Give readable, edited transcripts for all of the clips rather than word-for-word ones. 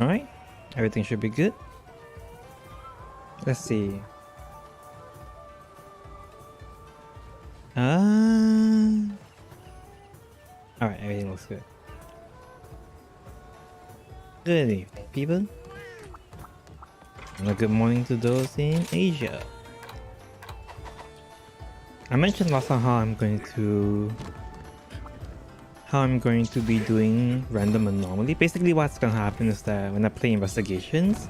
Alright, everything should be good. Let's see. Alright, everything looks good. Good evening, people. And good morning to those in Asia. I mentioned last time how I'm going to be doing random anomaly. Basically what's gonna happen is that when I play investigations,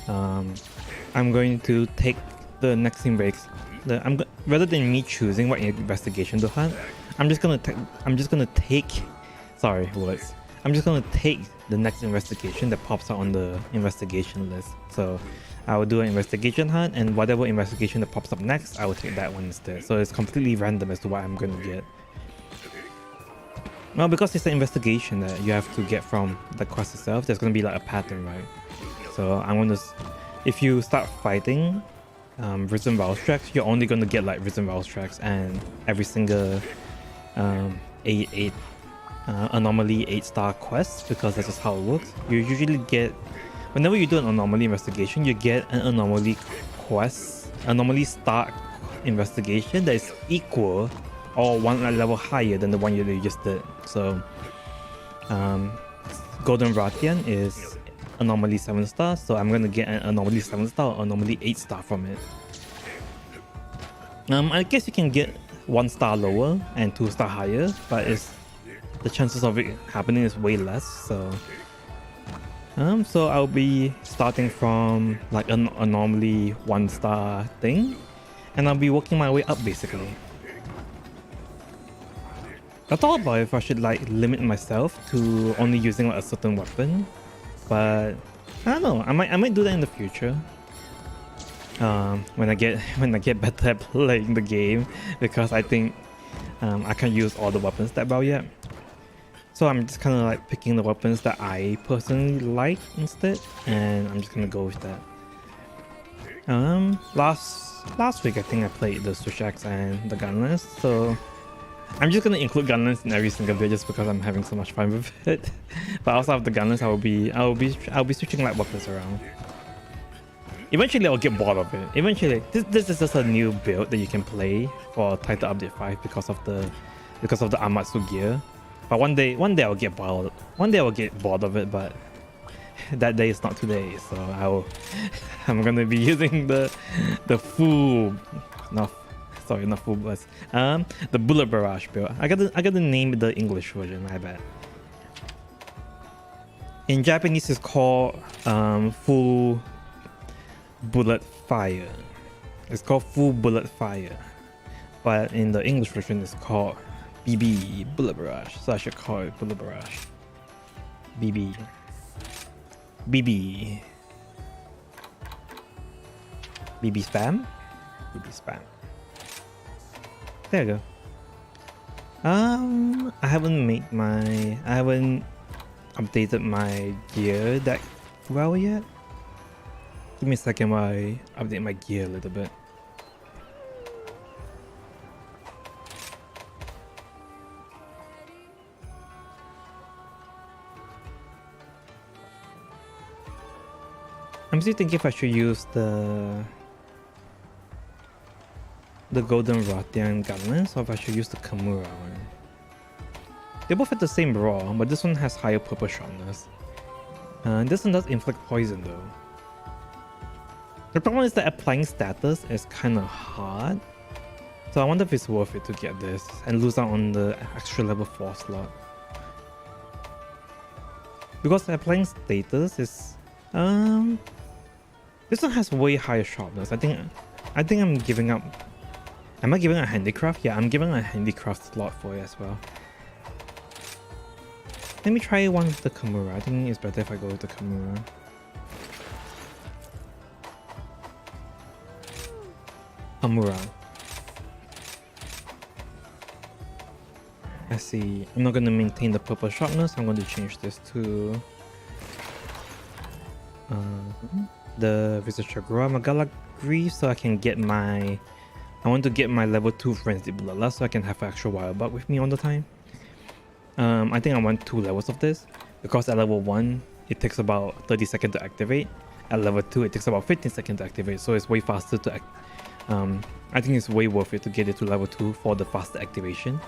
I'm going to take the next team breaks. Rather than me choosing what investigation to hunt, I'm just gonna take the next investigation that pops out on the investigation list. So I will do an investigation hunt, and whatever investigation that pops up next, I will take that one instead. So it's completely random as to what I'm gonna get. Well, because it's an investigation that you have to get from the quest itself, there's going to be like a pattern, right? So I'm going to... If you start fighting Risen Vowels tracks, you're only going to get like Risen Vowels tracks and every single anomaly 8-star quest, because that's just how it works. You usually get... Whenever you do an anomaly investigation, you get an anomaly quest, anomaly star investigation that is equal or one level higher than the one you just did. So Golden Rathian is anomaly 7-star, so I'm gonna get an anomaly 7-star or anomaly 8-star from it. I guess you can get 1-star lower and 2-star higher, but the chances of it happening is way less. So I'll be starting from like an anomaly 1-star thing, and I'll be working my way up basically. I thought about if I should like limit myself to only using like a certain weapon, but I don't know. I might do that in the future. When I get better at playing the game, because I think I can't use all the weapons that well yet. So I'm just kind of like picking the weapons that I personally like instead, and I'm just gonna go with that. Last week I think I played the Switch Axe and the Gunlance, so I'm just gonna include Gunlance in every single video just because I'm having so much fun with it. But outside of the Gunlance, I'll be switching like weapons around. Eventually, I'll get bored of it. Eventually, this is just a new build that you can play for Title Update 5 because of the Amatsu gear. But one day I'll get bored. One day I'll get bored of it, but that day is not today. So I'm gonna be using the full the Bullet Barrage build. I gotta name the English version, my bad. In Japanese it's called Full Bullet Fire. It's called Full Bullet Fire. But in the English version it's called BB Bullet Barrage. So I should call it Bullet Barrage. BB spam? BB spam. There you go. I haven't updated my gear that well yet. Give me a second while I update my gear a little bit. I'm still thinking if I should use the Golden Rathian Gunlance or if I should use the Kamura one. They both have the same raw, but this one has higher purple sharpness. This one does inflict poison though. The problem is that applying status is kind of hard. So I wonder if it's worth it to get this and lose out on the extra level 4 slot. Because applying status is This one has way higher sharpness. I think I'm giving up. Am I giving a handicraft? Yeah, I'm giving a handicraft slot for it as well. Let me try one with the Kimura. I think it's better if I go with the Kimura. Amura. I see. I'm not going to maintain the purple sharpness. I'm going to change this to the Visachagura Magala Grief so I can get my... I want to get my level 2 Frenzied Bloodlust so I can have an extra wild bug with me all the time. I think I want 2 levels of this because at level 1 it takes about 30 seconds to activate. At level 2 it takes about 15 seconds to activate, so it's way faster to I think it's way worth it to get it to level 2 for the faster activation.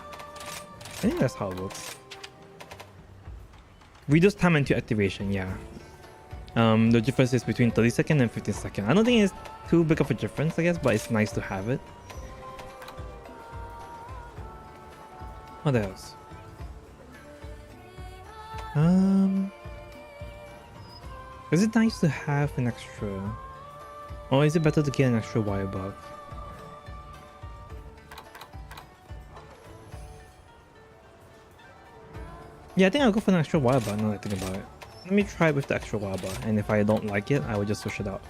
I think that's how it works. Reduce time until activation, yeah. The difference is between 30 seconds and 15 seconds. I don't think it's too big of a difference, I guess, but it's nice to have it. What else? Is it nice to have an extra? Or is it better to get an extra wire bug? Yeah, I think I'll go for an extra wire bug now that I think about it. Let me try it with the extra wire bug, and if I don't like it, I will just switch it out.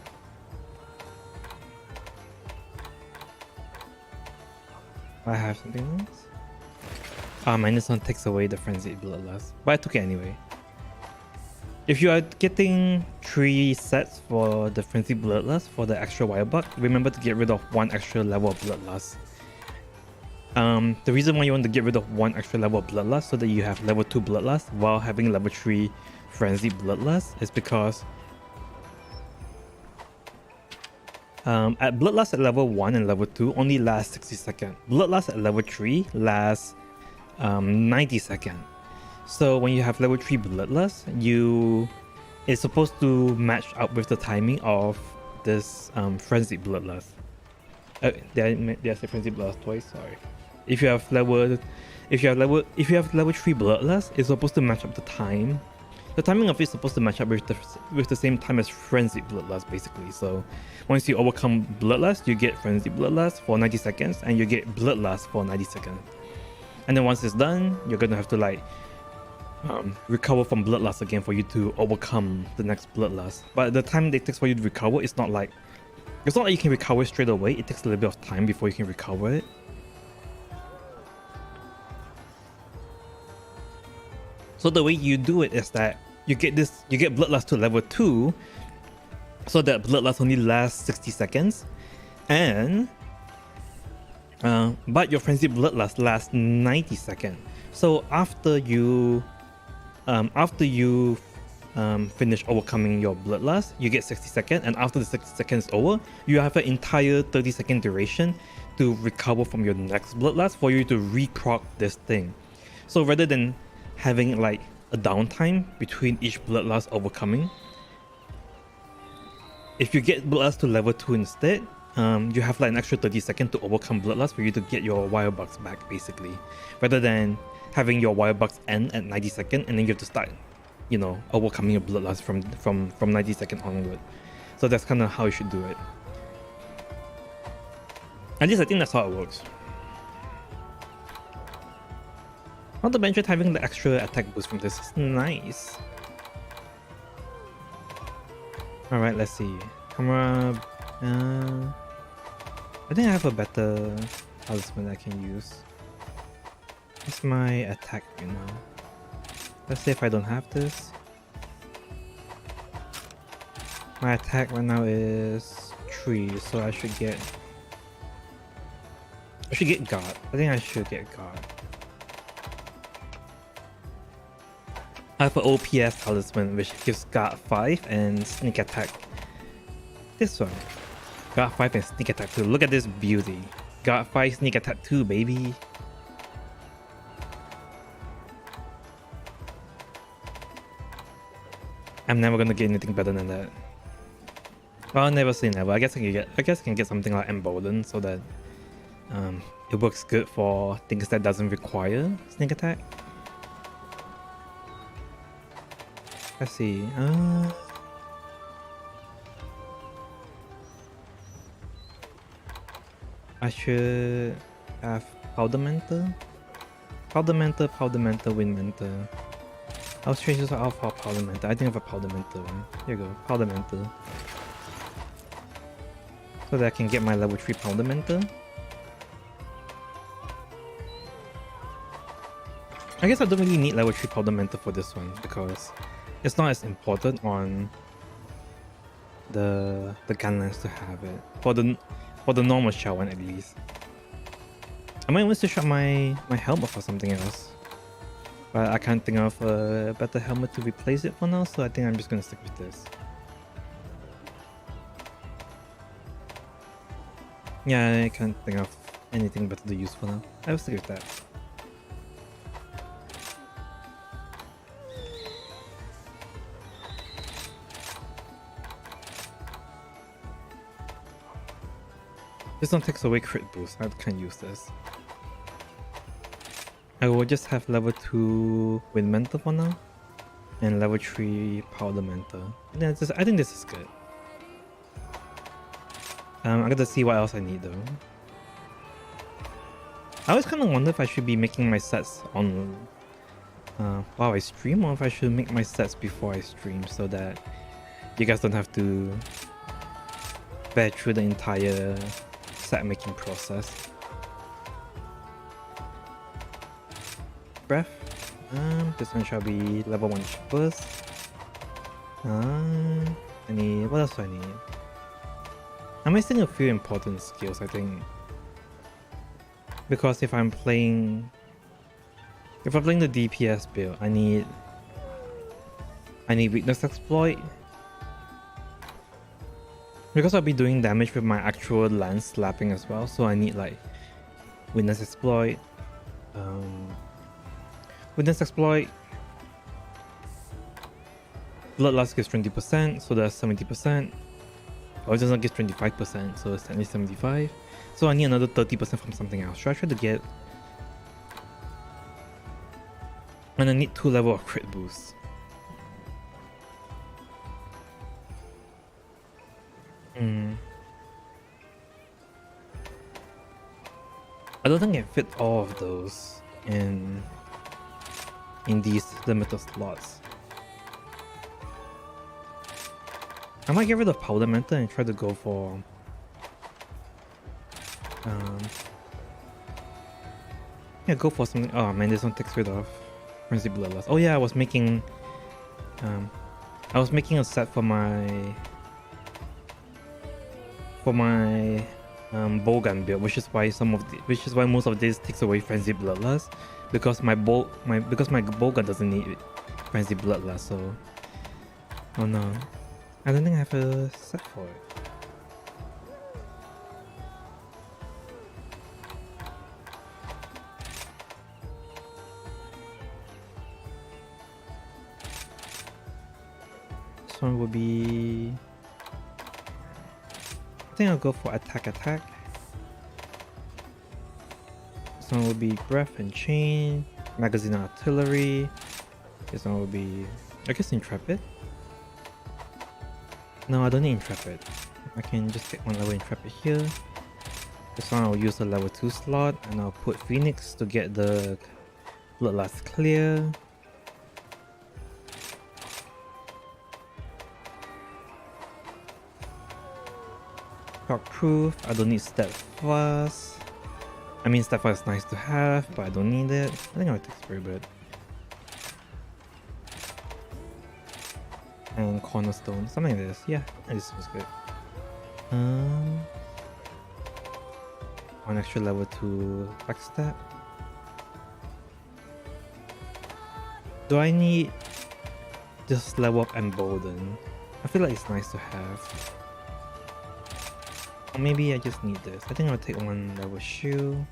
I have something else. -1 takes away the Frenzied Bloodlust, but I took it anyway. If you are getting 3 sets for the Frenzied Bloodlust for the extra wire bug, remember to get rid of 1 extra level of Bloodlust. The reason why you want to get rid of 1 extra level of Bloodlust so that you have level 2 Bloodlust while having level 3 Frenzied Bloodlust is because at Bloodlust at level 1 and level 2 only lasts 60 seconds. Bloodlust at level 3 lasts 90 seconds. So when you have level 3 Bloodlust, it's supposed to match up with the timing of this Frenzied Bloodlust. Did I say Frenzied Bloodlust twice? Sorry. If you have level 3 Bloodlust, it's supposed to match up the time. The timing of it is supposed to match up with the same time as Frenzied Bloodlust, basically. So once you overcome Bloodlust, you get Frenzied Bloodlust for 90 seconds, and you get Bloodlust for 90 seconds. And then once it's done, you're gonna have to like recover from Bloodlust again for you to overcome the next Bloodlust. But the time it takes for you to recover, it's not like you can recover straight away. It takes a little bit of time before you can recover it. So the way you do it is that you get Bloodlust to level 2, so that Bloodlust only lasts 60 seconds, and but your Frenzied Bloodlust lasts 90 seconds. So after you finish overcoming your Bloodlust, you get 60 seconds, and after the 60 seconds is over, you have an entire 30-second duration to recover from your next Bloodlust for you to re-proc this thing. So rather than having like a downtime between each Bloodlust overcoming, if you get Bloodlust to level 2 instead, you have like an extra 30 seconds to overcome Bloodlust for you to get your wire bugs back, basically, rather than having your wire bugs end at 90 seconds and then you have to start, you know, overcoming your Bloodlust from 90 seconds onward. So that's kind of how you should do it. At least I think that's how it works. Not to mention having the extra attack boost from this is nice. Alright, let's see. Camera. I think I have a better talisman I can use. What's my attack right now? Let's see if I don't have this. My attack right now is 3, so I should get guard. I think I should get guard. I have an OPS talisman which gives guard 5 and sneak attack. This one. Guard 5 and sneak attack 2. Look at this beauty. Guard 5, sneak attack 2, baby. I'm never gonna get anything better than that. Well, I'll never say never. I guess I can get something like Embolden so that it works good for things that doesn't require sneak attack. Let's see. I should have Powder Mentor. Powder Mentor, Powder Mentor, Wind Mentor. I'll change this out for Powder Mentor. I think I have a Powder Mentor one. Here you go, Powder Mentor. So that I can get my level 3 Powder Mentor. I guess I don't really need level 3 Powder Mentor for this one because it's not as important on the Gunlance to have it. For the normal shell one at least. I might want to switch out my helmet for something else. But I can't think of a better helmet to replace it for now, so I think I'm just gonna stick with this. Yeah, I can't think of anything better to use for now. I'll stick with that. This one takes away crit boost, I can't use this. I will just have level 2 Wind Mentor for now. And level 3 Powder Mentor. Yeah, I think this is good. I gotta see what else I need though. I always kind of wonder if I should be making my sets on while I stream, or if I should make my sets before I stream so that you guys don't have to bear through the entire set making process. Breath. This one shall be level 1 first. What else do I need? I'm missing a few important skills, I think. Because if I'm playing the DPS build, I need weakness exploit. Because I'll be doing damage with my actual lance slapping as well, so I need like weakness exploit. Weakness exploit. Bloodlust gives 20%, so that's 70%. Or it doesn't give 25%, so it's at least 75%. So I need another 30% from something else. Should I try to get... And I need 2 level of crit boost. I don't think I fit all of those in these limited slots. I might get rid of Powder Mentor and try to go for yeah, go for something. Oh man, this one takes rid of Frenzy Bloodlust. Oh yeah, I was making a set for my bowgun build, which is why most of this takes away Frenzy Bloodlust, because my bowgun doesn't need Frenzy Bloodlust. So oh no, I don't think I have a set for it. This one would be... I think I'll go for attack. This one will be breath and chain, magazine artillery. This one will be, I guess, intrepid. No, I don't need intrepid. I can just take 1 level intrepid here. This one I'll use a level 2 slot, and I'll put Phoenix to get the Bloodlust clear. Shockproof. I don't need Steadfast. I mean, Steadfast is nice to have, but I don't need it. I think I'll take Spirit Bird. And Cornerstone, something like this. Yeah, this was good. 1 extra level 2 backstab. Do I need just level up Embolden? I feel like it's nice to have. Or maybe I just need this. I think I'll take 1 level shield.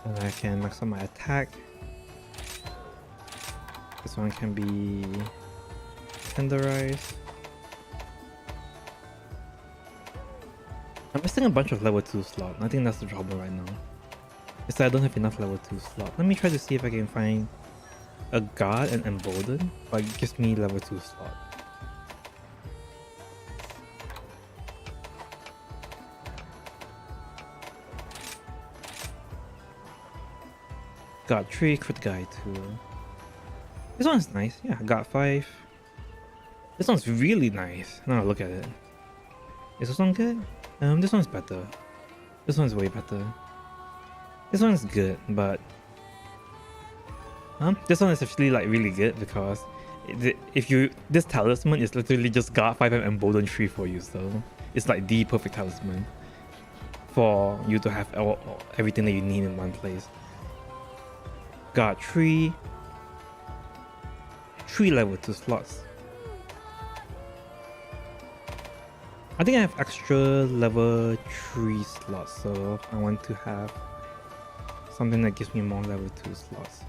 And I can max out my attack. This one can be tenderized. I'm missing a bunch of level 2 slots. I think that's the problem right now. Is that I don't have enough level 2 slots. Let me try to see if I can find a guard and embolden, but it gives me level 2 slot. Got 3, crit guy 2. This one's nice. Yeah, I got 5. This one's really nice. Now look at it. Is this one good? This one's better. This one's way better. This one's good, but this one is actually like really good because this talisman is literally just guard 5 and embolden 3 for you, so it's like the perfect talisman for you to have everything that you need in one place. Got 3 level 2 slots. I think I have extra level 3 slots, so I want to have something that gives me more level 2 slots.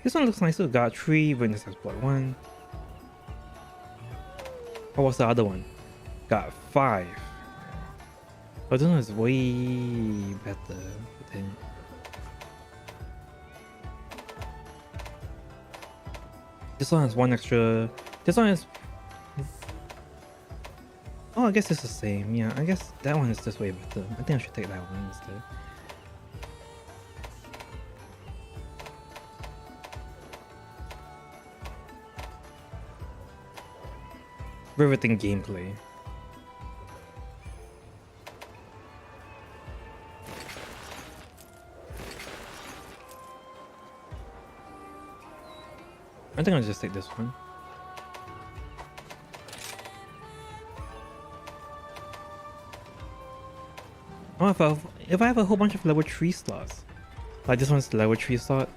This one looks nice too. Got 3 witness exploit 1. What was the other one? Got 5. But this one is way better, I think. This one has 1 extra. This one is. Oh, I guess it's the same. Yeah, I guess that one is just way better. I think I should take that one instead. Riveting gameplay. I think I'll just take this one. Oh, if I have a whole bunch of level 3 slots, like this one's the level 3 slot,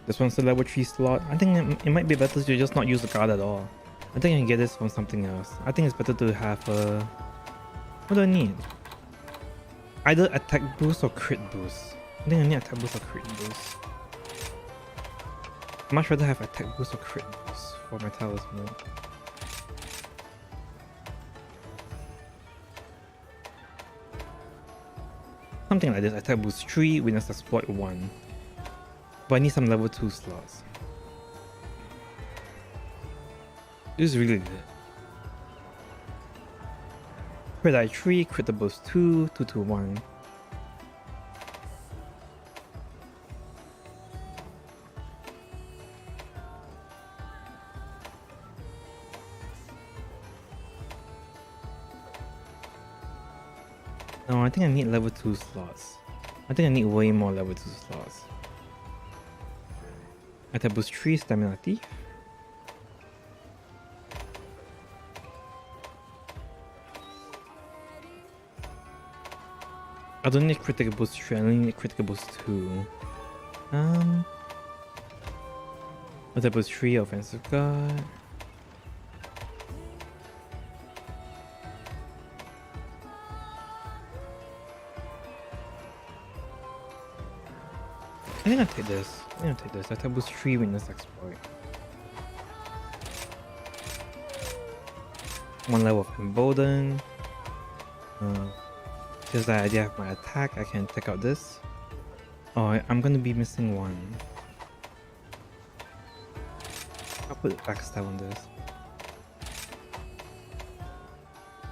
this one's the level 3 slot, I think it might be better to just not use the card at all. I think I can get this from something else. I think it's better to have a... What do I need? Either attack boost or crit boost. I think I need attack boost or crit boost. I'd much rather have attack boost or crit boost for my talisman. Something like this, attack boost 3, witness exploit 1. But I need some level 2 slots. This is really good. Crit die 3, crit the boost 2, 2 to 1. No, I think I need level 2 slots. I think I need way more level 2 slots. Attack boost 3, stamina thief. I don't need critical boost 3, I only need critical boost 2. Attack boost 3, offensive guard. I think I'll take this. Attack boost 3, witness exploit. 1 level of embolden. Just the idea of my attack, I can take out this. Oh, I'm gonna be missing 1. I'll put backstab on this.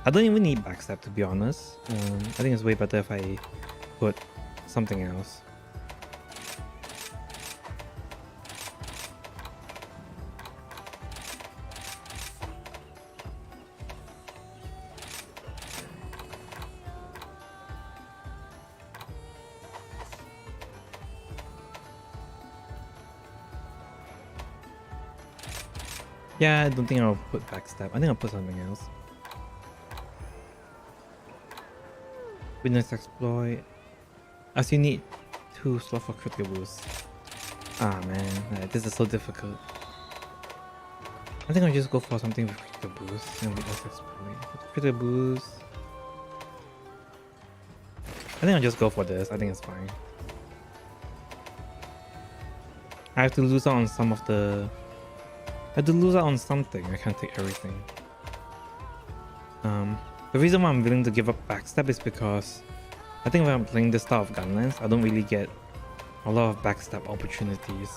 I don't even need backstab, to be honest. I think it's way better if I put something else. Yeah, I don't think I'll put backstab. I think I'll put something else. Witness exploit. As you need 2 slots for critical boost. Ah man, this is so difficult. I think I'll just go for something with critical boost and witness exploit. Critical boost. I think I'll just go for this. I think it's fine. I have to lose out on some of the... I had to lose out on something. I can't take everything. The reason why I'm willing to give up backstab is because I think when I'm playing this style of Gunlance, I don't really get a lot of backstab opportunities.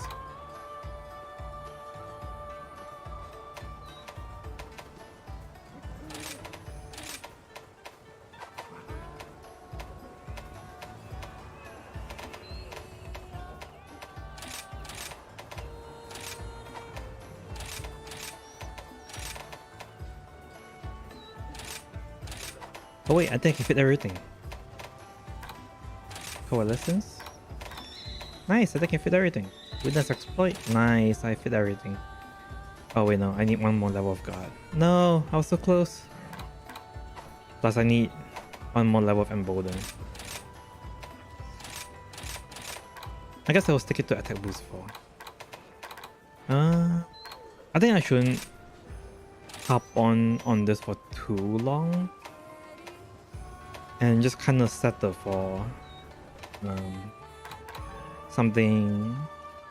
Oh wait, I think I can fit everything. Coalescence. Nice, I think I can fit everything. Witness exploit. Nice, I fit everything. Oh wait, no, I need one more level of God. No, I was so close. Plus I need one more level of Embolden. I guess I will stick it to attack boost for. I think I shouldn't hop on this for too long. And just kind of settle for something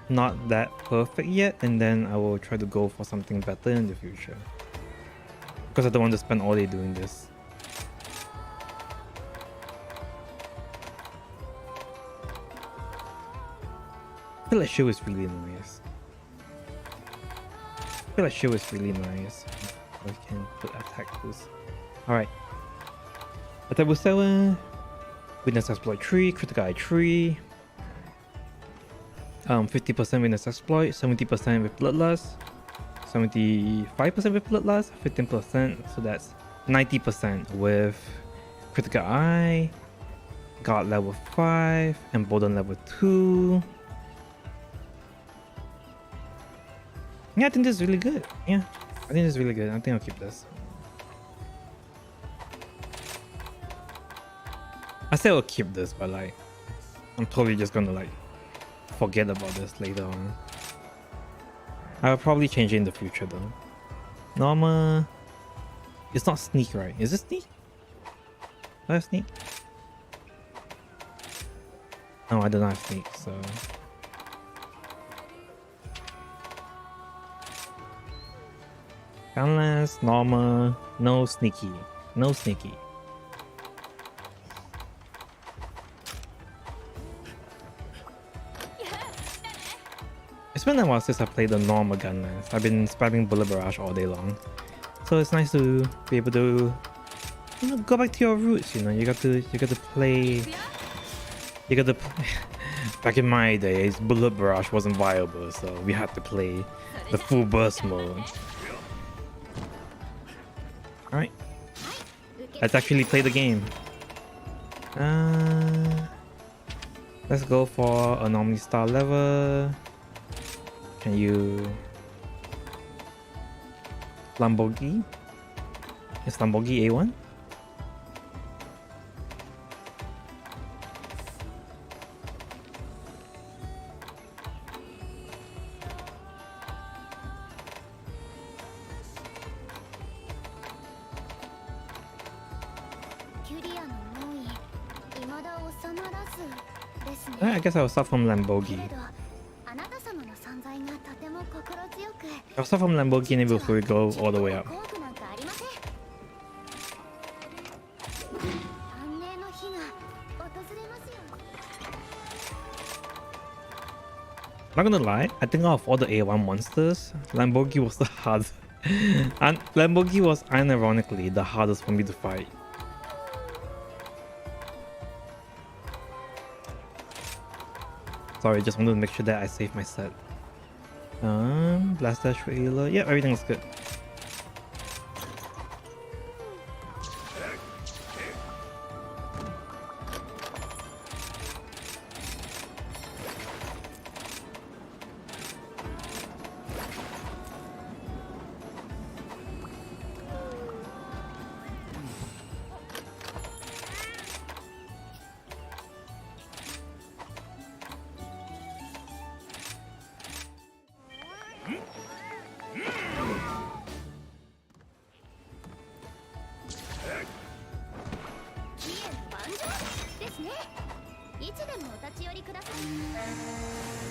not that perfect yet, and then I will try to go for something better in the future. Because I don't want to spend all day doing this. I feel like Shield is really nice. I feel like Shield is really nice. We can put attack boost. Alright. Attack boost 7. Witness exploit 3. Critical eye 3. 50% witness exploit. 70% with bloodlust. 75% with bloodlust. 15%. So that's 90% with critical eye. Guard level 5. Embolden level 2. Yeah, I think this is really good. Yeah, I think this is really good. I think I'll keep this. I say I'll keep this, but like, I'm totally just gonna like forget about this later on. I'll probably change it in the future though. Norma, it's not sneak, right? Is it sneak? Do I have sneak? No, I don't have sneak, so. Gunlance, Norma, no sneaky. No sneaky. It's been a while since I played the normal Gunlance. I've been spamming Bullet Barrage all day long. So it's nice to be able to, you know, go back to your roots, you know. You got to play. Back in my days, Bullet Barrage wasn't viable, so we had to play the full burst mode. Alright. Let's actually play the game. Let's go for anomaly star level. Can you Lamborghini? Is Lamborghini A1? I guess I'll start from Lamborghini. I'll start from Lamborghini before we go all the way up. Not gonna lie, I think out of all the A1 monsters, Lamborghini was the hardest. And Lamborghini was unironically the hardest for me to fight. Sorry, just wanted to make sure that I save my set. Blast dash for healer. Yeah, everything's good.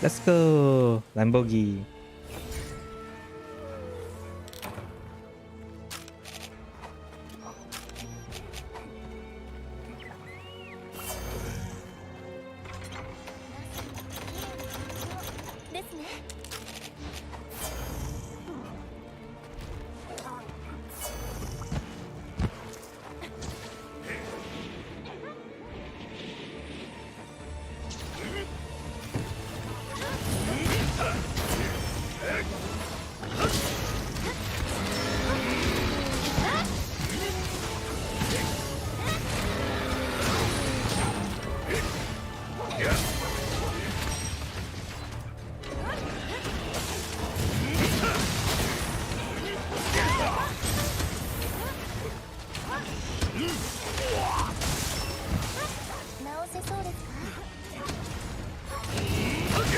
Let's go, Lamborghini.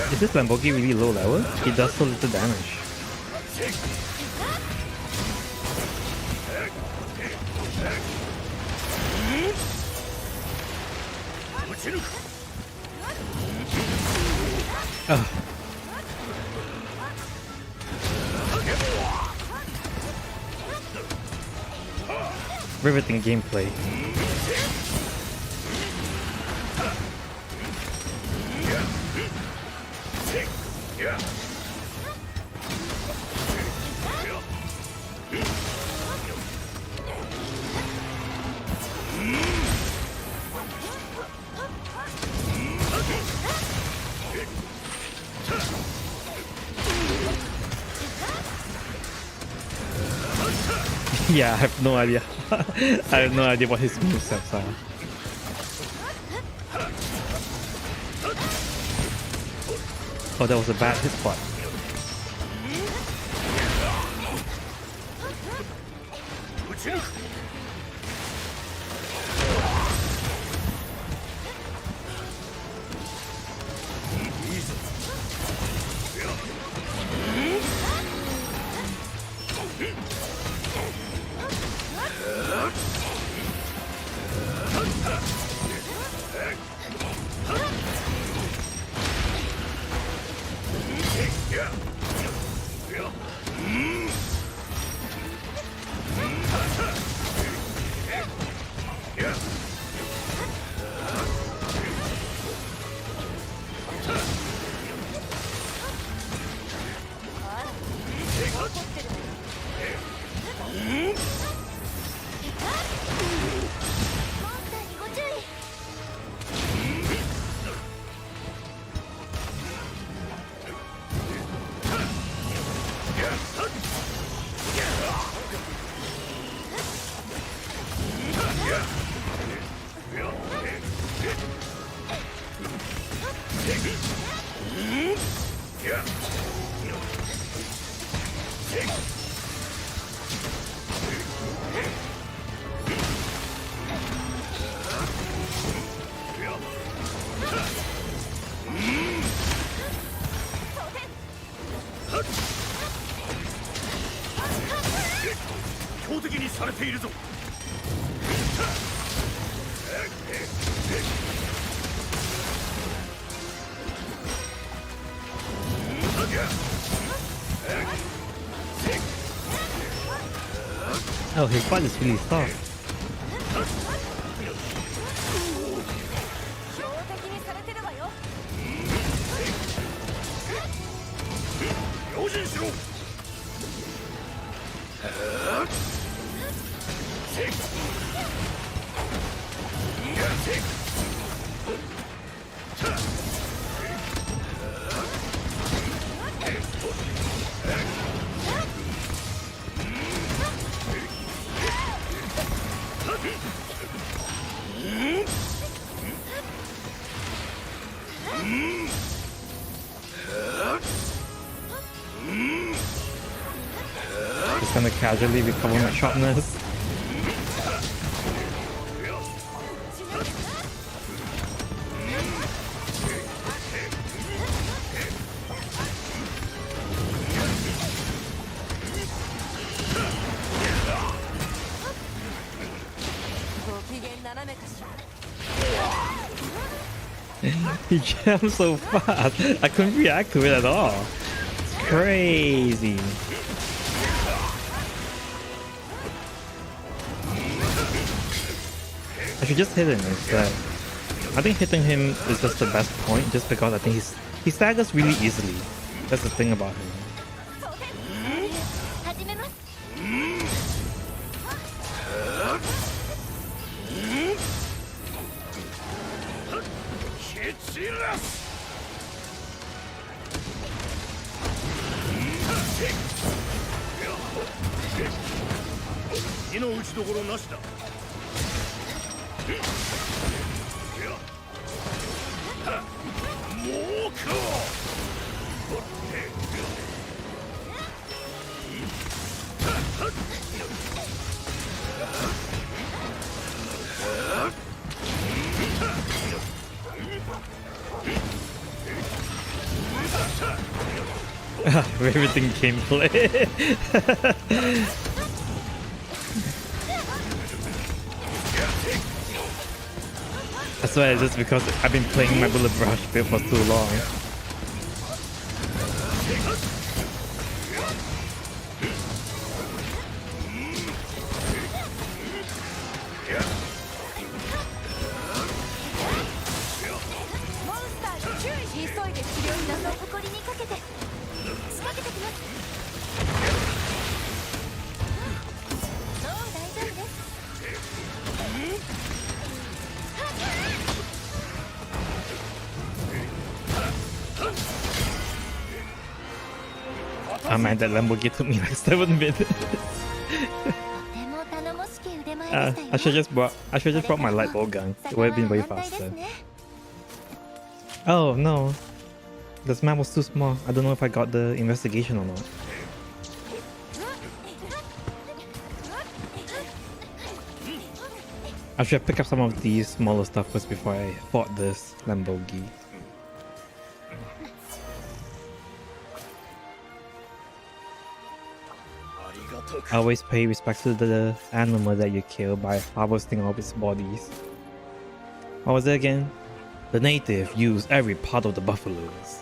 Is this Lamborghini really low level? It does so little damage. Oh. Riveting gameplay. Yeah, I have no idea. I have no idea what his movesets are. Oh, that was a bad hit spot. Oh, his butt is really soft. Just gonna casually recover my sharpness. He jumped so fast, I couldn't react to it at all. It's crazy. I should just hit him instead. I think hitting him is just the best point, just because I think he staggers really easily. That's the thing about him. Everything gameplay. I swear it's just because I've been playing my bullet brush build for too long. Oh man, that LBG took me like 7 minutes. I should just brought my light bolt gun. It would have been way faster. Oh no, this map was too small. I don't know if I got the investigation or not. I should pick up some of these smaller stuff first before I fought this LBG. Always pay respect to the animal that you kill by harvesting all its bodies. What was it again? The native use every part of the buffaloes.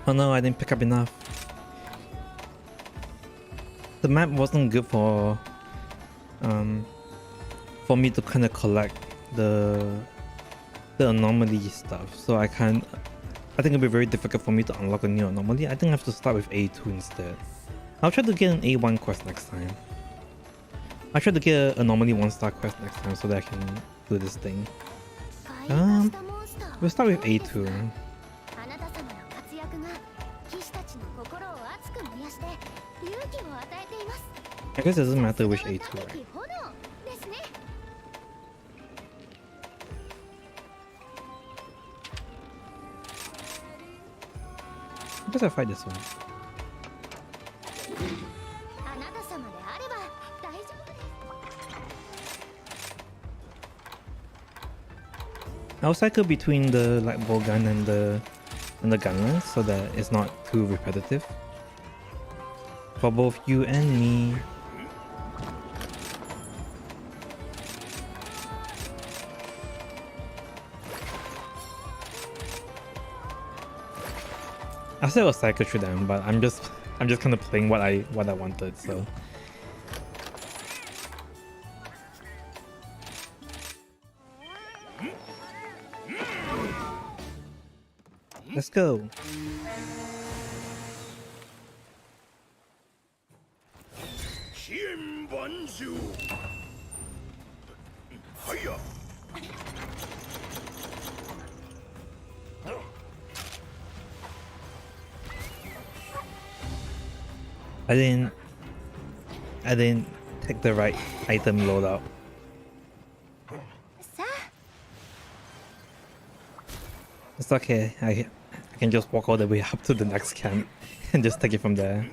Oh no, I didn't pick up enough. The map wasn't good for me to kind of collect the anomaly stuff, so I think it'll be very difficult for me to unlock a new anomaly. I think I have to start with A2 instead. I'll try to get an A1 quest next time. I'll try to get an anomaly 1-star quest next time so that I can do this thing. We'll start with A2. I guess it doesn't matter which A2, right? I guess I fight this one. I'll cycle between the light bolt gun and the gunlance so that it's not too repetitive for both you and me. I said I'll cycle through them, but I'm just kind of playing what I wanted, so. Let's go. I didn't take the right item loadout. It's okay. I can just walk all the way up to the next camp and just take it from there.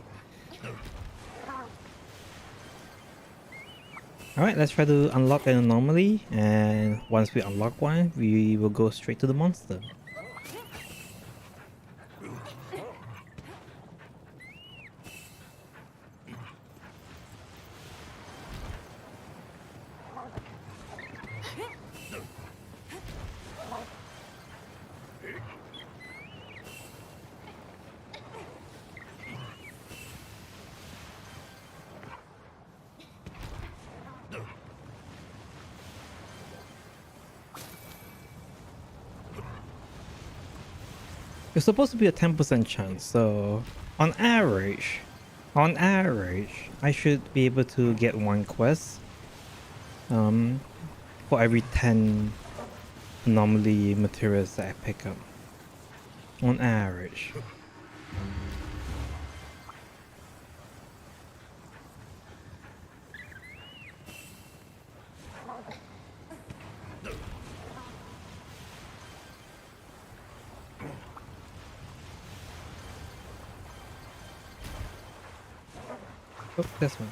Alright, let's try to unlock an anomaly, and once we unlock one, we will go straight to the monster. It's supposed to be a 10% chance, so on average, I should be able to get one quest for every 10 anomaly materials that I pick up. On average. Oh, this one.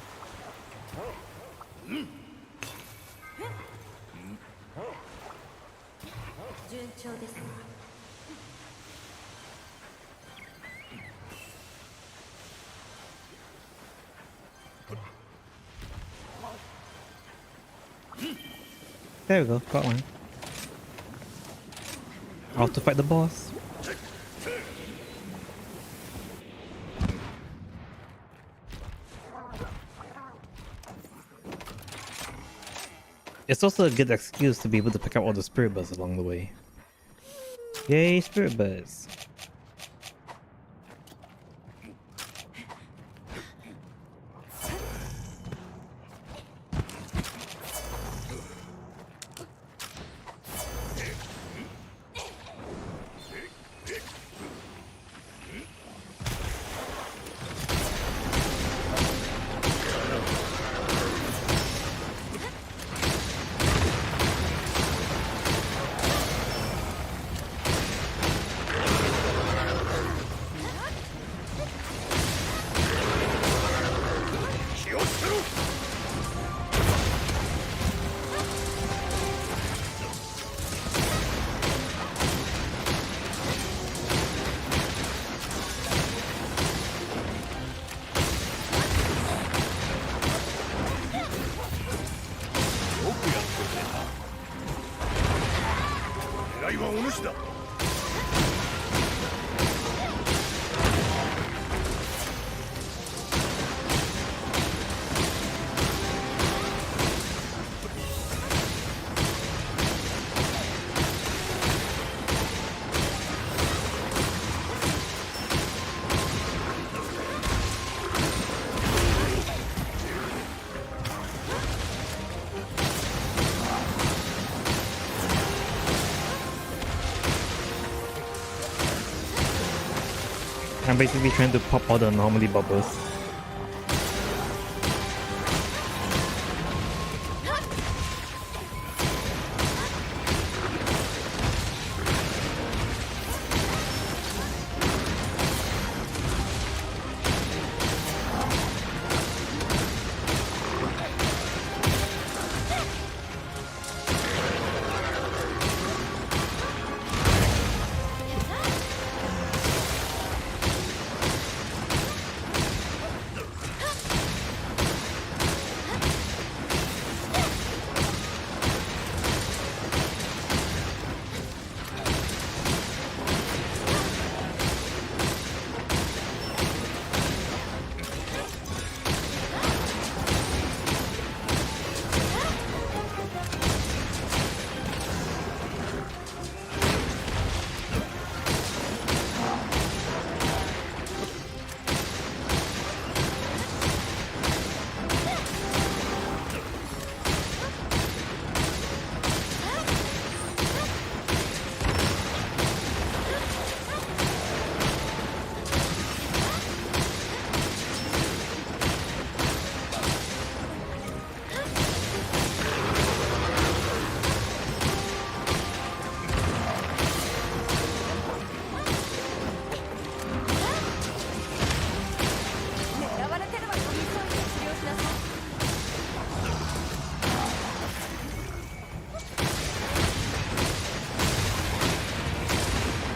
There we go, got one. Off to fight the boss. It's also a good excuse to be able to pick up all the spirit birds along the way. Yay, spirit birds. I'm basically trying to pop all the anomaly bubbles.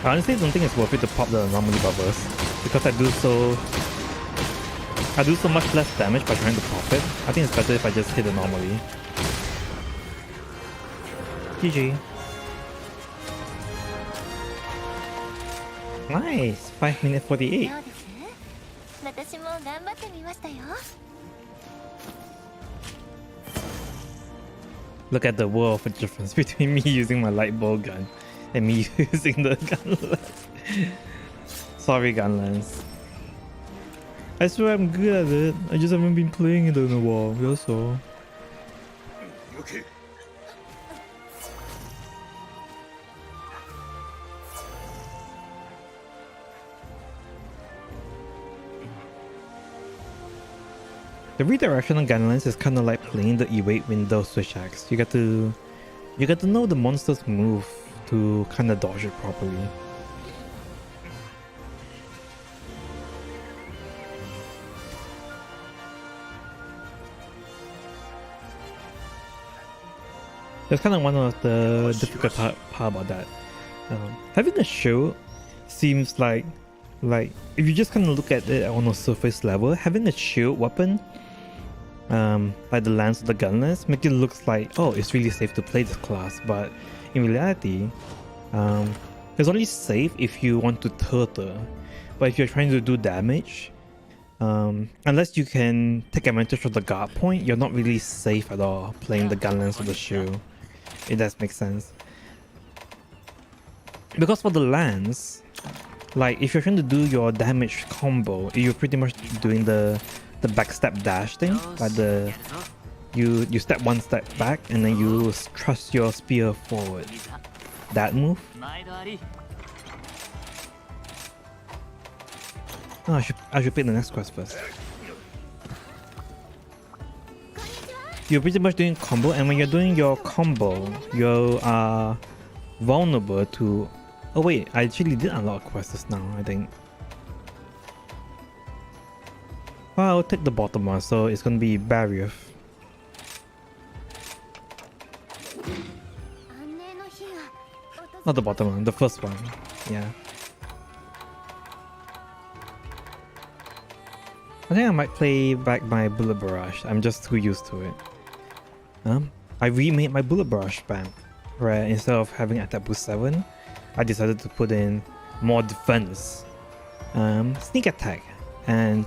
I honestly don't think it's worth it to pop the anomaly bubbles because I do so much less damage by trying to pop it. I think it's better if I just hit anomaly. GG. Nice! 5 minutes 48. Look at the world of difference between me using my light bow gun and me using the gunlance. Sorry, Gunlance. I swear I'm good at it. I just haven't been playing it in a while. That's all. Okay. The redirection on Gunlance is kind of like playing the E-Wait window switch axe. You got to know the monster's move to kind of dodge it properly. That's kind of one of the difficult part about that. Having a shield seems like if you just kind of look at it on a surface level, having a shield weapon, like the lance of the Gunlance, make it look like, oh, it's really safe to play this class. But in reality, it's only safe if you want to turtle. But if you're trying to do damage, unless you can take advantage of the guard point, you're not really safe at all playing the Gunlance or the shield. It does make sense. Because for the lance, like if you're trying to do your damage combo, you're pretty much doing the backstep dash thing. Like you step one step back and then you thrust your spear forward. That move. Oh, I should pick the next quest first. You're pretty much doing combo, and when you're doing your combo, you are vulnerable to... Oh wait, I actually did unlock quests now, I think. Well, I'll take the bottom one, so it's gonna be barrier. Not the bottom one, the first one. Yeah. I think I might play back my bullet barrage. I'm just too used to it. I remade my bullet barrage spam, where instead of having attack boost 7, I decided to put in more defense, sneak attack, and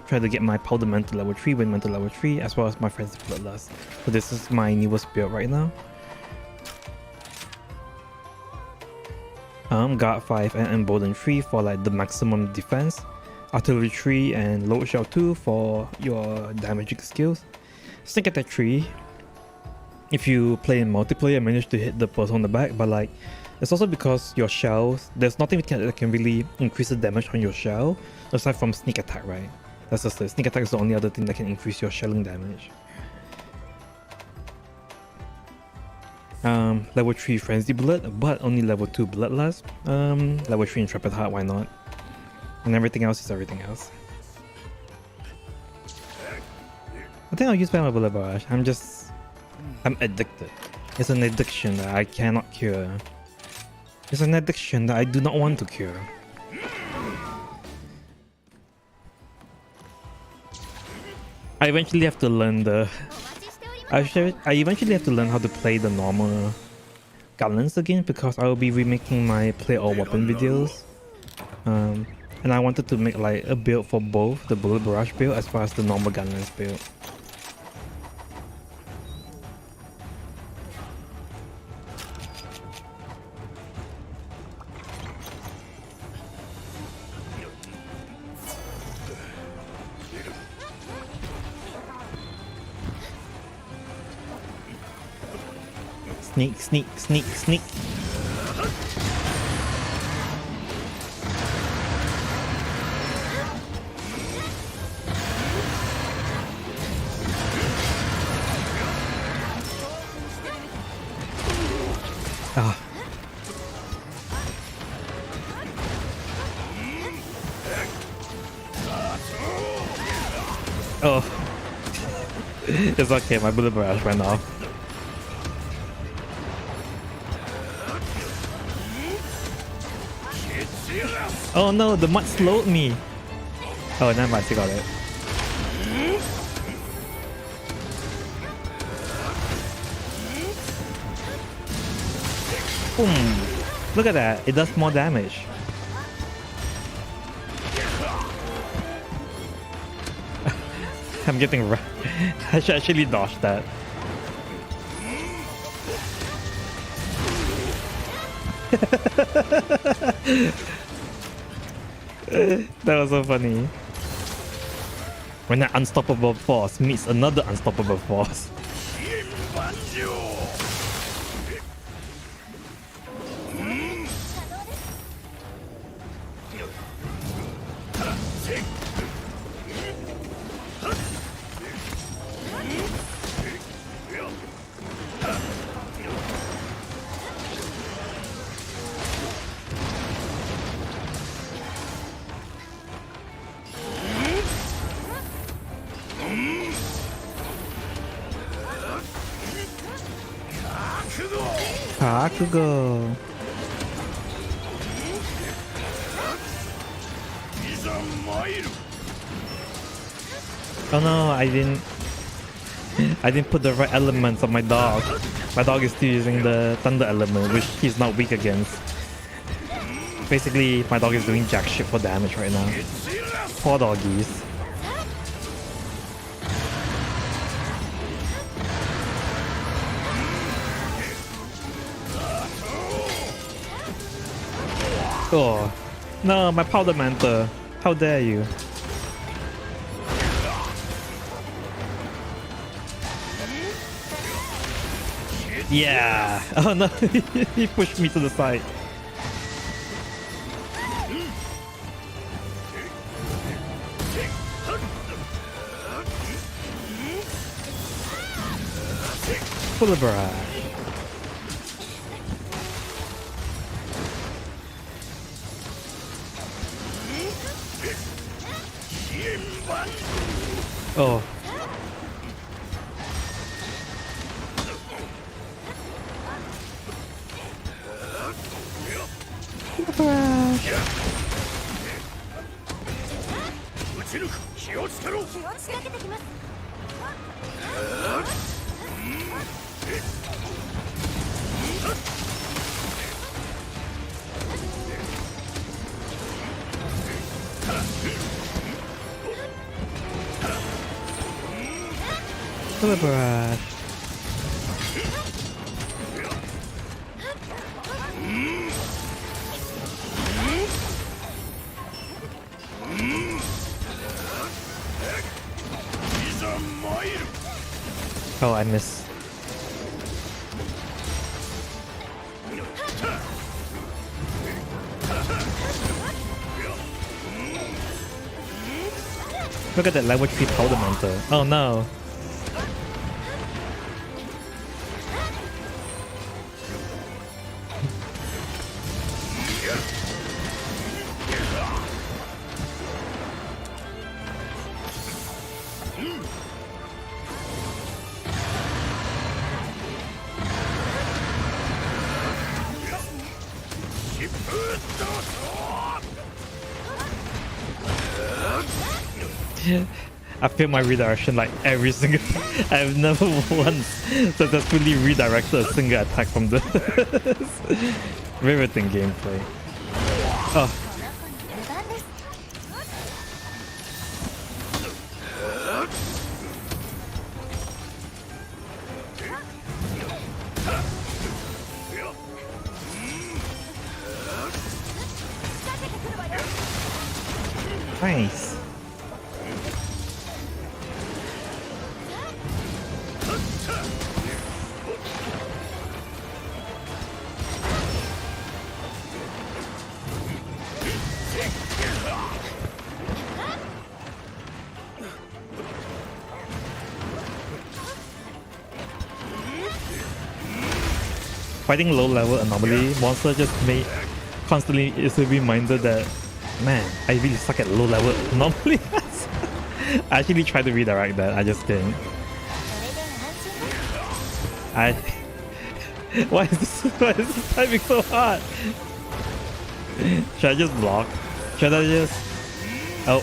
try to get my powder mental level 3, wind mental level 3, as well as my friend's bloodlust. So this is my newest build right now. Guard 5 and embolden 3 for like the maximum defense, artillery 3 and load shell 2 for your damaging skills, sneak attack 3 if you play in multiplayer and manage to hit the person on the back, but like it's also because your shells, there's nothing that can really increase the damage on your shell aside from sneak attack, right? That's just it. Sneak attack is the only other thing that can increase your shelling damage. Level 3 frenzy bullet, but only level 2 bloodlust. Level 3 intrepid heart, why not? And everything else is everything else. I think I'll use my bullet barrage. I'm addicted. It's an addiction that I cannot cure. It's an addiction that I do not want to cure. I eventually have to learn I eventually have to learn how to play the normal Gunlance again, because I will be remaking my play all weapon videos. And I wanted to make like a build for both the bullet barrage build as well as the normal Gunlance build. Sneak, sneak, sneak, sneak. Ah. Oh. It's okay, my bullet barrage went off. Oh no, the mud slowed me. Oh, never mind, I got it. Boom. Look at that, it does more damage. I'm getting right. I should actually dodge that. That was so funny. When an unstoppable force meets another unstoppable force. Bakugo. Oh no, I didn't put the right elements on my dog. My dog is still using the thunder element, which he's not weak against. Basically, my dog is doing jack shit for damage right now. Poor doggies. Oh, no, my powder mantle. How dare you? Yeah. Oh no, he pushed me to the side. Full of barrage. Oh. Barrage. Oh, I missed. Look at that level 3 powder mantle. Oh no. I feel my redirection like every single I've never once successfully redirected a single attack from this. Riveting gameplay. Oh. Nice. Fighting low level anomaly monster just made constantly is a reminder that, man, I really suck at low level anomaly. I actually tried to redirect that, I just didn't. Why is this timing so hard? Should I just block? Should I just... Oh.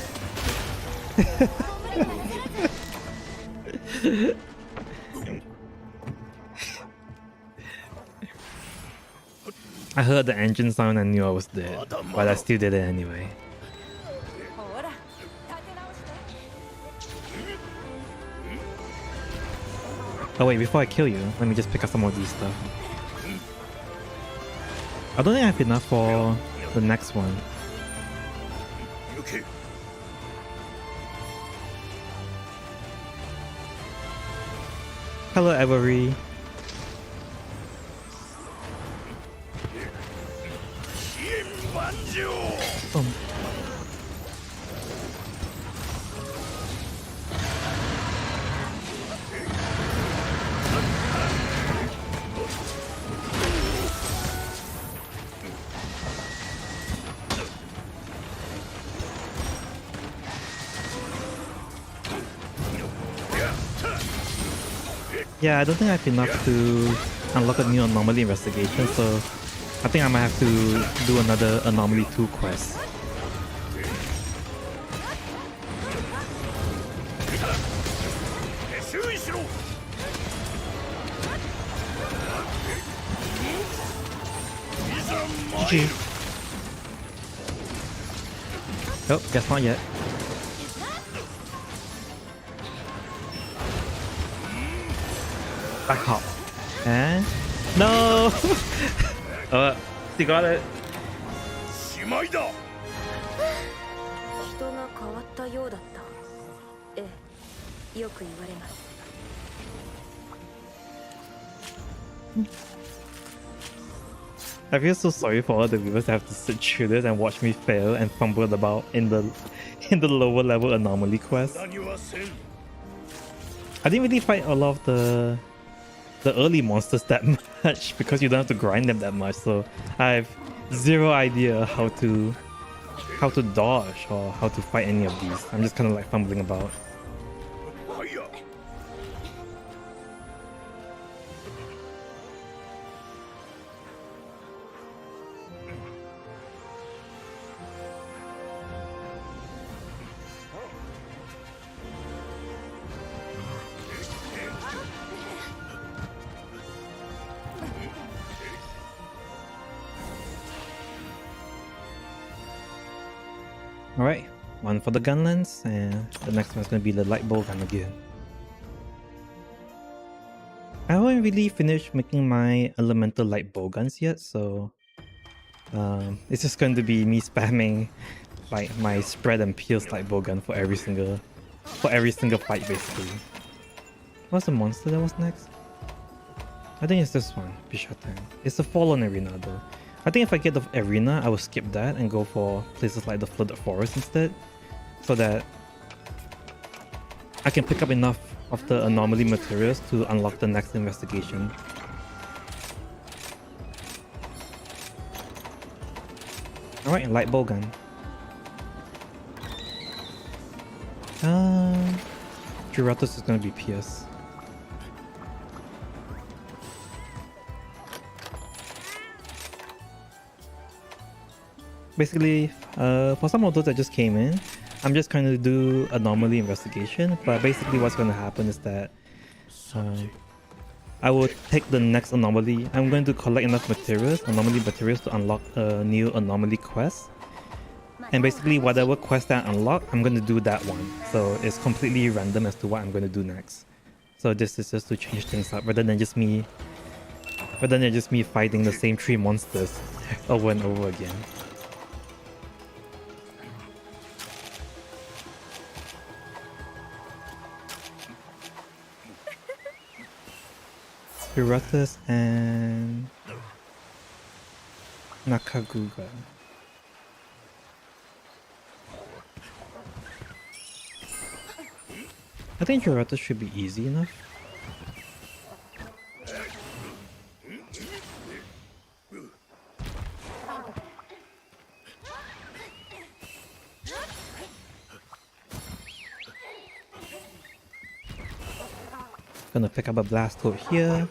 I heard the engine sound and knew I was dead, but I still did it anyway. Oh wait, before I kill you, let me just pick up some more of these stuff. I don't think I have enough for the next one. け Hello, Avery. 飛燕万丈 Oh. Yeah, I don't think I have enough to unlock a new anomaly investigation, so I think I might have to do another anomaly 2 quest. GG. Oh, guess not yet. Back hop. And no! She got it. しまいだ人が変わったようだった。ええ、よく言われます。 I feel so sorry for all the viewers that have to sit through this and watch me fail and fumble about in the lower level anomaly quest. 何はせん I didn't really fight a lot of the early monsters that much because you don't have to grind them that much, so I have zero idea how to dodge or how to fight any of these. I'm just kind of like fumbling about. はいや Alright, one for the Gunlance, and the next one's gonna be the light bow gun again. I haven't really finished making my elemental light bow guns yet, so it's just going to be me spamming like my spread and pierce light bow gun for every single fight basically. What's the monster that was next? I think it's this one, Bishatan. It's the Fallen Arena though. I think if I get the arena, I will skip that and go for places like the Flooded Forest instead, so that I can pick up enough of the anomaly materials to unlock the next investigation. Alright, light bow gun. Giratos is gonna be PS. Basically, for some of those that just came in, I'm just going to do anomaly investigation, but basically what's going to happen is that I will take the next anomaly. I'm going to collect enough anomaly materials to unlock a new anomaly quest. And basically whatever quest that I unlock, I'm going to do that one. So it's completely random as to what I'm going to do next. So this is just to change things up rather than just me fighting the same 3 monsters over and over again. Piratas and Nakaguga. I think Piratas should be easy enough. Gonna pick up a blast hook here.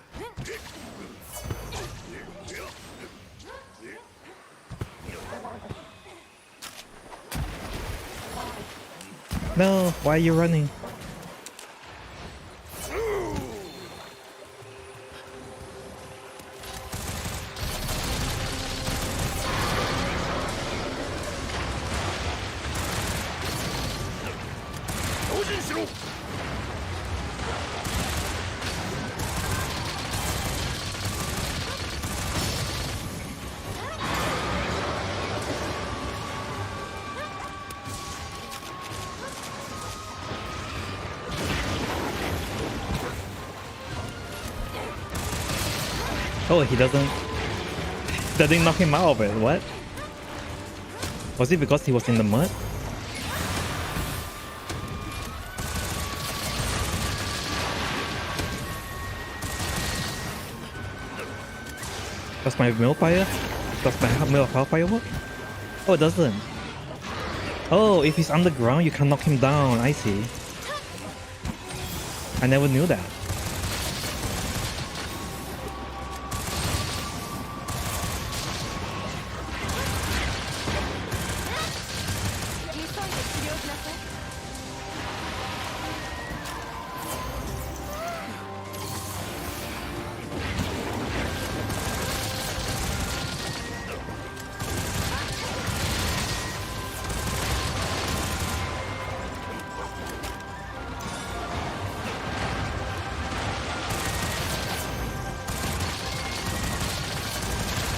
No, why are you running? Oh, he doesn't... That didn't knock him out of it. What? Was it because he was in the mud? Does my mill fire? Does my mill of hellfire work? Oh, it doesn't. Oh, if he's underground, you can knock him down. I see. I never knew that.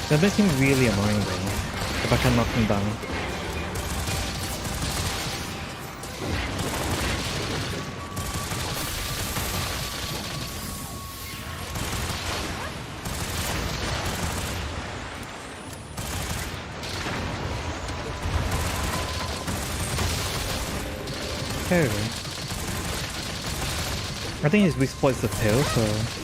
That makes him really annoying though, if I can knock him down. Okay. I think his weak spot is the tail, so...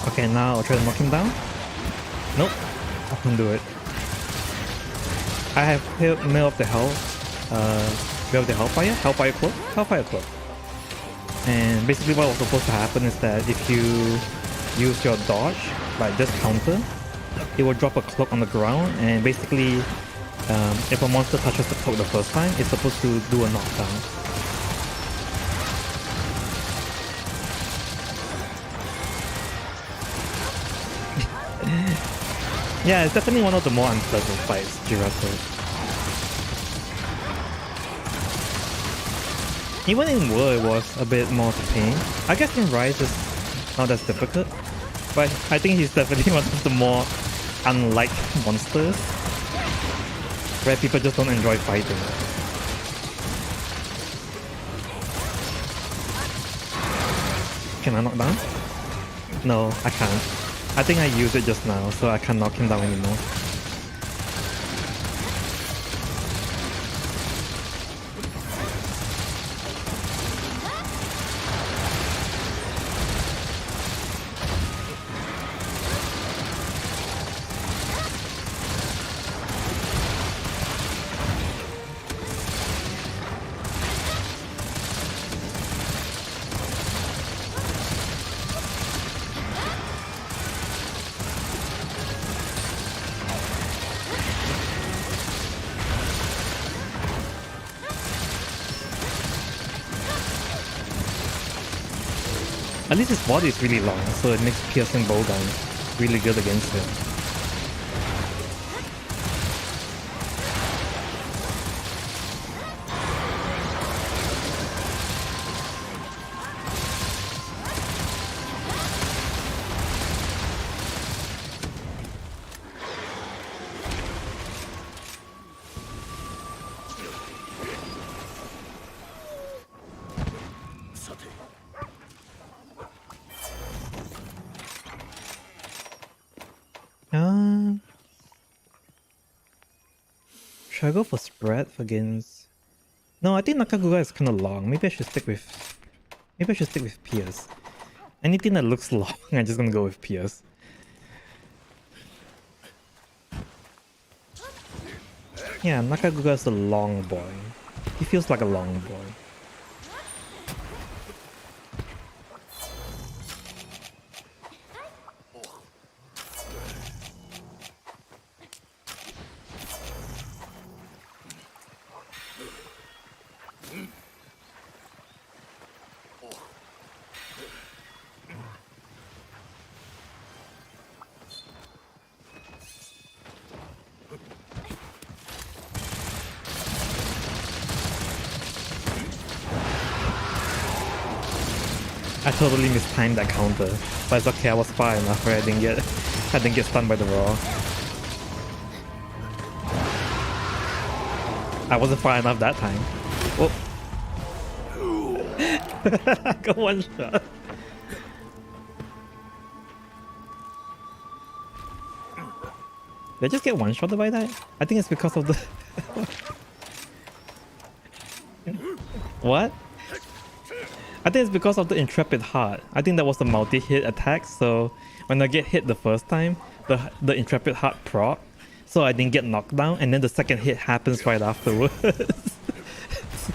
Okay, now I'll try to knock him down. Nope, I can't do it. I have Mail of the Hell, Mail of the Hellfire Cloak. And basically what was supposed to happen is that if you use your dodge, like this counter, it will drop a cloak on the ground, and basically if a monster touches the cloak the first time, it's supposed to do a knockdown. Yeah, it's definitely one of the more unpleasant fights, Jirato. Even in War, it was a bit more pain. I guess in Rise it's not as difficult, but I think he's definitely one of the more unlike monsters, where people just don't enjoy fighting. Can I knock down? No, I can't. I think I used it just now, so I can't knock him down anymore. At least his body is really long, so it makes piercing bowgun really good against him. Should I go for spread against... No, I think Nakagura is kind of long. Maybe I should stick with Pierce. Anything that looks long, I'm just gonna go with Pierce. Yeah, Nakaguga is a long boy. He feels like a long boy. I totally mistimed that counter, but it's okay. I was far enough where I didn't get stunned by the raw. I wasn't far enough that time. Oh, I got one shot. Did I just get one shot by that? I think it's because of the what? I think it's because of the Intrepid Heart. I think that was a multi-hit attack, so when I get hit the first time, the Intrepid Heart proc, so I didn't get knocked down, and then the second hit happens right afterwards.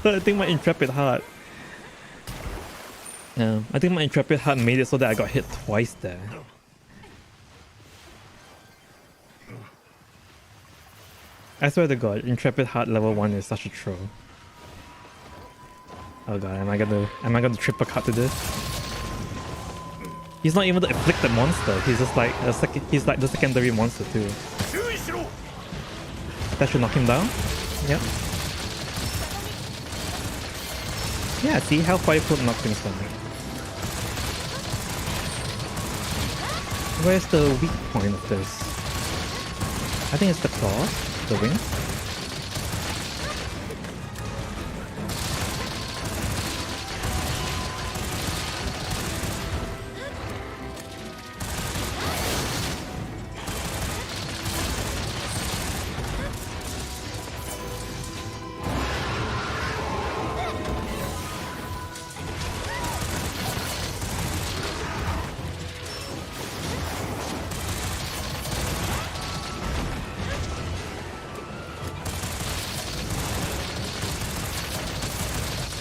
So I think my Intrepid Heart... Yeah, I think my Intrepid Heart made it so that I got hit twice there. I swear to God, Intrepid Heart level 1 is such a troll. Oh god, am I gonna triple cut to this? He's not even the afflicted monster. He's just like he's like the secondary monster too. That should knock him down. Yep. Yeah, see how Firefloat knocked him down. Where's the weak point of this? I think it's the claws, the wings.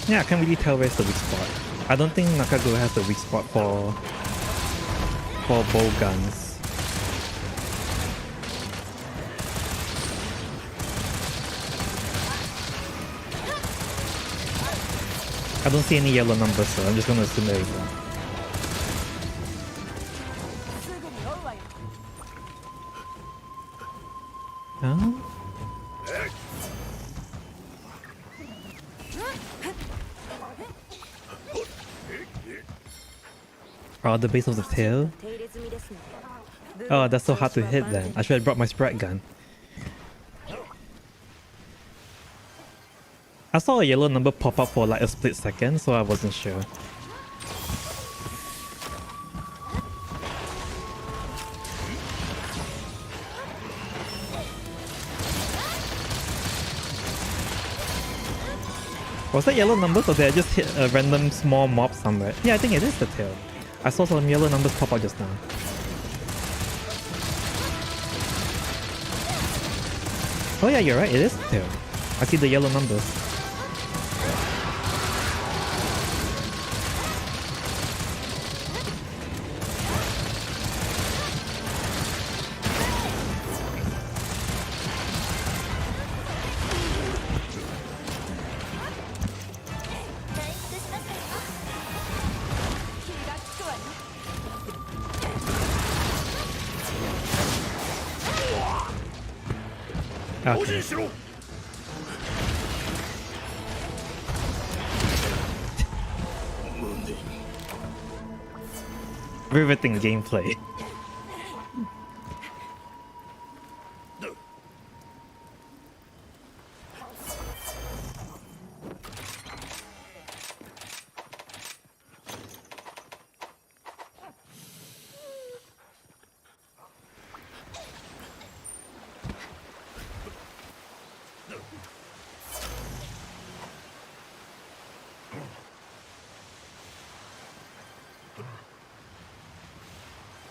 Yeah, I can't really tell where's the weak spot. I don't think Nakago has the weak spot for bow guns. I don't see any yellow numbers, so I'm just gonna assume there is one. Huh? Oh, the base of the tail? Oh, that's so hard to hit then. I should have brought my Sprite gun. I saw a yellow number pop up for like a split second, so I wasn't sure. Was that yellow numbers or did I just hit a random small mob somewhere? Yeah, I think it is the tail. I saw some yellow numbers pop out just now. Oh yeah, you're right, it is the tail. I see the yellow numbers. Okay. Riveting gameplay.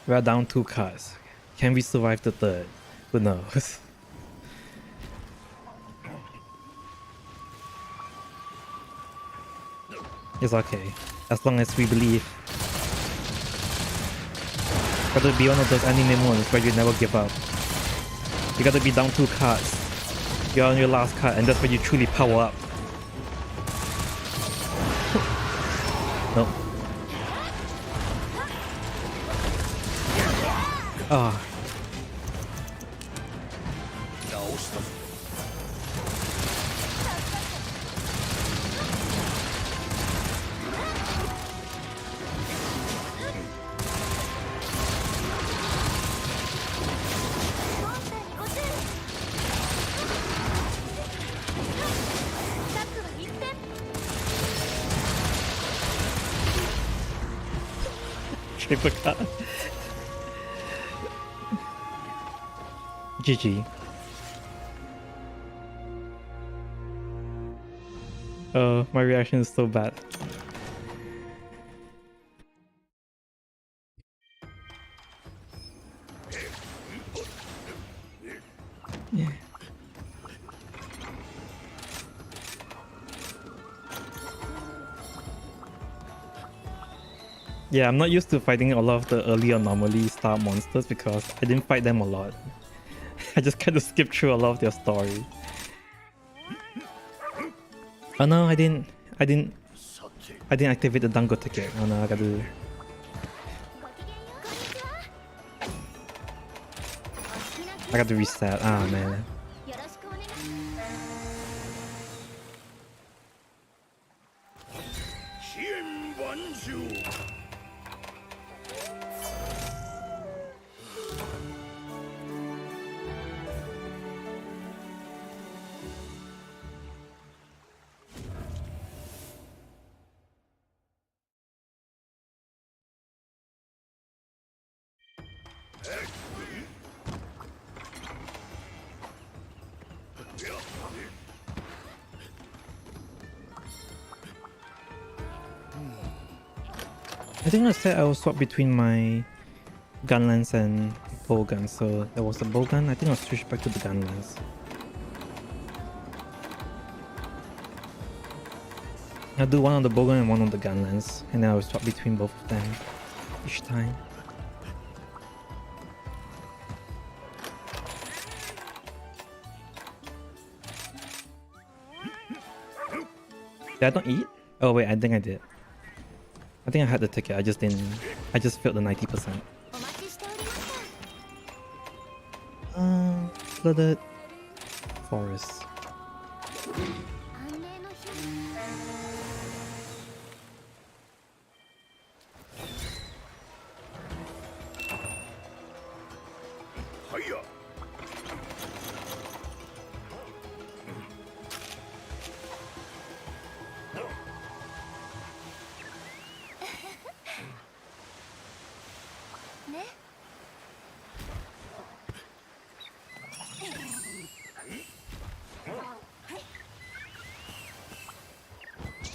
We're down 2 cards. Can we survive the third? Who knows? It's okay. As long as we believe. Gotta be one of those anime ones where you never give up. You gotta be down 2 cards. You're on your last card and that's when you truly power up. Nope. Ah. Triple card. GG. Oh, my reaction is so bad. Yeah. Yeah, I'm not used to fighting a lot of the early anomaly star monsters because I didn't fight them a lot. I just kind of skipped through a lot of their story. Oh no, I didn't activate the Dango ticket. Oh no, I got to reset. Ah man. I think I said I will swap between my Gunlance and bowgun, so there was a bowgun. I think I'll switch back to the Gunlance. I'll do one on the bowgun and one on the Gunlance, and then I'll swap between both of them each time. Did I not eat? Oh wait, I think I did. I think I had the ticket, I just failed the 90%. Flooded forest.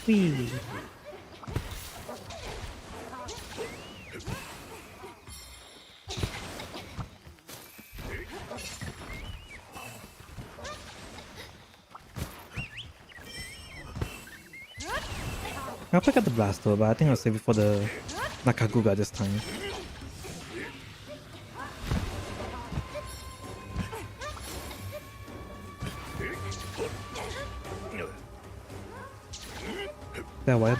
Whee. I'll pick up the Blasto, but I think I'll save it for the Nakaguga this time. That wire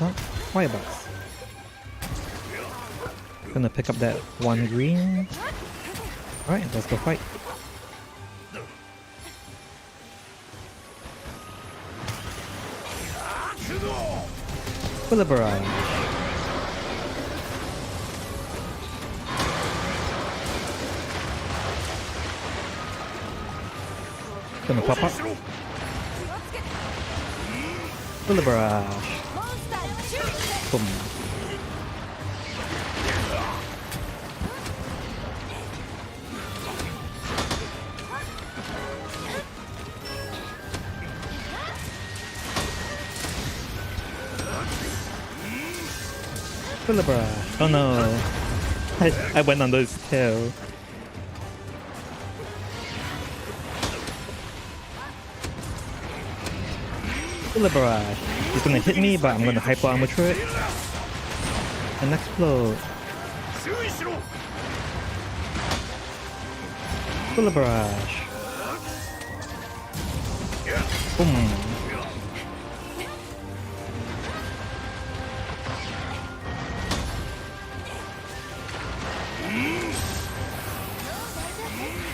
box. Gonna pick up that 1 green. Alright, let's go fight. Full barrage. Gonna pop up. Full barrage. Boom. Oh no, I went under his tail. Barrage. He's gonna hit me, but I'm gonna hyper armor through it and explode. 注意しろ Bullet barrage. Boom.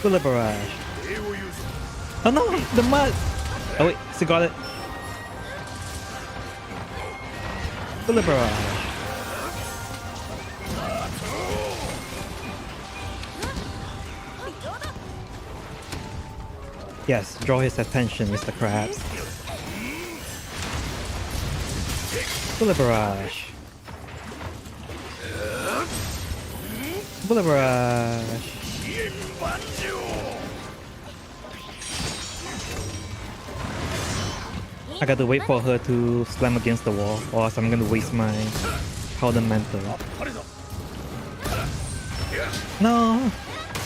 Bullet barrage. 礼を言うぞ Oh no, the mud. Oh wait, still got it. Bullet barrage. Yes, draw his attention, Mr. Krabs. Bullet barrage. Bullet barrage. 飛燕万丈 I gotta wait for her to slam against the wall, or else I'm gonna waste my powder mantle. あれだ No!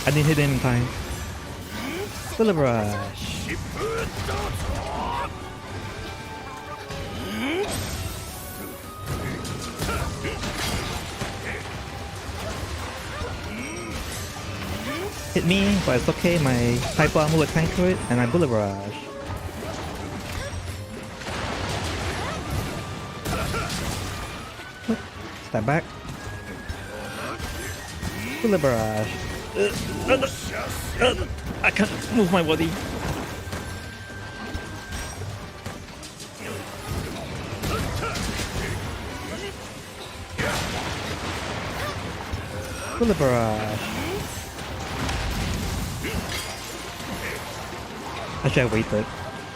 I didn't hit him in time. Bullet barrage. 疾風だぞ Hit me, but it's okay. My hyper armor will tank through it, and I bullet barrage. Step back. Bullet barrage. I can't move my body. Bullet barrage. Actually, I waited,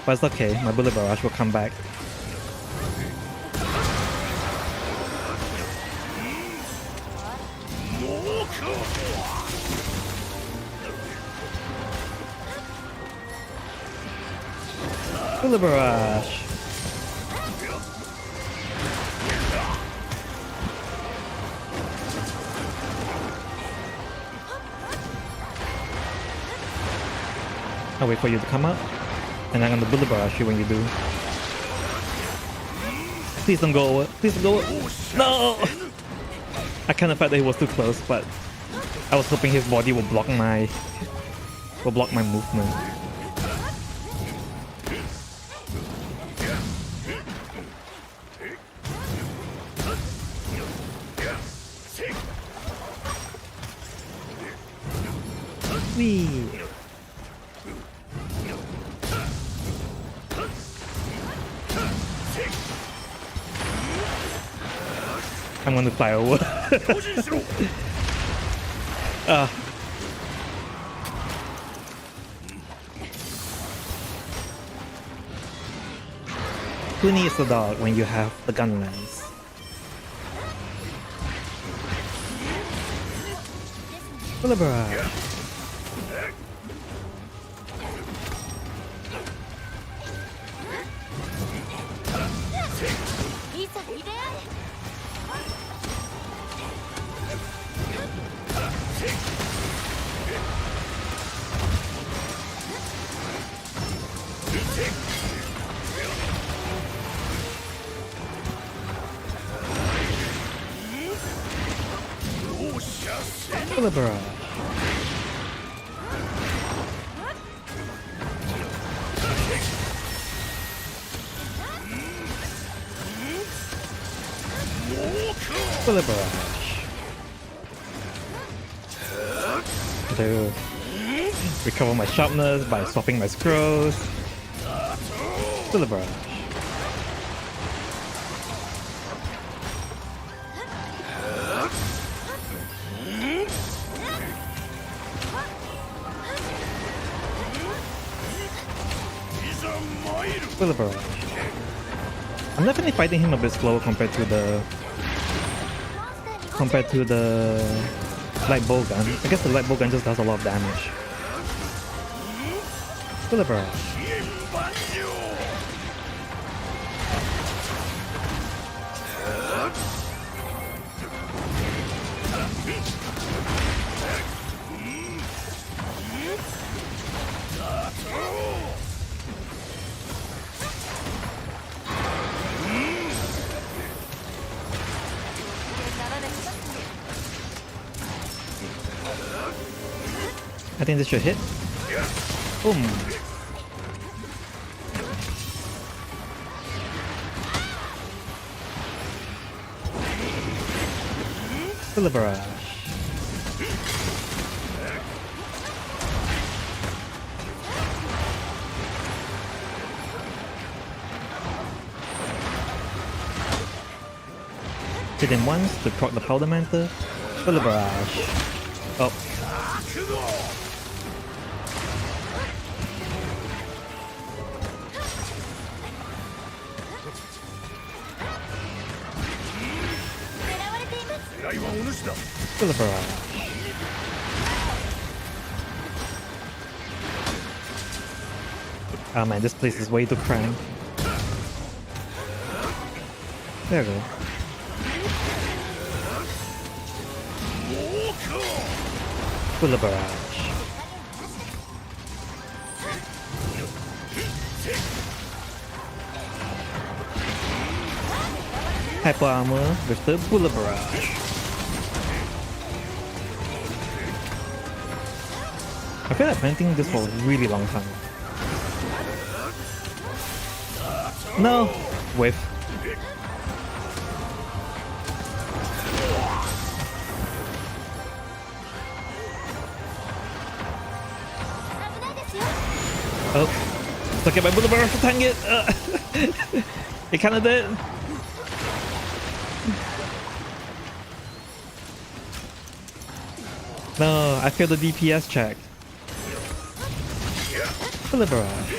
but it's okay. My bullet barrage will come back. Bullet barrage. I'll wait for you to come up, and I'm gonna bullet barrage you when you do. Please don't go over. Please don't go over. No! I kind of felt that he was too close, but I was hoping his body will block my movement. Whee! I'm gonna fly over. 用心しろ Who needs a dog when you have the Gunlance? Bullet barrage. Bullet barrage. Bullet barrage. To recover my sharpness by swapping my scrolls. Bullet barrage. Bullet barrage. I'm definitely fighting him a bit slower compared to the light bow gun. I guess the light bow gun just does a lot of damage. Bullet barrage. 飛燕万丈 Bullet I think this should hit. Boom. Solar Barrage. Hit him once to proc the Powder Mantle. Solar Barrage. Oh. Solar Barrage. Oh man, this place is way too cramped. There we go. Solar Barrage. Hyper Armor with the Bullet Barrage. I feel like painting this for a really long time. No! Whiff. Oh. Look at my Bullet Barrage to tank it! It kinda did. No, I failed the DPS check. Bullet Barrage.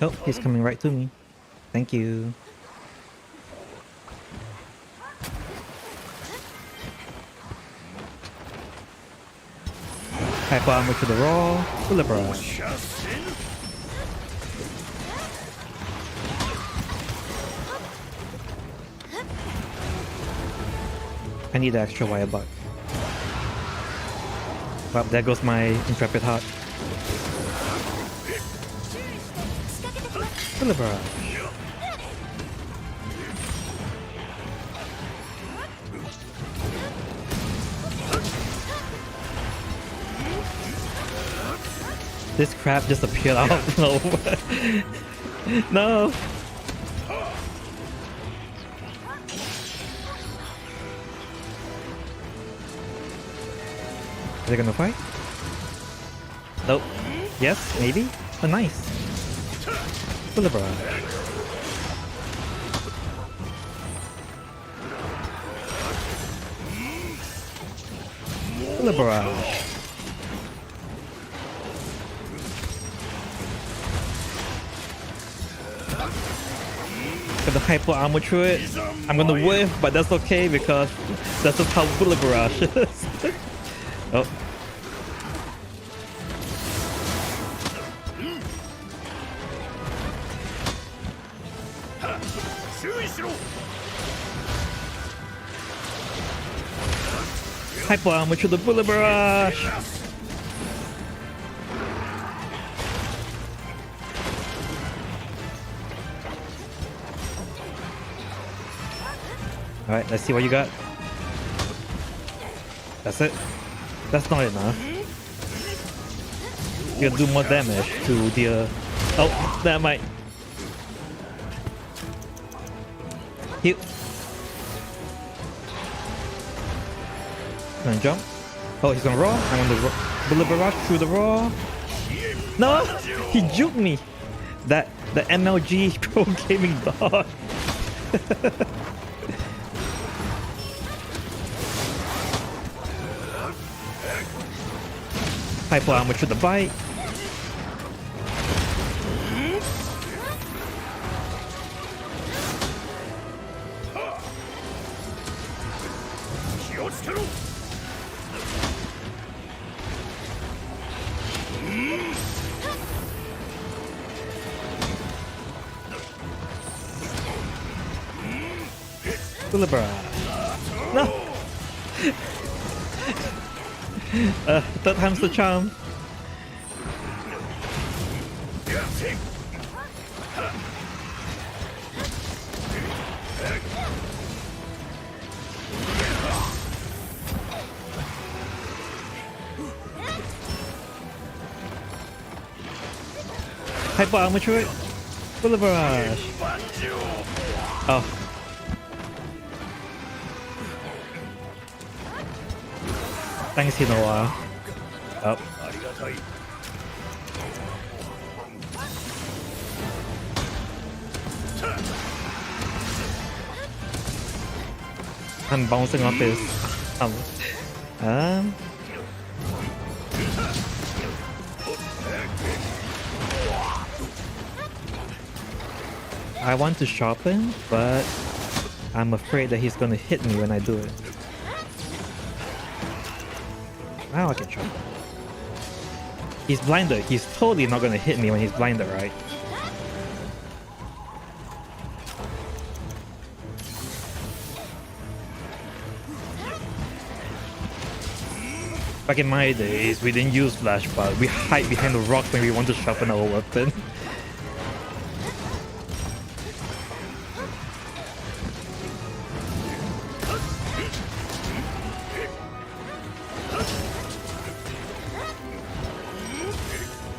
Oh, he's coming right to me. Thank you. Hyper Armor to the raw. Bullet Barrage. I need the extra wire buck. Well, there goes my Intrepid Heart. Bullet Barrage. This crap just appeared out of nowhere. No! Are they gonna fight? Nope. Yes, maybe? Oh, nice. Bullet Barrage. Bullet Barrage. Got the Hyper Armor through it. I'm gonna whiff, but that's okay because that's just how Bullet Barrage is. Oh. Hyper Armor to the Bullet Barrage. Alright, let's see what you got. That's it. That's not enough. You gotta do more damage to the... Oh, that might... He... Gonna jump. Oh, he's gonna roll. I'm on the bullet barrage through the roll. No! He juked me! The MLG pro gaming dog. Hyper armor through the bite. Bullet no! Third time's the charm. Hyper armor through it. Bullet barrage. Oh. Thanks, Hinoa. Oh. I'm bouncing off this. I want to sharpen, but I'm afraid that he's gonna hit me when I do it. Now I can sharpen. He's blinded. He's totally not gonna hit me when he's blinded, right? Back in my days, we didn't use flash, but we hide behind the rocks when we want to sharpen our weapon.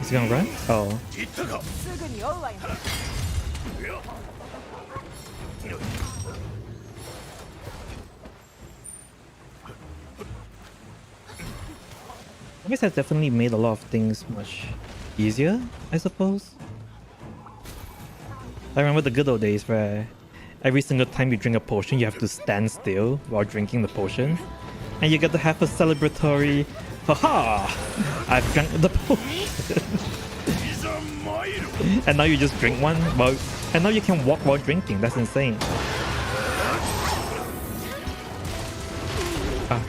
Is he gonna run? Oh. I guess that definitely made a lot of things much easier, I suppose. I remember the good old days where every single time you drink a potion, you have to stand still while drinking the potion. And you get to have a celebratory, haha! I've drank the potion. And now you just drink one, and now you can walk while drinking. That's insane. Ah.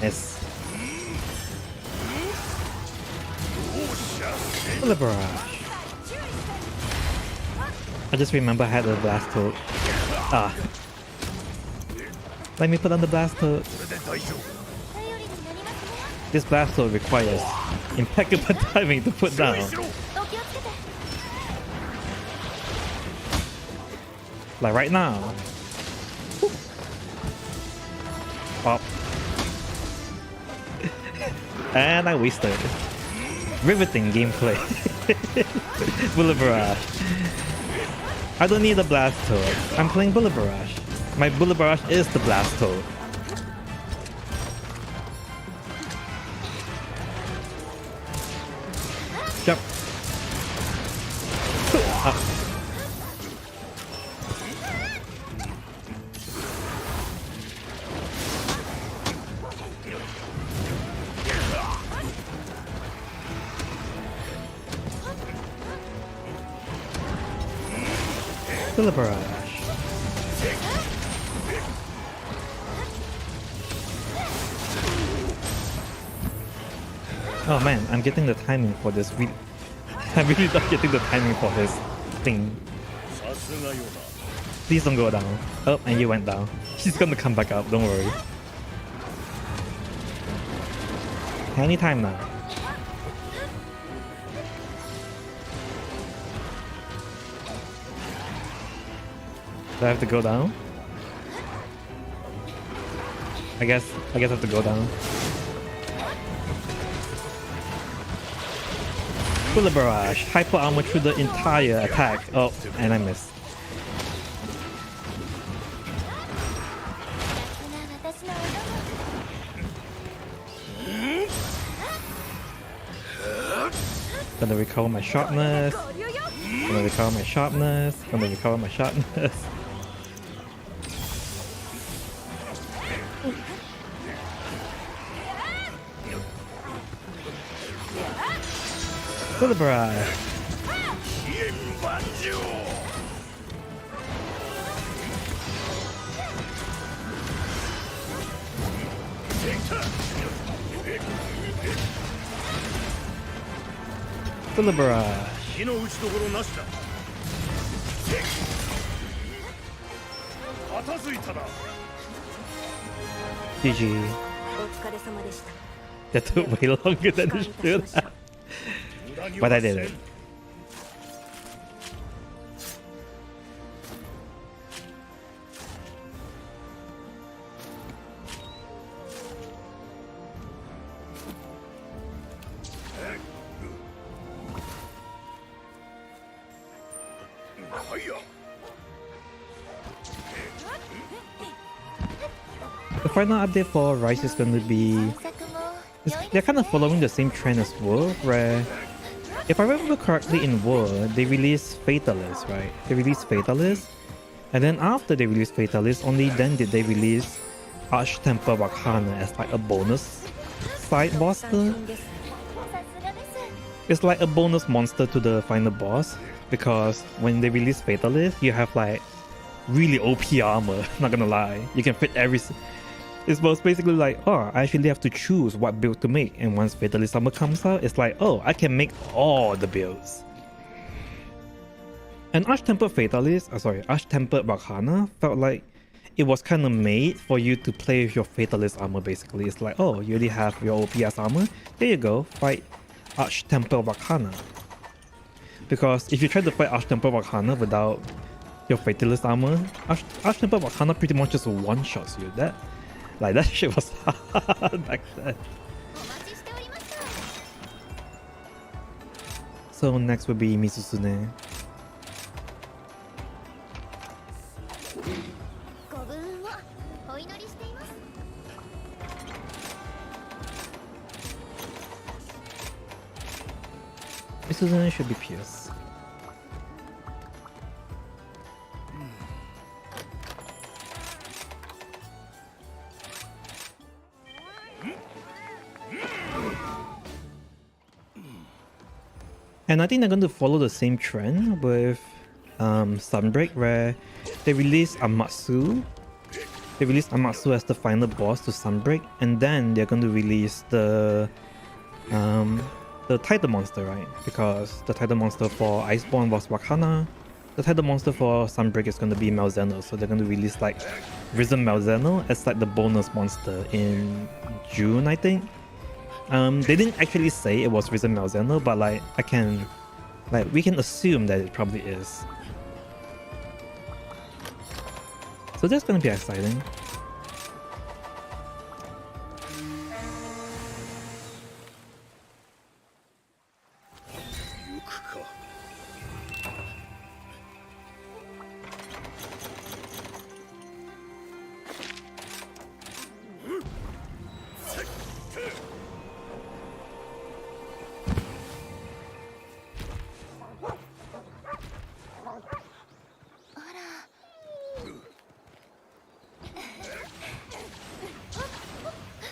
Yes. The barrage. I just remember I had a blast hook. Ah. Let me put on the blast hook. This blast hook requires impeccable timing to put down. Like right now. Pop. And I wasted it. Riveting gameplay. Bullet barrage. I don't need a blast hook. I'm playing bullet barrage. My bullet barrage is the blast hook. Jump. Ah. Bullet barrage. Oh man, I'm getting the timing for this. I'm really not getting the timing for this thing. Please don't go down. Oh, and you went down. She's gonna come back up, don't worry. Anytime now. Do I have to go down? I guess I have to go down. Bullet barrage, hyper armor through the entire attack. Oh, and I missed. Gonna recover my sharpness. Gonna recover my sharpness. Gonna recover my sharpness. Bullet barrage. Bullet barrage. 火の打ちどころなしだ。片付いたな。 GG. お疲れ様でした。 That took way longer than it should have. But I did it. The final update for Rise is going to be... They're kind of following the same trend as War, where... If I remember correctly, in War, they released Fatalist, right? They released Fatalist, and then after they released Fatalist, only then did they release Arch-Temper Wakana as like a bonus side monster. It's like a bonus monster to the final boss, because when they release Fatalist, you have like really OP armor, not gonna lie. You can fit every... It's basically like, oh, I actually have to choose what build to make, and once Fatalist armor comes out, it's like, oh, I can make all the builds. And Arch-Temper Fatalist, Arch-Temper Wakana felt like it was kind of made for you to play with your Fatalist armor basically. It's like, oh, you already have your OPS armor, there you go, fight Arch-Temper Wakana. Because if you try to fight Arch-Temper Wakana without your Fatalist armor, Arch-Temper Wakana pretty much just one-shots you. That shit was hard back then. So next would be Misusune. Misusune should be Pierce. And I think they're going to follow the same trend with Sunbreak, where they release Amatsu. They release Amatsu as the final boss to Sunbreak, and then they're going to release the title monster, right? Because the title monster for Iceborne was Wakana. The title monster for Sunbreak is going to be Malzeno, so they're going to release like Risen Malzeno as like the bonus monster in June, I think. They didn't actually say it was Risen Malzeno, but like we can assume that it probably is. So that's gonna be exciting.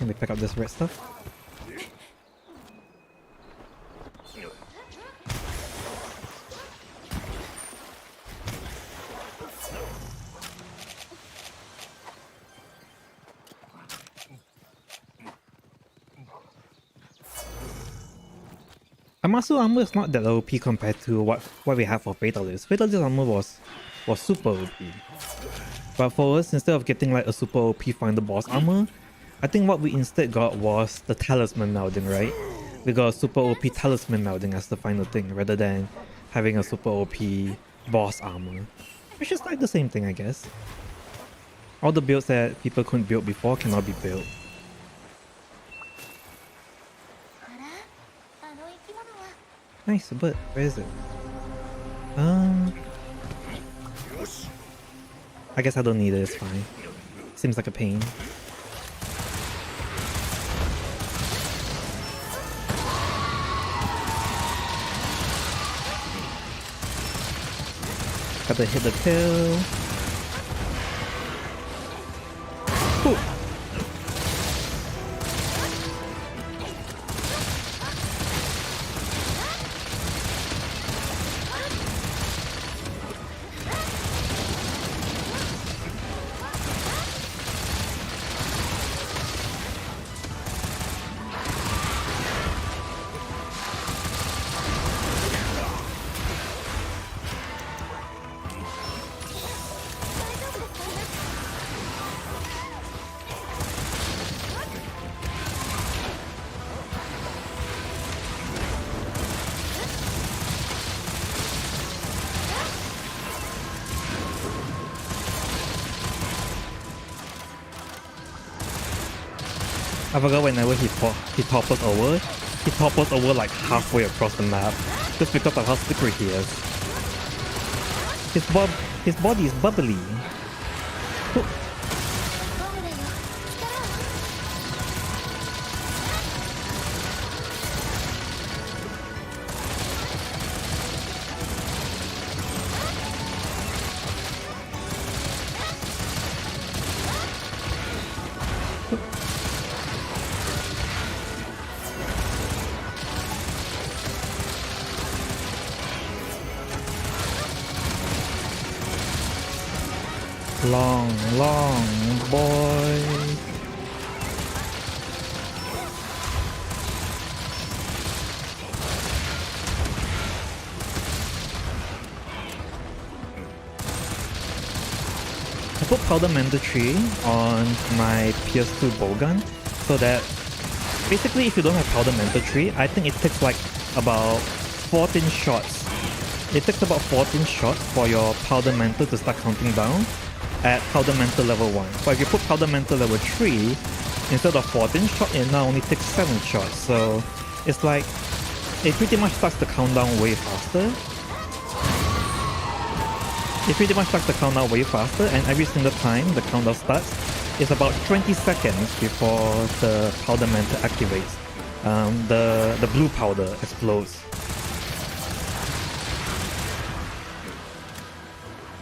Let me pick up this red stuff. Amatsu armor is not that OP compared to what we have for Fatalist. Fatalist armor was super OP. But for us, instead of getting like a super OP final boss armor, I think what we instead got was the talisman melding, right? We got a super OP talisman melding as the final thing, rather than having a super OP boss armor. Which is like the same thing, I guess. All the builds that people couldn't build before cannot be built. Nice, but where is it? I guess I don't need it, it's fine. Seems like a pain. Gotta hit the tail. Ooh. I forgot whenever he topples over like halfway across the map, just because of how slippery he is. His body is bubbly. Ooh. Long, boy. I put powder mandatory on my PS2 bowgun so that basically if you don't have powder mandatory, I think it takes like about 14 shots. It takes about 14 shots for your powder mantle to start counting down at powder mantle level 1. But if you put powder mantle level 3, instead of 14 shots, it now only takes 7 shots. So it's like, it pretty much starts to count down way faster. And every single time the countdown starts, it's about 20 seconds before the powder mantle activates. The blue powder explodes.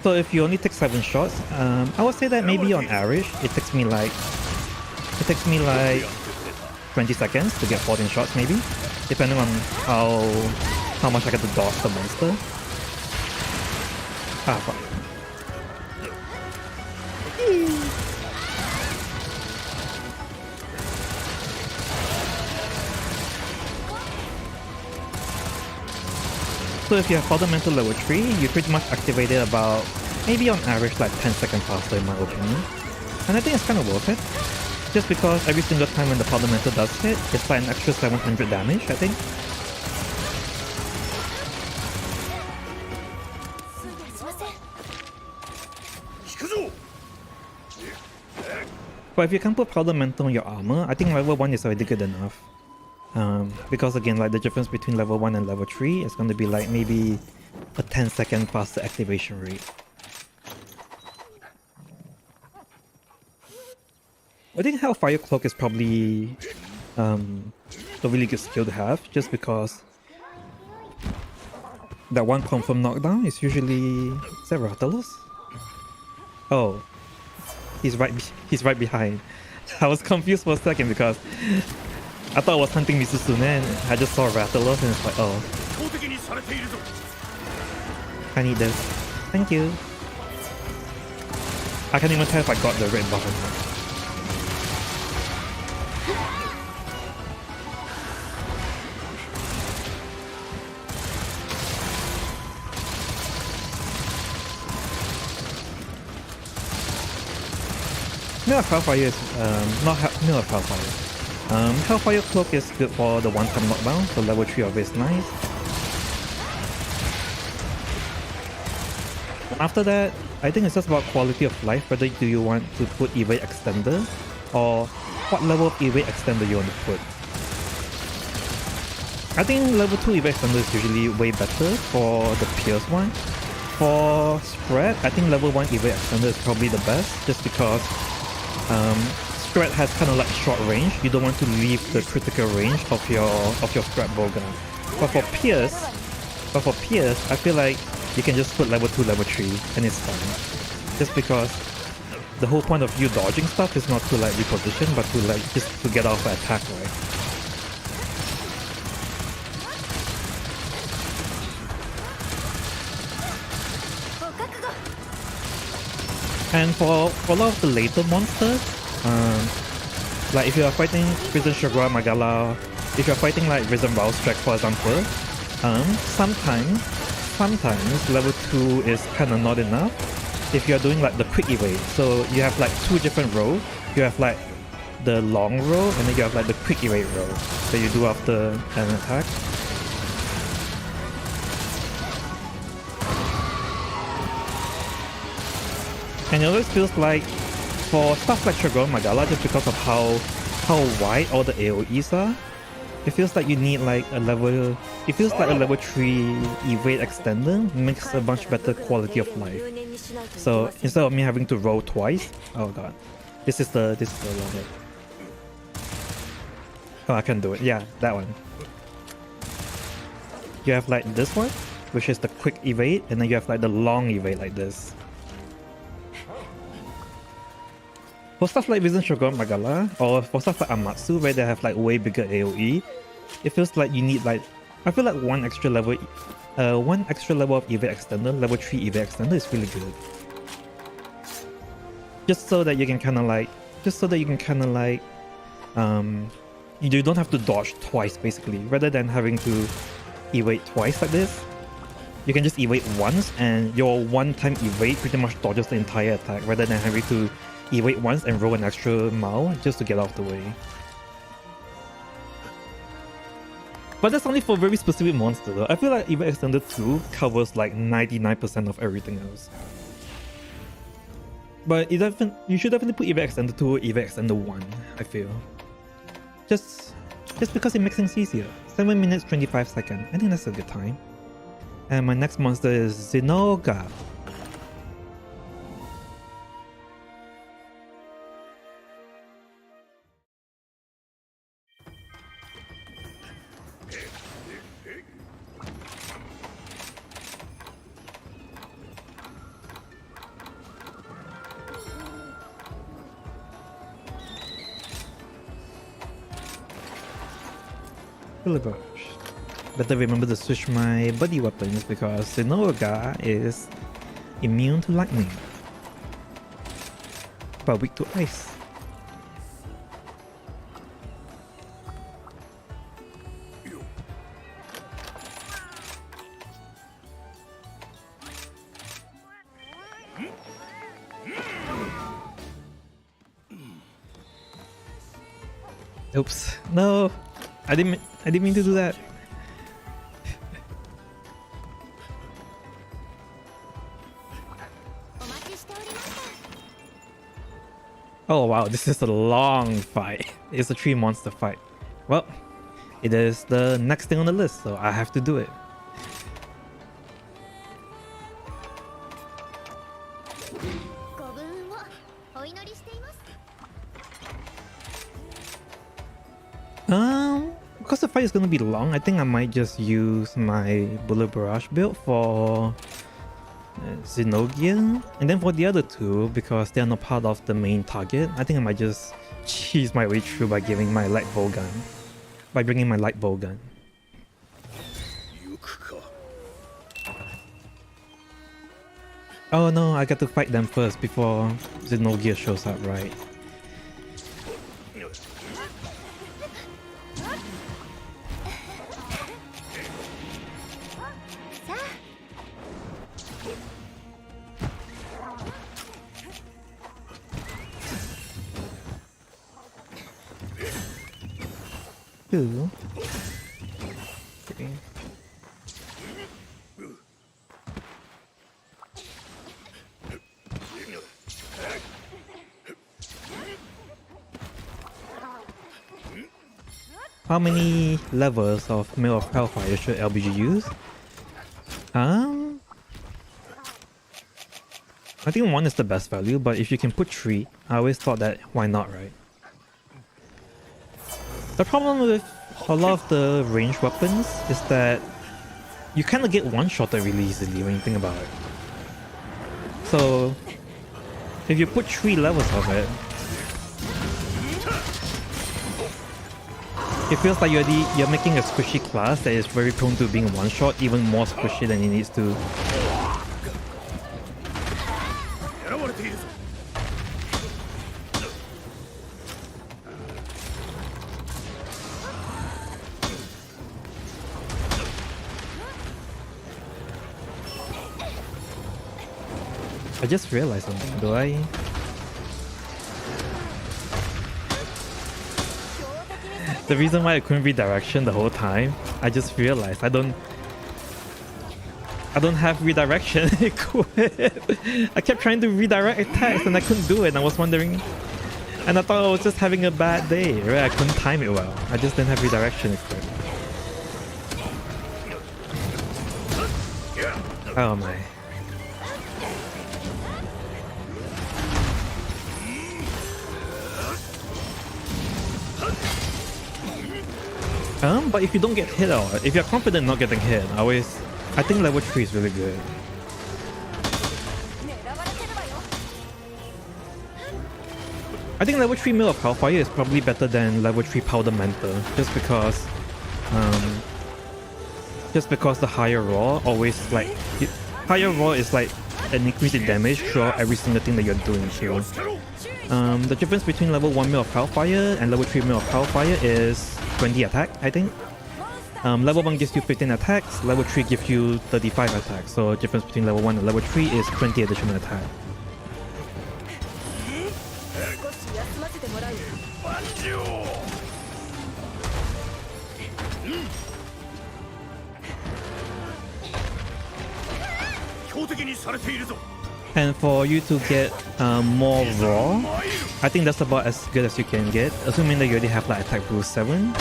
So if you only take 7 shots, I would say that maybe on average it takes me like 20 seconds to get 14 shots maybe, depending on how much I get to dodge the monster. Ah, fuck. So if you have powder mantle level 3, you pretty much activate it about, maybe on average like 10 seconds faster in my opinion. And I think it's kind of worth it. Just because every single time when the powder mantle does hit, it's like an extra 700 damage, I think. But if you can't put powder mantle on your armor, I think level 1 is already good enough. Because again, like the difference between level 1 and level 3 is going to be like maybe a 10-second faster activation rate. I think Hellfire Cloak is probably a really good skill to have, just because that one confirmed knockdown is usually... Is that Rathalos? Oh, he's right behind. I was confused for a second because I thought I was hunting Misusune and I just saw Rathalos and it's like, oh. I need this. Thank you. I can't even tell if I got the red buff or not. Mirror of Hellfire is, Mirror of Hellfire. Hellfire Cloak is good for the one-time knockdown, so level 3 of it is nice. And after that, I think it's just about quality of life, whether do you want to put evade extender or what level of evade extender you want to put. I think level 2 evade extender is usually way better for the Pierce one. For spread, I think level 1 evade extender is probably the best, just because spread has kind of like short range. You don't want to leave the critical range of your spread bowgun. But for Pierce, I feel like you can just put level 2, level 3 and it's fine. Just because the whole point of you dodging stuff is not to like reposition, but to like just to get off the attack, right? And for a lot of the later monsters, like if you are fighting Risen Shogura Magala, if you're fighting like Risen Valstrek for example, sometimes level 2 is kind of not enough if you're doing like the quick evade. So you have like 2 different rows. You have like the long row and then you have like the quick evade row that you do after an attack. And it always feels like for stuff like Shogura Magala, just because of how wide all the AoEs are, it feels like you need like a level... It feels like a level 3 evade extender makes a much better quality of life. So instead of me having to roll twice... Oh god. This is the one. Oh, I can do it. Yeah, that one. You have like this one, which is the quick evade, and then you have like the long evade like this. For stuff like Risen Shogura Magala, or for stuff like Amatsu, where they have like way bigger AoE, it feels like you need like... I feel like one extra level of evade extender, level 3 evade extender is really good. Just so that you can kind of like... you don't have to dodge twice basically, rather than having to evade twice like this. You can just evade once and your one-time evade pretty much dodges the entire attack, rather than having to evade once and roll an extra mile just to get out of the way. But that's only for very specific monsters though. I feel like Evade Extender 2 covers like 99% of everything else. But you should definitely put Evade Extender 2 or Evade Extender 1, I feel. Just because it makes things easier. 7 minutes 25 seconds. I think that's a good time. And my next monster is Zenoga. Better remember to switch my buddy weapons because Zenoga is immune to lightning, but weak to ice. Oops! No, I didn't mean to do that. Oh wow, this is a long fight. It's a 3 monster fight. Well, it is the next thing on the list, so I have to do it. Because the fight is gonna be long, I think I might just use my Bullet Barrage build for Xenogia, and then for the other 2, because they are not part of the main target, I think I might just cheese my way through by giving my light bowgun. By bringing my light bowgun. Oh no, I got to fight them first before Xenogia shows up, right? Two. Okay. how many levels of Mail of Hellfire should LBG use? I think 1 is the best value, but if you can put 3, I always thought that why not, right? The problem with a lot of the ranged weapons is that you kind of get one-shotted really easily when you think about it. So if you put 3 levels of it, it feels like you're making a squishy class that is very prone to being one-shot, even more squishy than it needs to. I just realized something. Do I? The reason why I couldn't redirection the whole time, I just realized I don't have redirection. It quit. I kept trying to redirect attacks and I couldn't do it. And I was wondering, and I thought I was just having a bad day, right? I couldn't time it well. I just didn't have redirection. It quit. Oh my. But if you don't get hit, or if you're confident not getting hit, I think level 3 is really good. I think level 3 Mail of Hellfire is probably better than level 3 Powder Mentor, just because the higher raw always higher raw is like an increase in damage throughout every single thing that you're doing. So the difference between level 1 Mail of Hellfire and level 3 Mail of Hellfire is 20 attack, I think. Level 1 gives you 15 attacks, level 3 gives you 35 attacks. So the difference between level 1 and level 3 is 20 additional attack. And for you to get more raw, I think that's about as good as you can get, assuming that you already have like attack boost 7.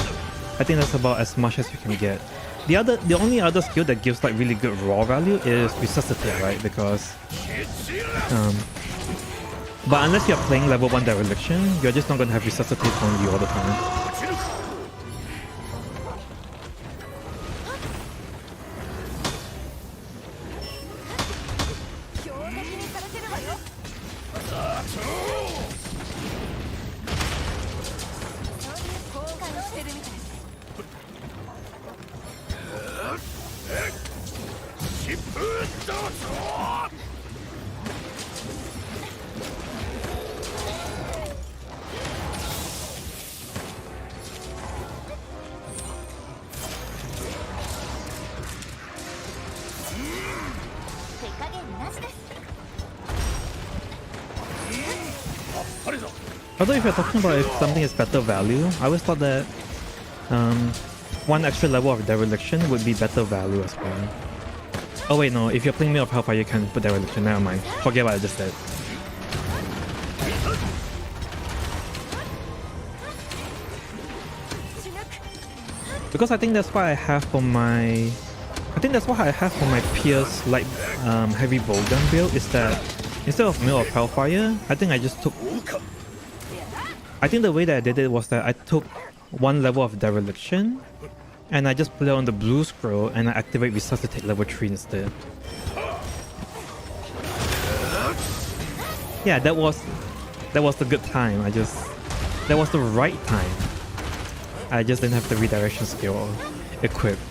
I think that's about as much as you can get. The only other skill that gives like really good raw value is Resuscitate, right? Because but unless you're playing level 1 Dereliction, you're just not gonna have Resuscitate on you all the time. Although if you're talking about if something is better value, I always thought that 1 extra level of Dereliction would be better value as well. Oh wait, no, if you're playing Mail of Hellfire you can put Dereliction, never mind. Forget what I just said. Because I think that's what I have for my... Pierce Light Heavy Bowgun build, is that instead of Mail of Hellfire, I think I just took... I think the way that I did it was that I took 1 level of Dereliction and I just put it on the blue scroll and I activate Resuscitate level 3 instead. Yeah, that was the good time. That was the right time. I just didn't have the redirection skill equipped.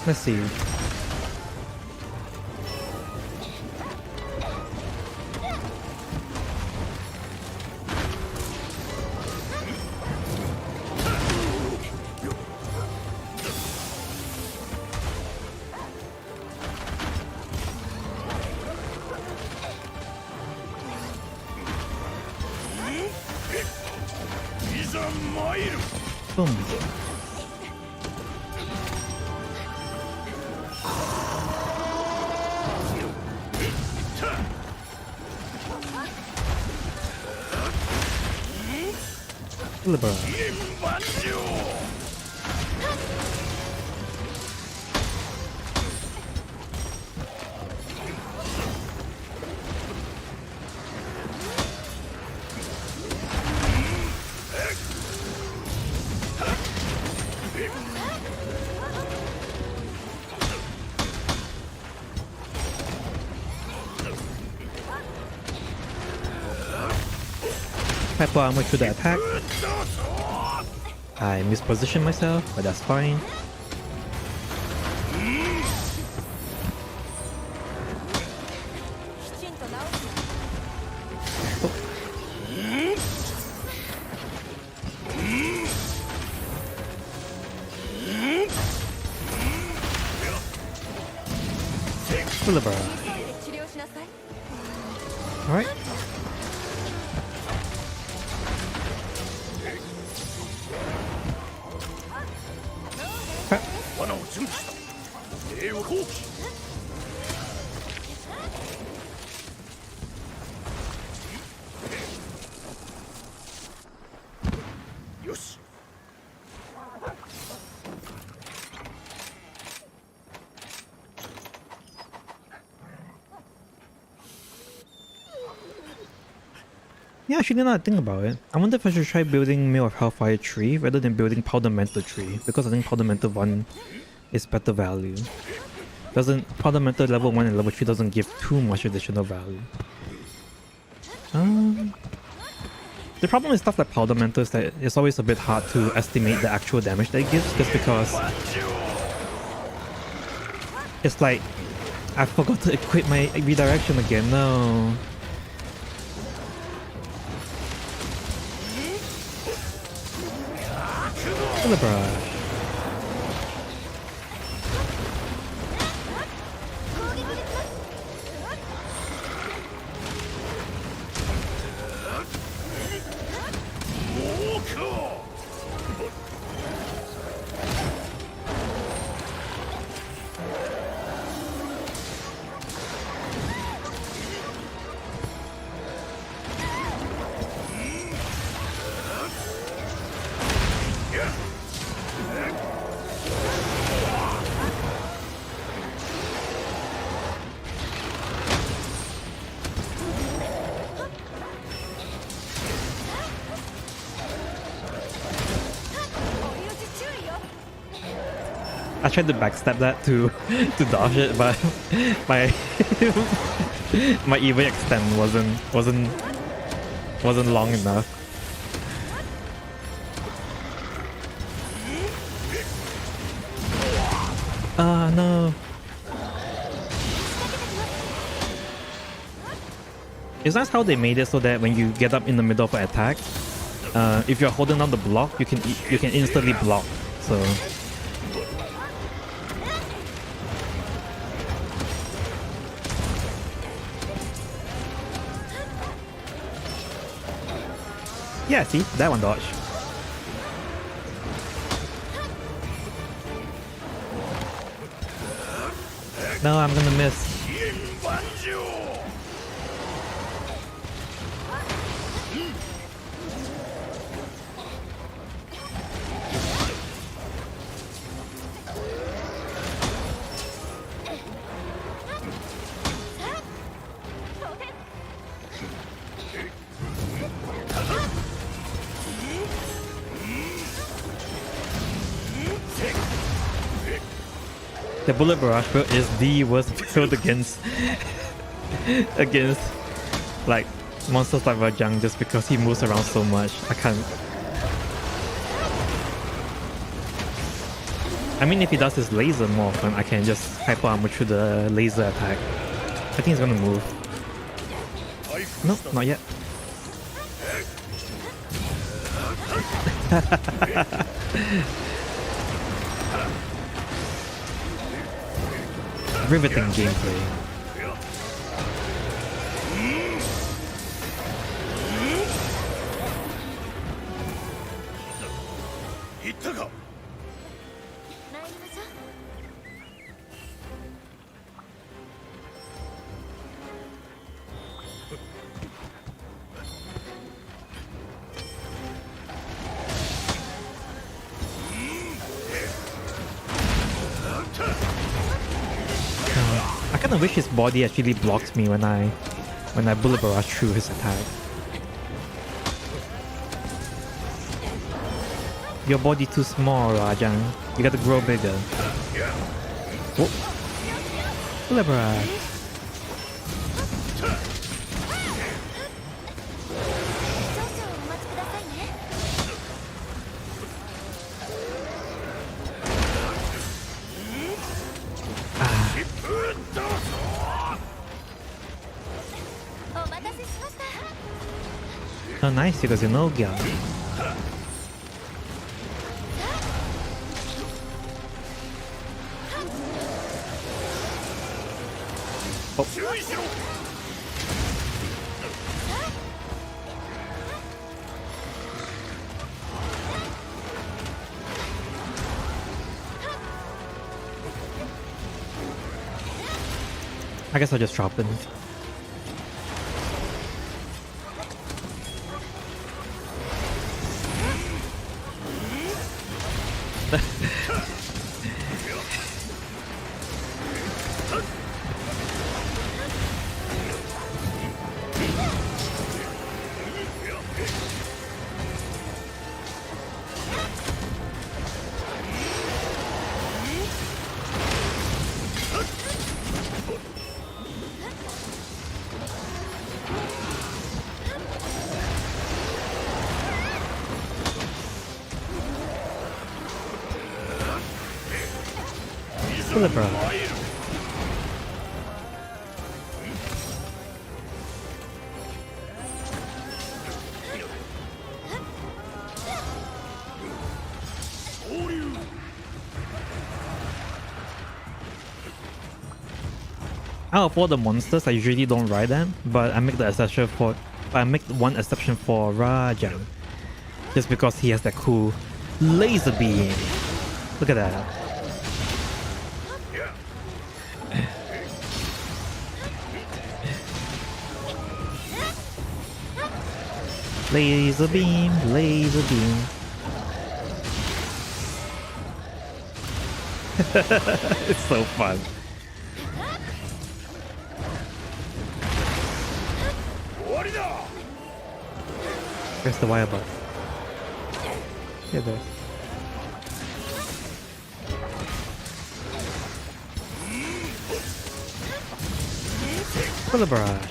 Let's see. いざ参る。 Boom. Libra. 万丈。 Hyper armor to the attack. I mispositioned myself, but that's fine. Libra. Alright. Okay. 罠を準備した。礼を放棄。よし。 Yeah, actually, now I think about it, I wonder if I should try building Mail of Hellfire tree rather than building Powder Mentor tree, because I think Powder Mentor 1 is better value. Powder Mentor level 1 and level 3 doesn't give too much additional value. The problem with stuff like Powder Mentor is that it's always a bit hard to estimate the actual damage that it gives, just because it's like, I forgot to equip my redirection again, no. Libra. I tried to backstab that to dodge it, but my my EV extend wasn't long enough. No. It's nice how they made it so that when you get up in the middle of an attack, if you're holding down the block, you can instantly block. So. Yeah, see? That one dodged. No, I'm gonna miss. The Bullet Barrage build is the worst build against like monsters like Rajang, just because he moves around so much. I can't. I mean, if he does his laser more often, I can just hyper armor through the laser attack. I think he's gonna move. Nope, not yet. Riveting gameplay. 行ったか。参りましょう。I kind of wish his body actually blocks me when I bullet barrage through his attack. Your body too small, Rajan. You gotta grow bigger. Whoa. Bullet barrage. Oh nice, because you know Gya. Oh. I guess I'll just drop him. Bullet barrage. Out of all the monsters, I usually don't ride them, but I make the exception for one exception for Rajan, just because he has that cool laser beam. Look at that. Laser beam, laser beam. It's so fun. Where's the wire bug? Here it is. Bullet barrage.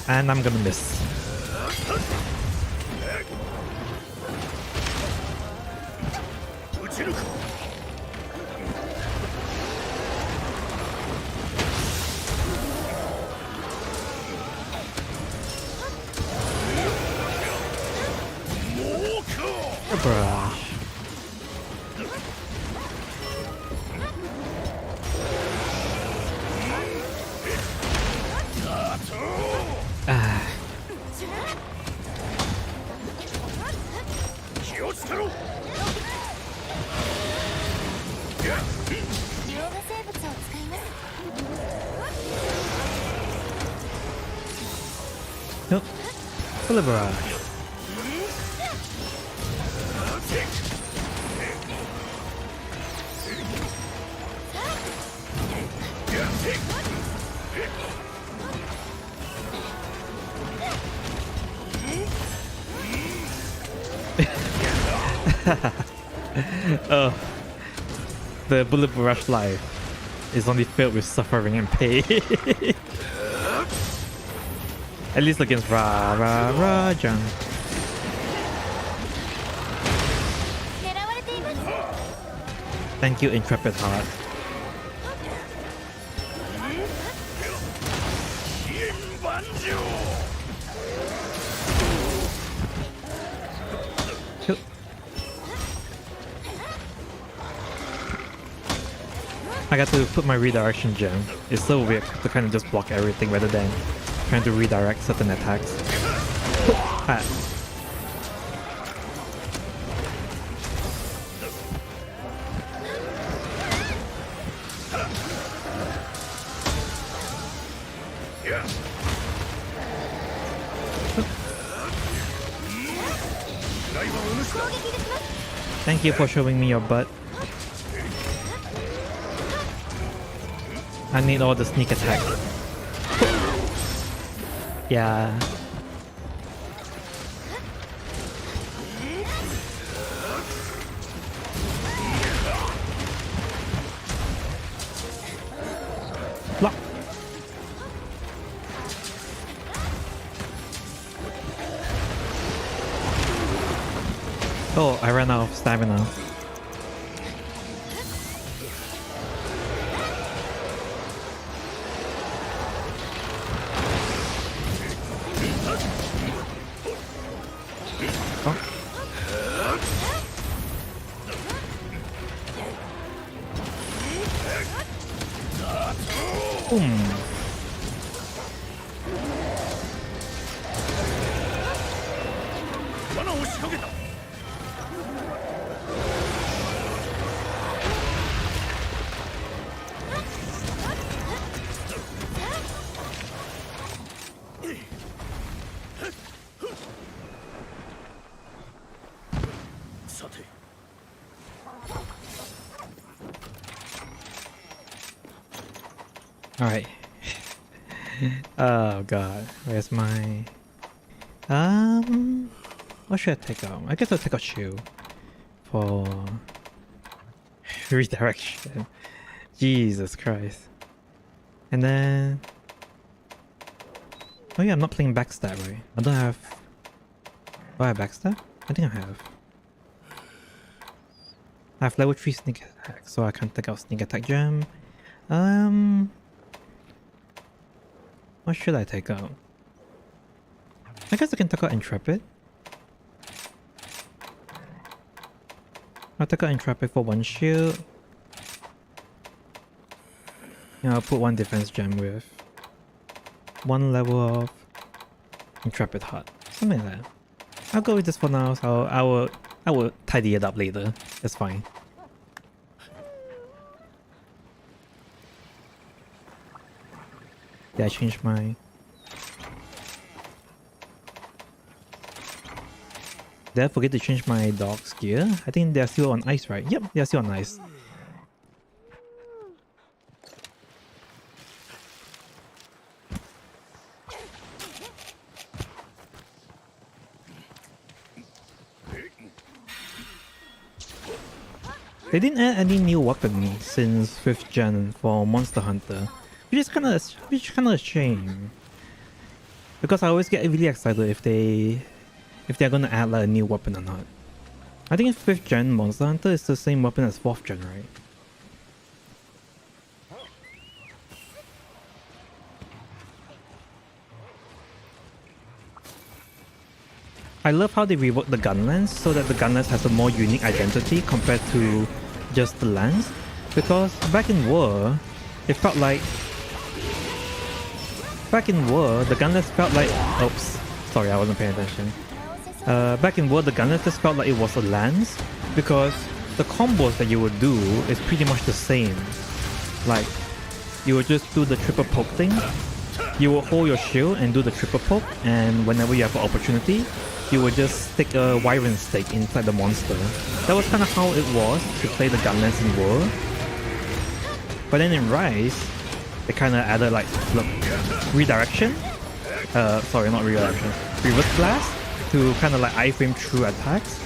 And I'm gonna miss. Brush. Nope. Bullet barrage. Oh, the bullet barrage life is only filled with suffering and pain. At least against Rajan. Thank you, Intrepid Heart. I got to put my redirection gem. It's so weird to kind of just block everything rather than trying to redirect certain attacks. Ah. Thank you for showing me your butt. I need all the sneak attack. Yeah. Block. Oh, I ran out of stamina. Boom. Alright. Oh god. Where's my... What should I take out? I guess I'll take out shoe. For... redirection. Jesus Christ. And then... Oh yeah, I'm not playing backstab, right? I don't have... Do I have backstab? I think I have. I have level 3 sneak attack, so I can't take out sneak attack gem. What should I take out? I guess I can take out Intrepid. I'll take out Intrepid for 1 shield. Yeah, I'll put 1 defense gem with 1 level of Intrepid Heart. Something like that. I'll go with this for now, so I will tidy it up later. That's fine. Did I change my... Did I forget to change my dog's gear? I think they're still on ice, right? Yep, they're still on ice. They didn't add any new weapons since 5th gen for Monster Hunter, which is kind of a shame. Because I always get really excited if they're gonna add like a new weapon or not. I think 5th gen Monster Hunter is the same weapon as 4th gen, right? I love how they reworked the Gunlance so that the Gunlance has a more unique identity compared to just the lance. Because back in War, it felt like... Back in War, the Gunlance felt like... Oops, sorry, I wasn't paying attention. Back in War, the Gunlance just felt like it was a lance because the combos that you would do is pretty much the same. Like, you would just do the triple poke thing, you will hold your shield and do the triple poke, and whenever you have an opportunity, you would just stick a Wyvern stake inside the monster. That was kind of how it was to play the Gunlance in War. But then in Rise, they kind of added like, look, redirection? Sorry, not redirection. Reverse blast to kind of like iframe through attacks,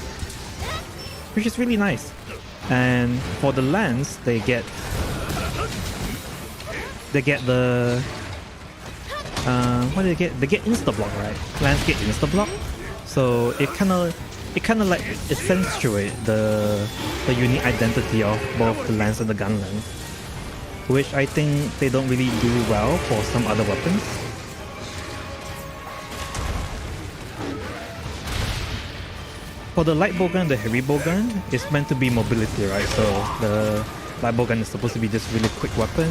which is really nice. And for the lance, they get the what do they get? They get insta block, right? Lance get insta block, so it kind of like accentuates the unique identity of both the lance and the gun lance, which I think they don't really do well for some other weapons. For the light bowgun and the heavy bowgun, it's meant to be mobility, right? So the light bowgun is supposed to be this really quick weapon,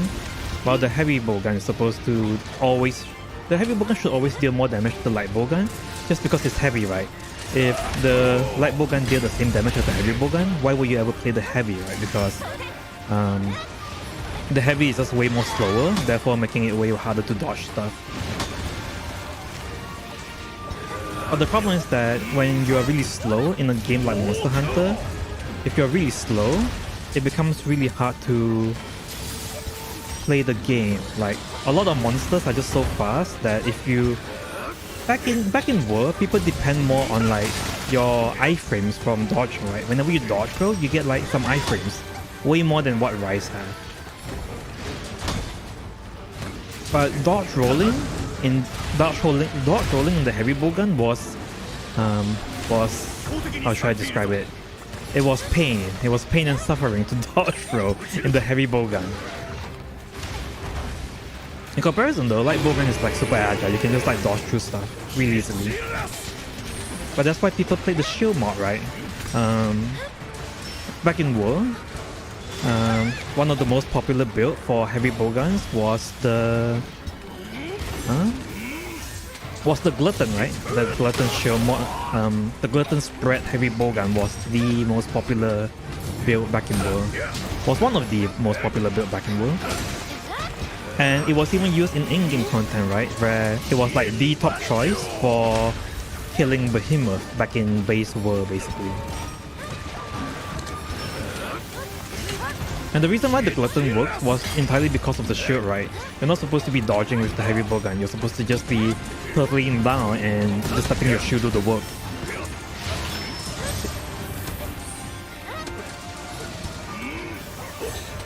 while the heavy bowgun is supposed to always... The heavy bowgun should always deal more damage to the light bowgun, just because it's heavy, right? If the light bowgun deal the same damage as the heavy bowgun, why would you ever play the heavy, right? Because the heavy is just way more slower, therefore making it way harder to dodge stuff. But the problem is that when you are really slow in a game like Monster Hunter, if you're really slow, it becomes really hard to play the game. Like, a lot of monsters are just so fast that if you... Back in War, people depend more on like your iframes from dodging, right? Whenever you dodge roll, you get like some iframes. Way more than what Rise have. But dodge rolling in the heavy bowgun was how should I describe it? It was pain. It was pain and suffering to dodge roll in the heavy bowgun. In comparison though, light bowgun is like super agile. You can just like dodge through stuff really easily. But that's why people play the shield mod, right? Back in War, one of the most popular build for heavy bowguns was the Glutton, right? The Glutton shield mod. The Glutton spread heavy bowgun was the most popular build back in War. Was one of the most popular build back in War. And it was even used in in-game content, right? Where it was like the top choice for killing Behemoth back in base War, basically. And the reason why the Glutton worked was entirely because of the shield, right? You're not supposed to be dodging with the heavy bowgun. You're supposed to just be turtling down and just letting your shield do the work.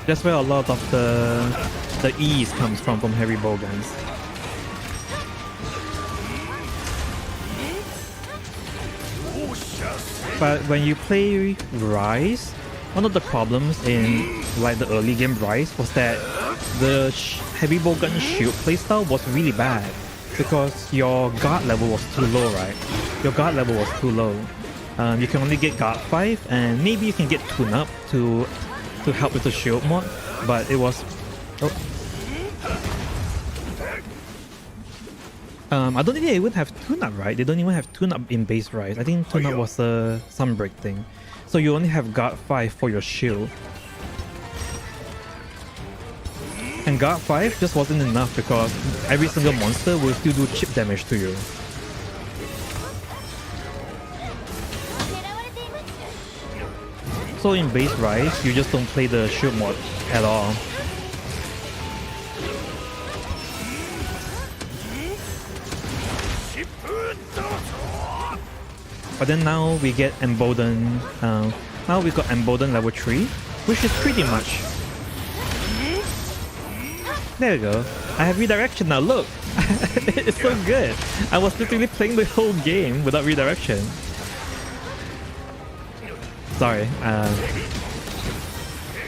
That's where a lot of the ease comes from heavy bowguns. But when you play Rise, one of the problems in like the early game Rise was that the heavy bowgun shield playstyle was really bad because your guard level was too low, right? Your guard level was too low. You can only get guard 5 and maybe you can get tune up to help with the shield mod, but it was... I don't think they would have tune-up, right? They don't even have tune-up in base Rise. I think tune-up was a Sunbreak thing. So you only have guard 5 for your shield. And guard 5 just wasn't enough because every single monster will still do chip damage to you. So in base Rise, you just don't play the shield mod at all. But then now we get Emboldened. Now we got Emboldened level 3, which is pretty much... There we go. I have redirection now, look! It's so good! I was literally playing the whole game without redirection. Sorry.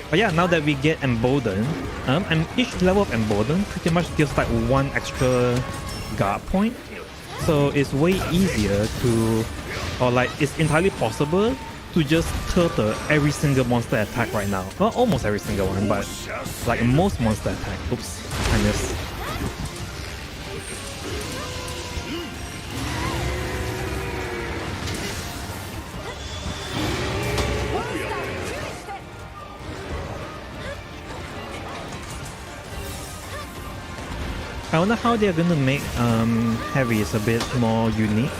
But yeah, now that we get Emboldened, and each level of Emboldened pretty much gives like 1 extra guard point. So it's way easier to... Or like, it's entirely possible to just turtle every single monster attack right now. Well, almost every single one, but like most monster attack. Oops, I missed. I wonder how they're gonna make heavies a bit more unique.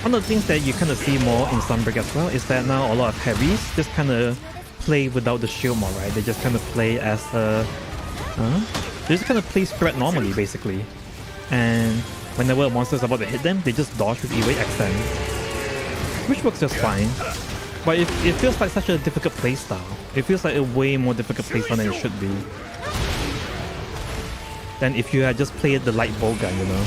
One of the things that you kind of see more in Sunbreak as well is that now a lot of heavies just kind of play without the shield mod, right? They just kind of play as a... they just kind of play spread normally, basically. And whenever a monster is about to hit them, they just dodge with evade extend. Which works just fine. But it feels like such a difficult playstyle. It feels like a way more difficult playstyle than it should be. Than if you had just played the light bowgun, you know?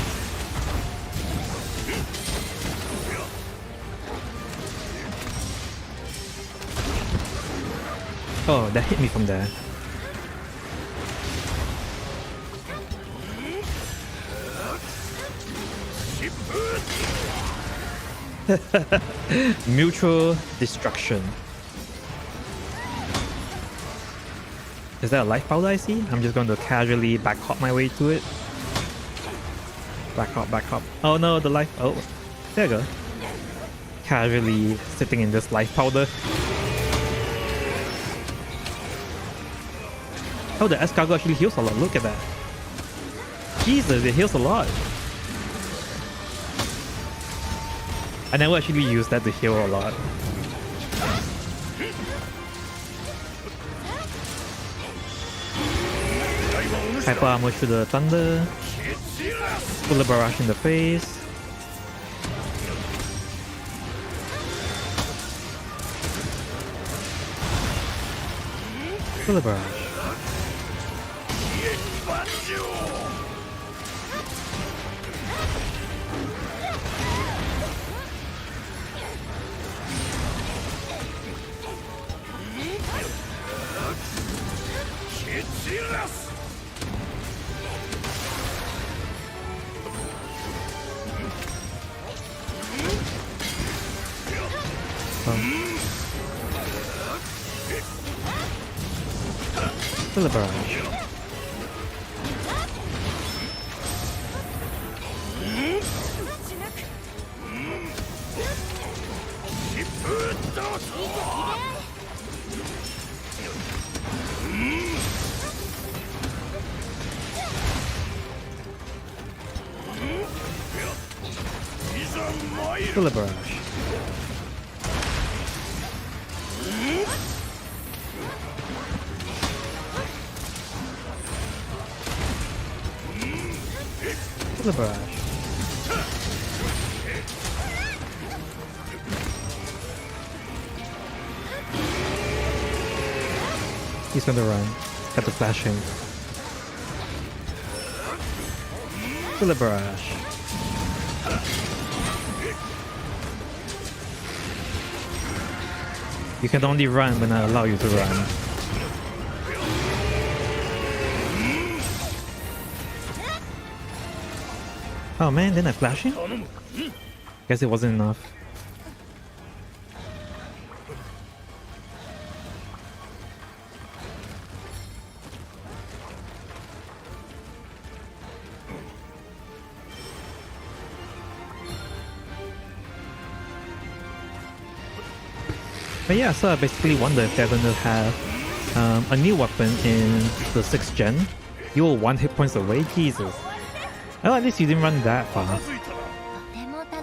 Oh, that hit me from there. Mutual destruction. Is that a life powder I see? I'm just going to casually back hop my way to it. Back hop, back hop. Oh no, the life. Oh, there you go. Casually sitting in this life powder. Oh, the escargot actually heals a lot. Look at that. Jesus, it heals a lot. I never actually used that to heal a lot. Hyper armor through the thunder. Full of barrage in the face. Full of barrage. Full of barrage. Full of barrage. Full of barrage. He's gonna run. Got the flashing. Full of barrage. You can only run when I allow you to run. Oh man, didn't I flash him? Guess it wasn't enough. But yeah, so I basically wonder if they're going to have a new weapon in the 6th gen. You were 1 hit points away? Jesus. Oh, at least you didn't run that far.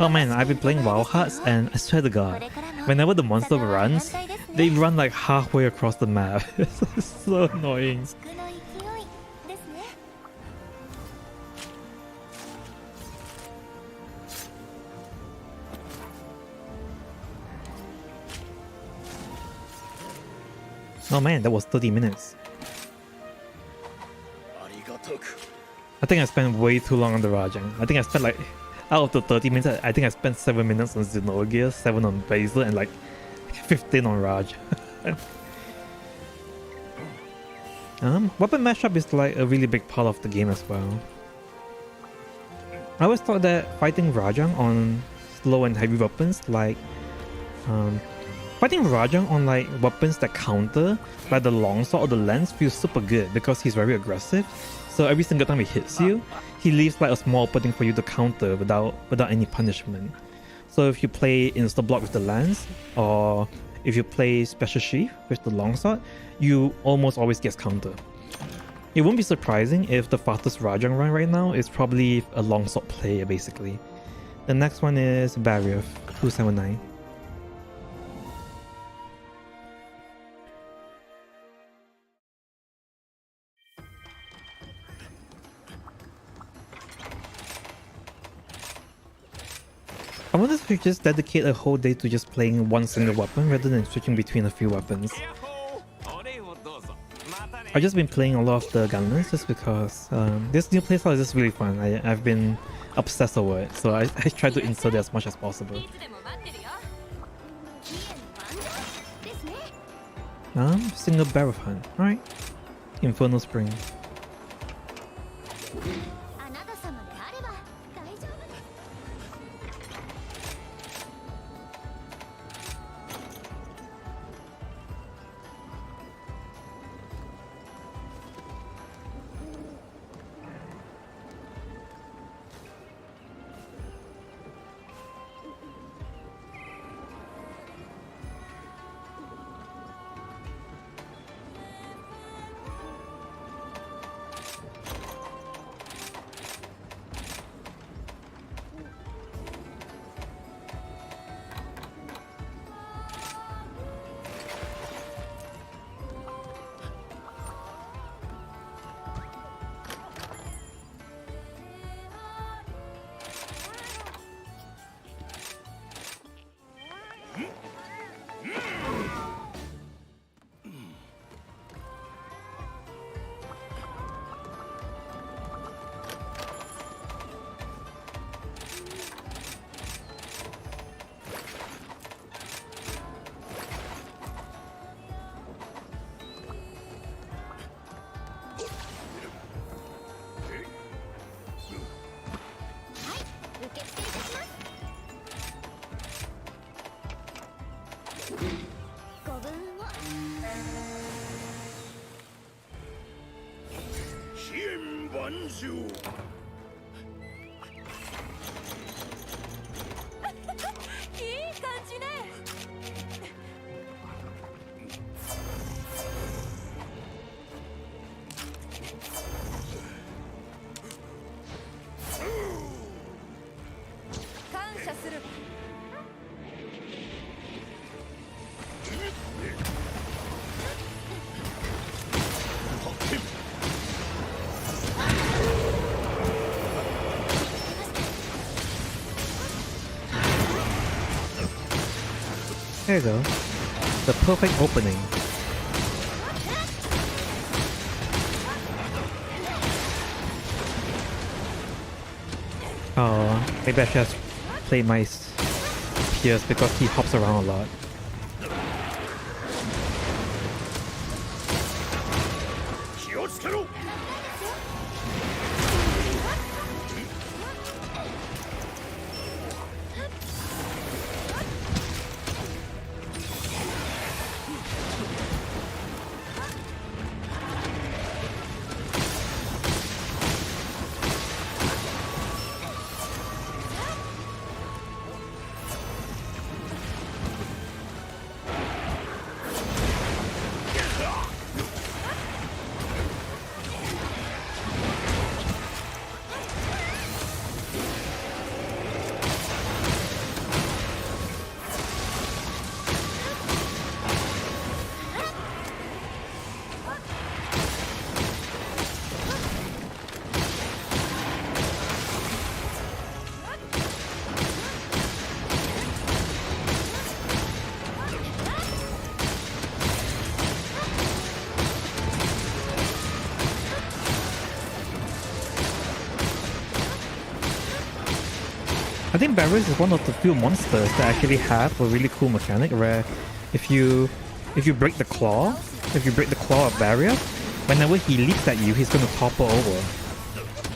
Oh man, I've been playing Wild Hearts and I swear to god, whenever the monster runs, they run like halfway across the map. It's so annoying. Oh man, that was 30 minutes. I think I spent way too long on the Rajang. I think I spent like, out of the 30 minutes, I think I spent 7 minutes on Xenogear, 7 on Basil, and like 15 on Raj. Weapon mashup is like a really big part of the game as well. I always thought that fighting Rajang on slow and heavy weapons, like fighting Rajang on like weapons that counter, like the longsword or the lance, feels super good because he's very aggressive. So every single time he hits you, he leaves like a small opening for you to counter without any punishment. So if you play insta block with the lance, or if you play special sheath with the longsword, you almost always get counter. It wouldn't be surprising if the fastest Rajang run right now is probably a longsword player basically. The next one is Barrier 279. I wonder if we just dedicate a whole day to just playing one single weapon rather than switching between a few weapons. I've just been playing a lot of the Gunlance just because this new playstyle is just really fun. I've been obsessed over it, so I try to insert it as much as possible. Single barrel hunt. Alright. Infernal Spring. 支援万丈。いい感じね。感謝する。There you go. The perfect opening. Oh, maybe I should just play my Pierce because he hops around a lot. 気をつけろ。 I think Barriers is one of the few monsters that actually have a really cool mechanic where if you break the claw of Barrier, whenever he leaps at you, he's gonna topple over.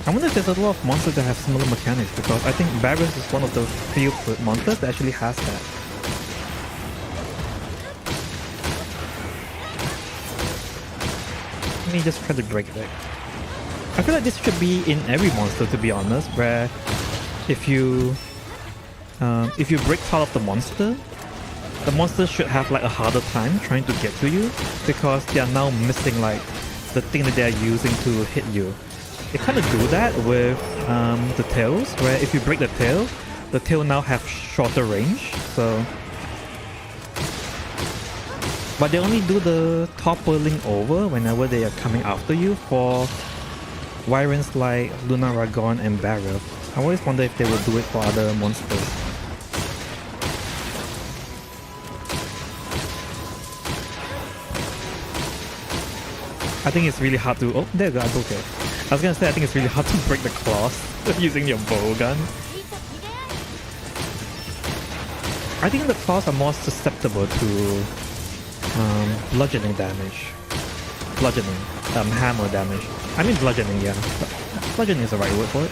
I wonder if there's a lot of monsters that have similar mechanics because I think Barriers is one of the few monsters that actually has that. Let me just try to break it. I feel like this should be in every monster, to be honest, where if you break part of the monster should have like a harder time trying to get to you because they are now missing like the thing that they are using to hit you. They kind of do that with the tails, where if you break the tail now have shorter range. So, but they only do the toppling over whenever they are coming after you for Wyrens like Luna Ragon and Barrow. I always wonder if they will do it for other monsters. I think it's really hard to... Oh, there you go, okay. I was gonna say I think it's really hard to break the claws using your bow gun. I think the claws are more susceptible to bludgeoning damage. Bludgeoning. Hammer damage. I mean bludgeoning, yeah. Bludgeoning is the right word for it.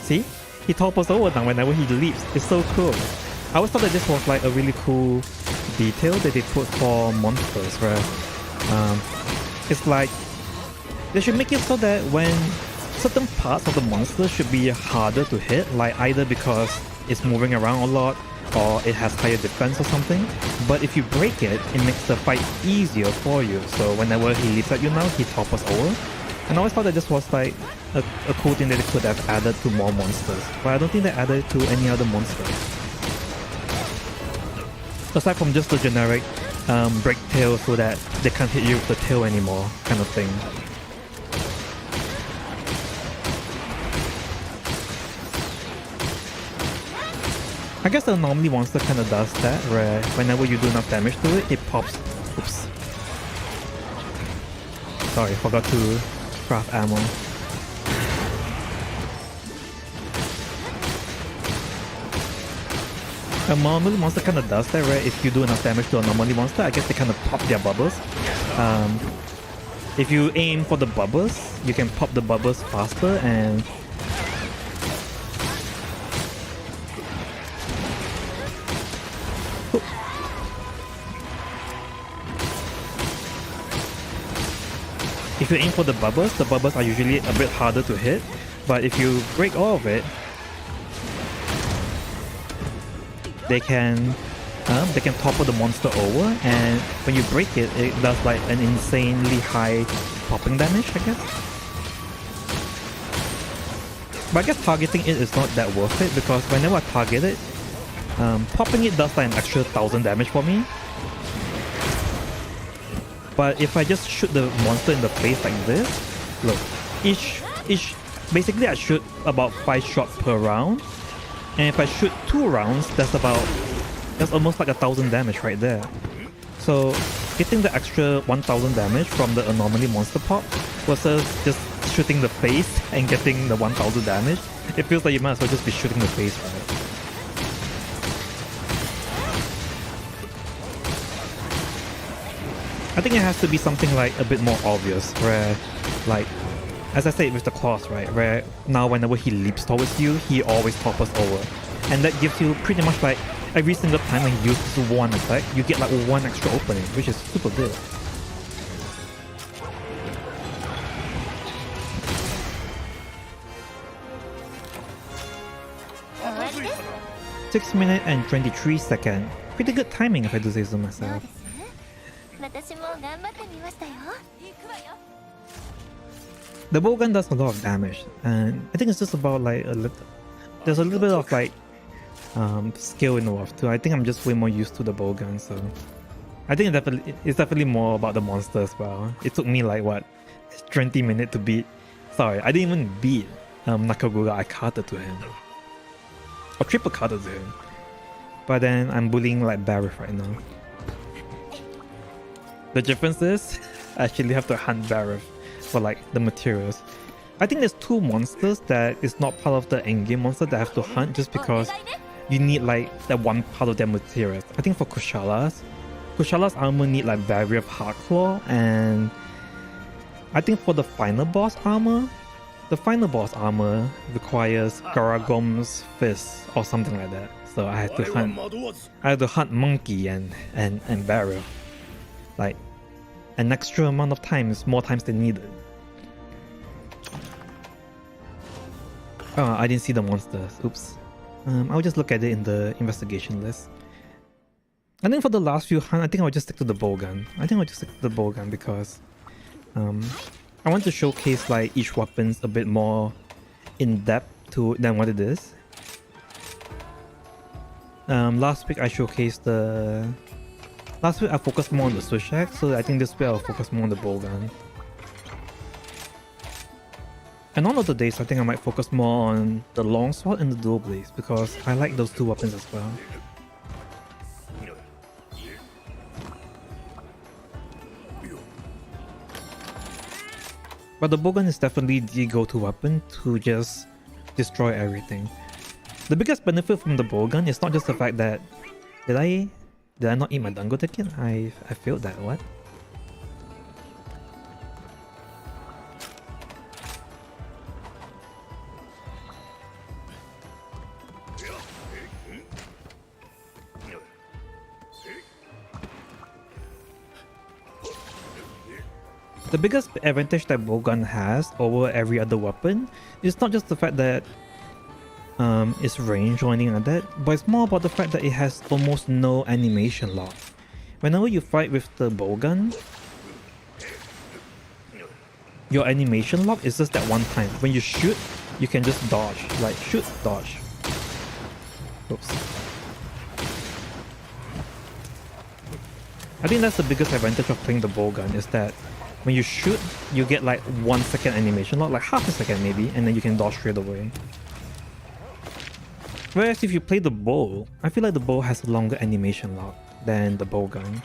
See? He topples over now whenever he leaps. It's so cool. I always thought that this was like a really cool detail that they put for monsters where it's like they should make it so that when certain parts of the monster should be harder to hit, like either because it's moving around a lot or it has higher defense or something, but if you break it, it makes the fight easier for you. So whenever he leaps at you now, he topples over. And I always thought that this was like a cool thing that they could have added to more monsters, but I don't think they added it to any other monster. Aside from just the generic break tail so that they can't hit you with the tail anymore kind of thing. I guess the anomaly monster kind of does that, where whenever you do enough damage to it, it pops. Oops. Sorry, forgot to craft ammo. Anomaly monster kind of does that, where if you do enough damage to an anomaly monster, I guess they kind of pop their bubbles. If you aim for the bubbles, you can pop the bubbles faster and if you aim for the bubbles are usually a bit harder to hit, but if you break all of it, they can topple the monster over, and when you break it, it does like an insanely high popping damage, I guess. But I guess targeting it is not that worth it, because whenever I target it, popping it does like an extra 1000 damage for me. But if I just shoot the monster in the face like this, look, basically I shoot about 5 shots per round, and if I shoot 2 rounds, that's almost like 1000 damage right there. So getting the extra 1000 damage from the anomaly monster pop versus just shooting the face and getting the 1000 damage, it feels like you might as well just be shooting the face, right? I think it has to be something like a bit more obvious, where, like, as I said with the claws, right, where now whenever he leaps towards you, he always topples over. And that gives you pretty much like every single time when he uses one attack, you get like 1 extra opening, which is super good. Alright. 6 minutes and 23 seconds. Pretty good timing if I do say so myself. The bowgun does a lot of damage, and I think it's just about like there's a little bit of like skill involved too. I think I'm just way more used to the bowgun, so I think it's definitely more about the monster as well. It took me like what 20 minutes to beat. Sorry, I didn't even beat Nakagura. I carded to him, or triple carded to him. But then I'm bullying like Barith right now. The difference is I actually have to hunt Barith for like the materials. I think there's 2 monsters that is not part of the endgame monster that I have to hunt just because you need like that one part of their materials. I think for Kushala's armor need like Barrier of Hardclaw, and I think for the final boss armor requires Garagom's Fist or something like that. So I had to hunt Monkey and Barrier. Like an extra amount of times, more times than needed. Oh, I didn't see the monsters. Oops. I'll just look at it in the investigation list. I think for the last few hunts, I think I'll just stick to the bowgun. Because I want to showcase like each weapons a bit more in depth than what it is. Last week I focused more on the switch axe, so I think this week I'll focus more on the bowgun. And on other days, I think I might focus more on the longsword and the dual blades, because I like those 2 weapons as well. But the bowgun is definitely the go-to weapon to just destroy everything. The biggest benefit from the bowgun is not just the fact that did I not eat my dango ticket? I failed that. What? The biggest advantage that bowgun has over every other weapon is not just the fact that its range or anything like that, but it's more about the fact that it has almost no animation lock. Whenever you fight with the bowgun, your animation lock is just that one time. When you shoot, you can just dodge, like shoot, dodge. Oops. I think that's the biggest advantage of playing the bowgun, is that when you shoot, you get like 1 second animation lock, like half a second maybe, and then you can dodge straight away. Whereas if you play the bow, I feel like the bow has a longer animation lock than the bow gun.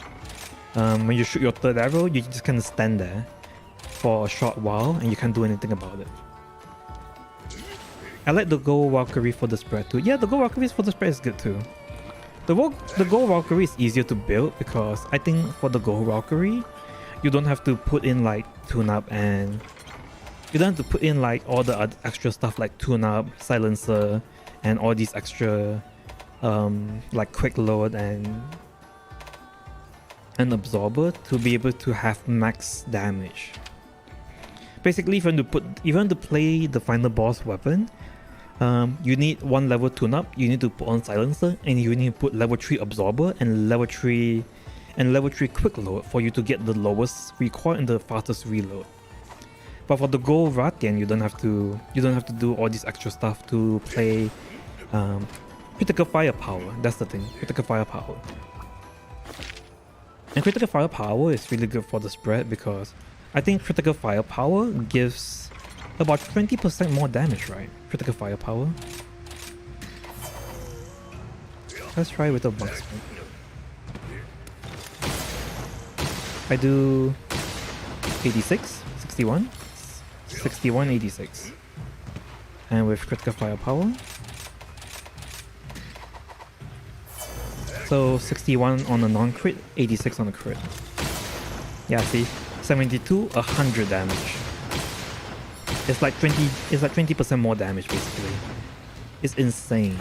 When you shoot your third arrow, you just kind of stand there for a short while and you can't do anything about it. I like the Gold Valkyrie for the spread too. Yeah, the Gold Valkyrie for the spread is good too. The Gold Valkyrie is easier to build because I think for the Gold Valkyrie, you don't have to put in like tune-up and you don't have to put in like all the other extra stuff like tune-up, silencer, and all these extra like quick load and an absorber to be able to have max damage. Basically, if you want to play the final boss weapon, you need 1 level tune-up, you need to put on silencer, and you need to put level 3 absorber and level 3 quick load for you to get the lowest recoil and the fastest reload. But for the Gold Ratian, you don't have to do all this extra stuff to play critical firepower. That's the thing, critical firepower. And critical firepower is really good for the spread because I think critical firepower gives about 20% more damage, right? Critical firepower. Let's try with a marksman. I do 86, 61, 61, 86. And with critical firepower. So 61 on a non-crit, 86 on a crit. Yeah, see? 72, 100 damage. It's like 20% more damage basically. It's insane.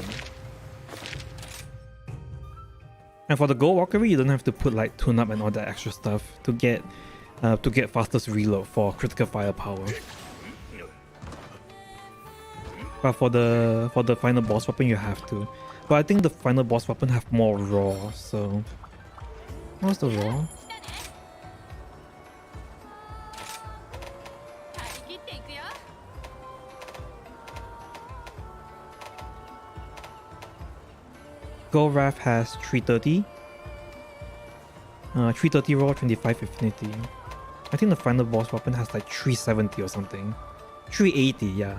And for the Gold Valkyrie, you don't have to put like tune-up and all that extra stuff to get fastest reload for critical firepower. But for the final boss weapon, you have to. But I think the final boss weapon have more raw, so... What's the raw? Gold Wrath has 330. 330 raw, 25 affinity. I think the final boss weapon has like 370 or something. 380, yeah.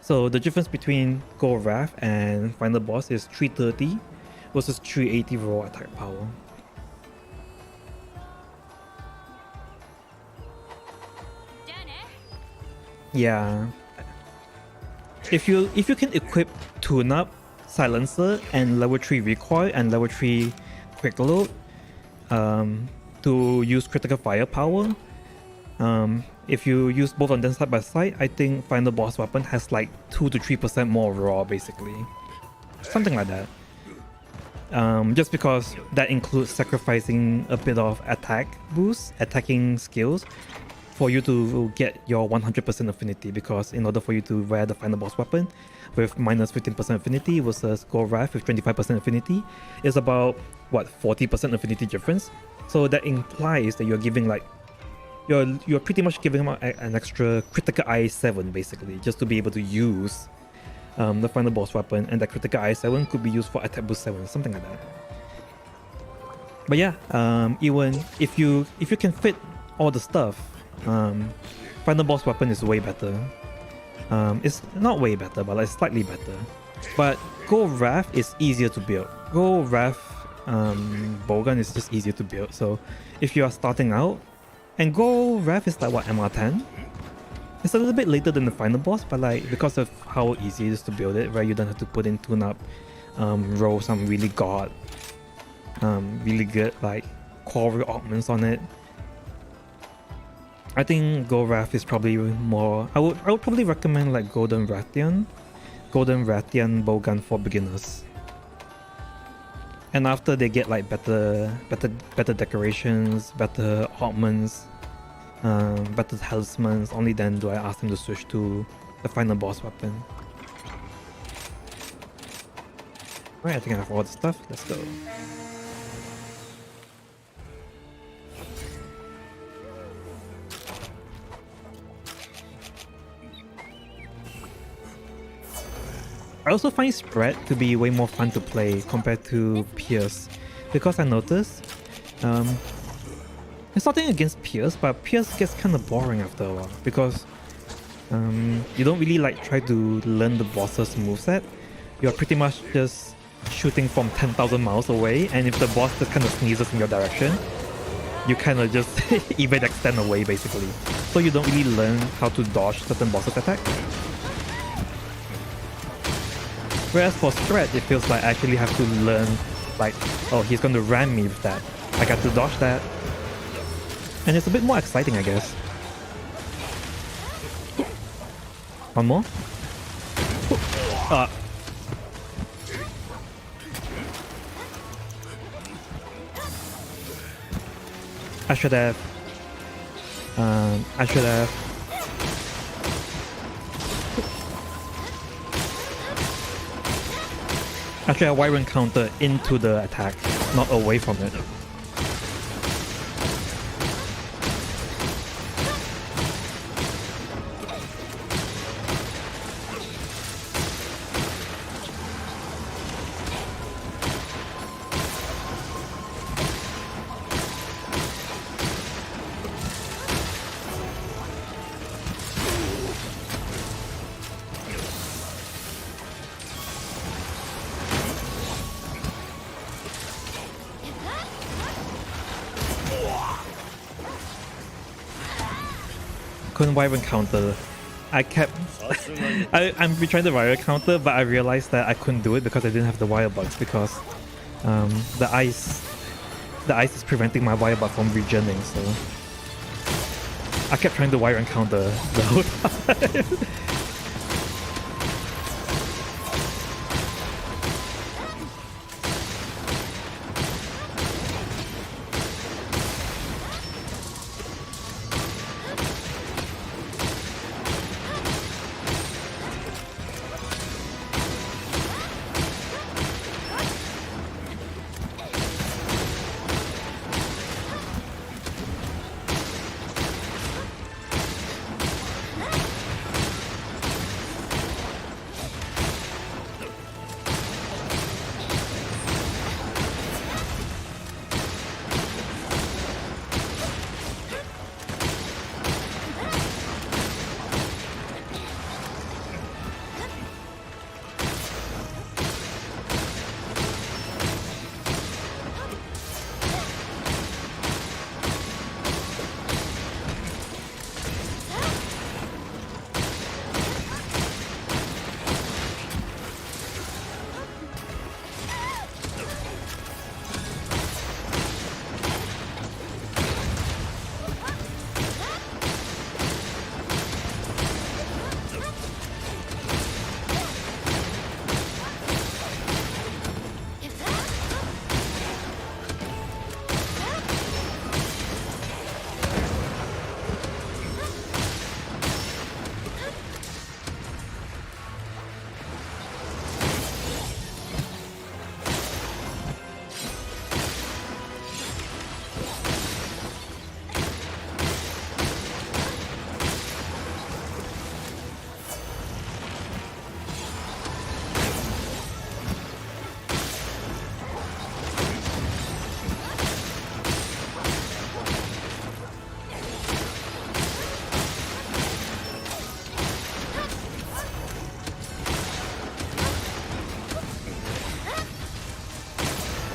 So the difference between Gold Wrath and final boss is 330 versus 380 raw attack power. Yeah. If you can equip tune-up, silencer, and level 3 recoil and level 3 quick load to use critical firepower, if you use both of them side by side, I think final boss weapon has like 2 to 3% more raw basically. Something like that. Just because that includes sacrificing a bit of attack boost, attacking skills, for you to get your 100% affinity, because in order for you to wear the final boss weapon with minus 15% affinity versus Gold Wrath with 25% affinity is about, what, 40% affinity difference. So that implies that you're giving like, you're pretty much giving them an extra critical I7 basically, just to be able to use the final boss weapon, and that critical I7 could be used for attack boost 7, something like that. But yeah, even if you can fit all the stuff, final boss weapon is way better. It's not way better, but like slightly better. But Gold Wrath is easier to build. Gold Wrath bowgun is just easier to build. So if you are starting out, and Gold Wrath is like what, MR10? It's a little bit later than the final boss, but like because of how easy it is to build it, right? You don't have to put in tune-up, roll some really really good like core augments on it. I think Gold Wrath is probably more. I would probably recommend like Golden Ratian bowgun for beginners. And after they get like better decorations, better augments, better talismans, only then do I ask them to switch to the final boss weapon. Right, I think I have all the stuff. Let's go. I also find Spread to be way more fun to play compared to Pierce, because I noticed, it's nothing against Pierce, but Pierce gets kind of boring after a while, because you don't really like try to learn the boss's moveset. you're pretty much just shooting from 10,000 miles away, and if the boss just kind of sneezes in your direction, you kind of just evade extend away basically. So you don't really learn how to dodge certain bosses' attack. Whereas for Strat, it feels like I actually have to learn, like, oh, he's going to ram me with that. I got to dodge that. And it's a bit more exciting, I guess. One more? I should have. I should have. Actually, I Wyvern counter into the attack, not away from it. Couldn't Wyvern counter. I kept I'm trying to Wyvern counter, but I realized that I couldn't do it because I didn't have the wire bugs, because the ice is preventing my wire bug from regening, so I kept trying to Wyvern counter the whole time.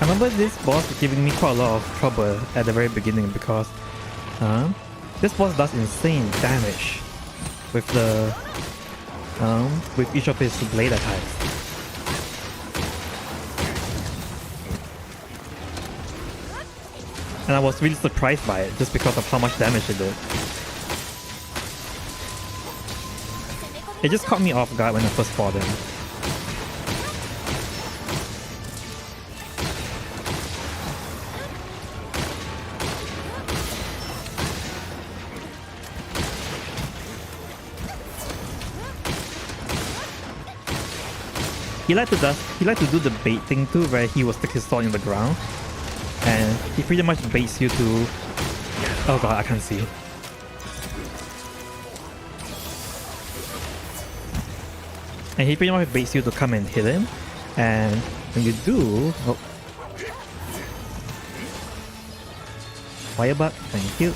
I remember this boss giving me quite a lot of trouble at the very beginning, because this boss does insane damage with the with each of his blade attacks. And I was really surprised by it just because of how much damage it did. It just caught me off guard when I first fought him. He liked to do the bait thing too, where he will stick his sword in the ground, and he pretty much baits you to. Oh god, I can't see. And he pretty much baits you to come and hit him, and when you do, oh, firebug, thank you.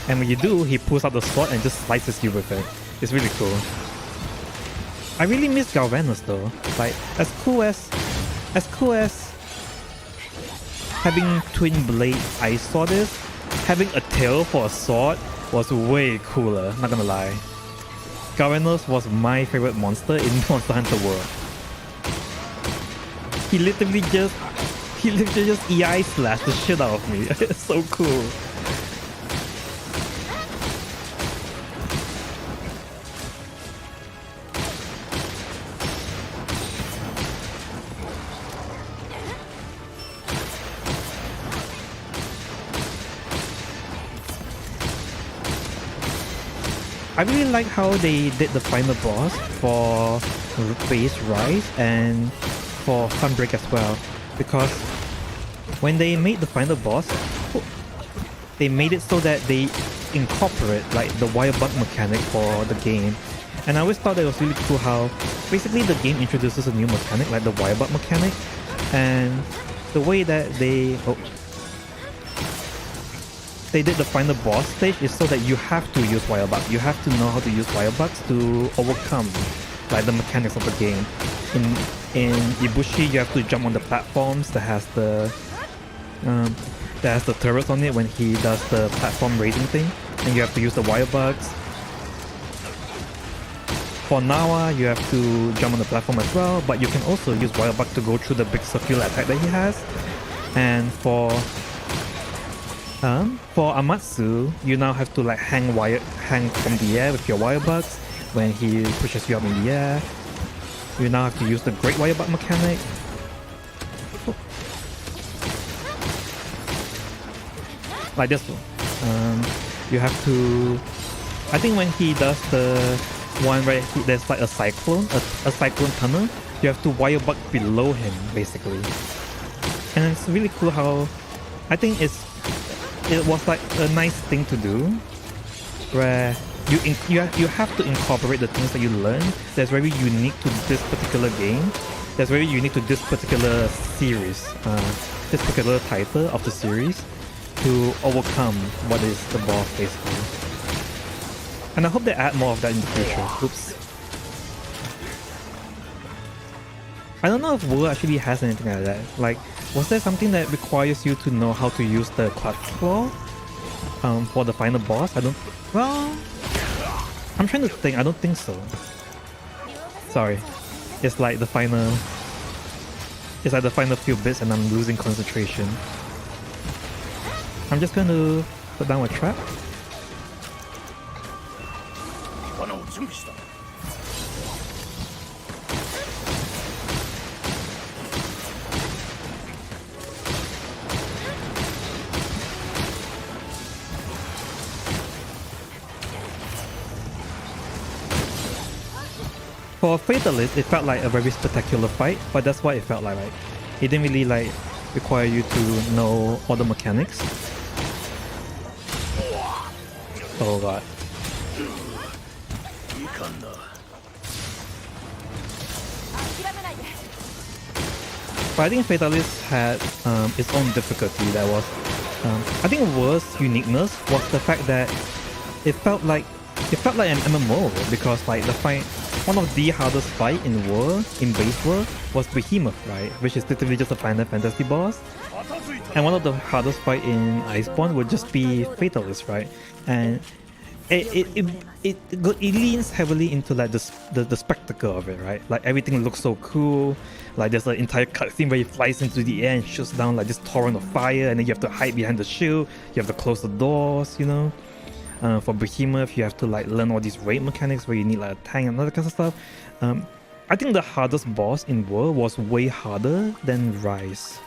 And when you do, he pulls out the sword and just slices you with it. It's really cool. I really miss Galvanus though. Like as cool as having twin blade ice sword is, having a tail for a sword was way cooler, not gonna lie. Galvanus was my favorite monster in Monster Hunter World. He literally just EI slashed the shit out of me. It's so cool. I really like how they did the final boss for Phase Rise and for Sunbreak as well, because when they made the final boss, they made it so that they incorporate like the wire bug mechanic for the game. And I always thought that it was really cool how basically the game introduces a new mechanic like the wire bug mechanic, and the way that they did the final boss stage is so that you have to use wire bug. You have to know how to use wire bugs to overcome like the mechanics of the game. In Ibushi, you have to jump on the platforms that has the turrets on it when he does the platform raising thing, and you have to use the wire bugs. For Nawa, you have to jump on the platform as well, but you can also use wire bug to go through the big circular attack that he has. And for Amatsu, you now have to like hang from the air with your wire bugs when he pushes you up in the air. You now have to use the great wire bug mechanic. Like this one. You have to... I think when he does the one where there's like a cyclone tunnel, you have to wire bug below him basically. And it's really cool how... I think it was like a nice thing to do, where you have to incorporate the things that you learn that's very unique to this particular game, that's very unique to this particular series, this particular title of the series, to overcome what is the boss basically. And I hope they add more of that in the future. Oops. I don't know if World actually has anything like that. Like, was there something that requires you to know how to use the Clutch Claw for the final boss? Well, I'm trying to think. I don't think so. Sorry. It's like the final few bits and I'm losing concentration. I'm just going to put down a trap. For Fatalist, it felt like a very spectacular fight, but that's what it felt like. It didn't really like require you to know all the mechanics. Oh god. But I think Fatalist had its own difficulty. That was, I think, worst uniqueness was the fact that it felt like an MMO, because like the fight. One of the hardest fight in base world was Behemoth, right? Which is literally just a Final Fantasy boss. And one of the hardest fight in Iceborne would just be Fatalist, right? And it leans heavily into like the spectacle of it, right? Like everything looks so cool. Like there's an entire cutscene where he flies into the air and shoots down like this torrent of fire, and then you have to hide behind the shield. You have to close the doors, you know. For Behemoth, you have to like learn all these raid mechanics where you need like a tank and other kinds of stuff. I think the hardest boss in World was way harder than Rise.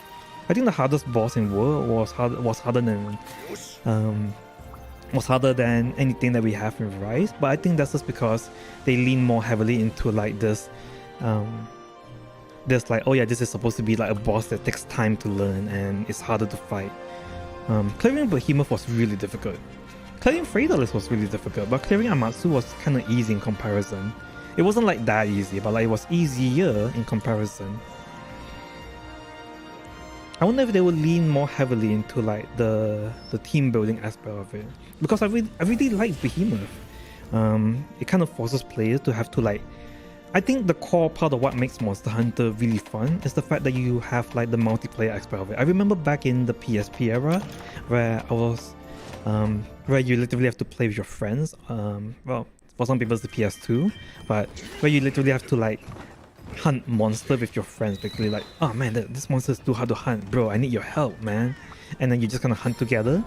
I think the hardest boss in World was harder than anything that we have in Rise. But I think that's just because they lean more heavily into like this like, oh yeah, this is supposed to be like a boss that takes time to learn and it's harder to fight. Clearing Behemoth was really difficult. Clearing Fatalist was really difficult, but clearing Amatsu was kind of easy in comparison. It wasn't like that easy, but like it was easier in comparison. I wonder if they would lean more heavily into like the team building aspect of it, because I really like Behemoth. It kind of forces players to have to like I think the core part of what makes Monster Hunter really fun is the fact that you have like the multiplayer aspect of it. I remember back in the PSP era where where you literally have to play with your friends. Well, for some people it's the PS2, but where you literally have to like hunt monster with your friends, basically like, oh man, this monster is too hard to hunt, bro, I need your help, man. And then you just kind of hunt together.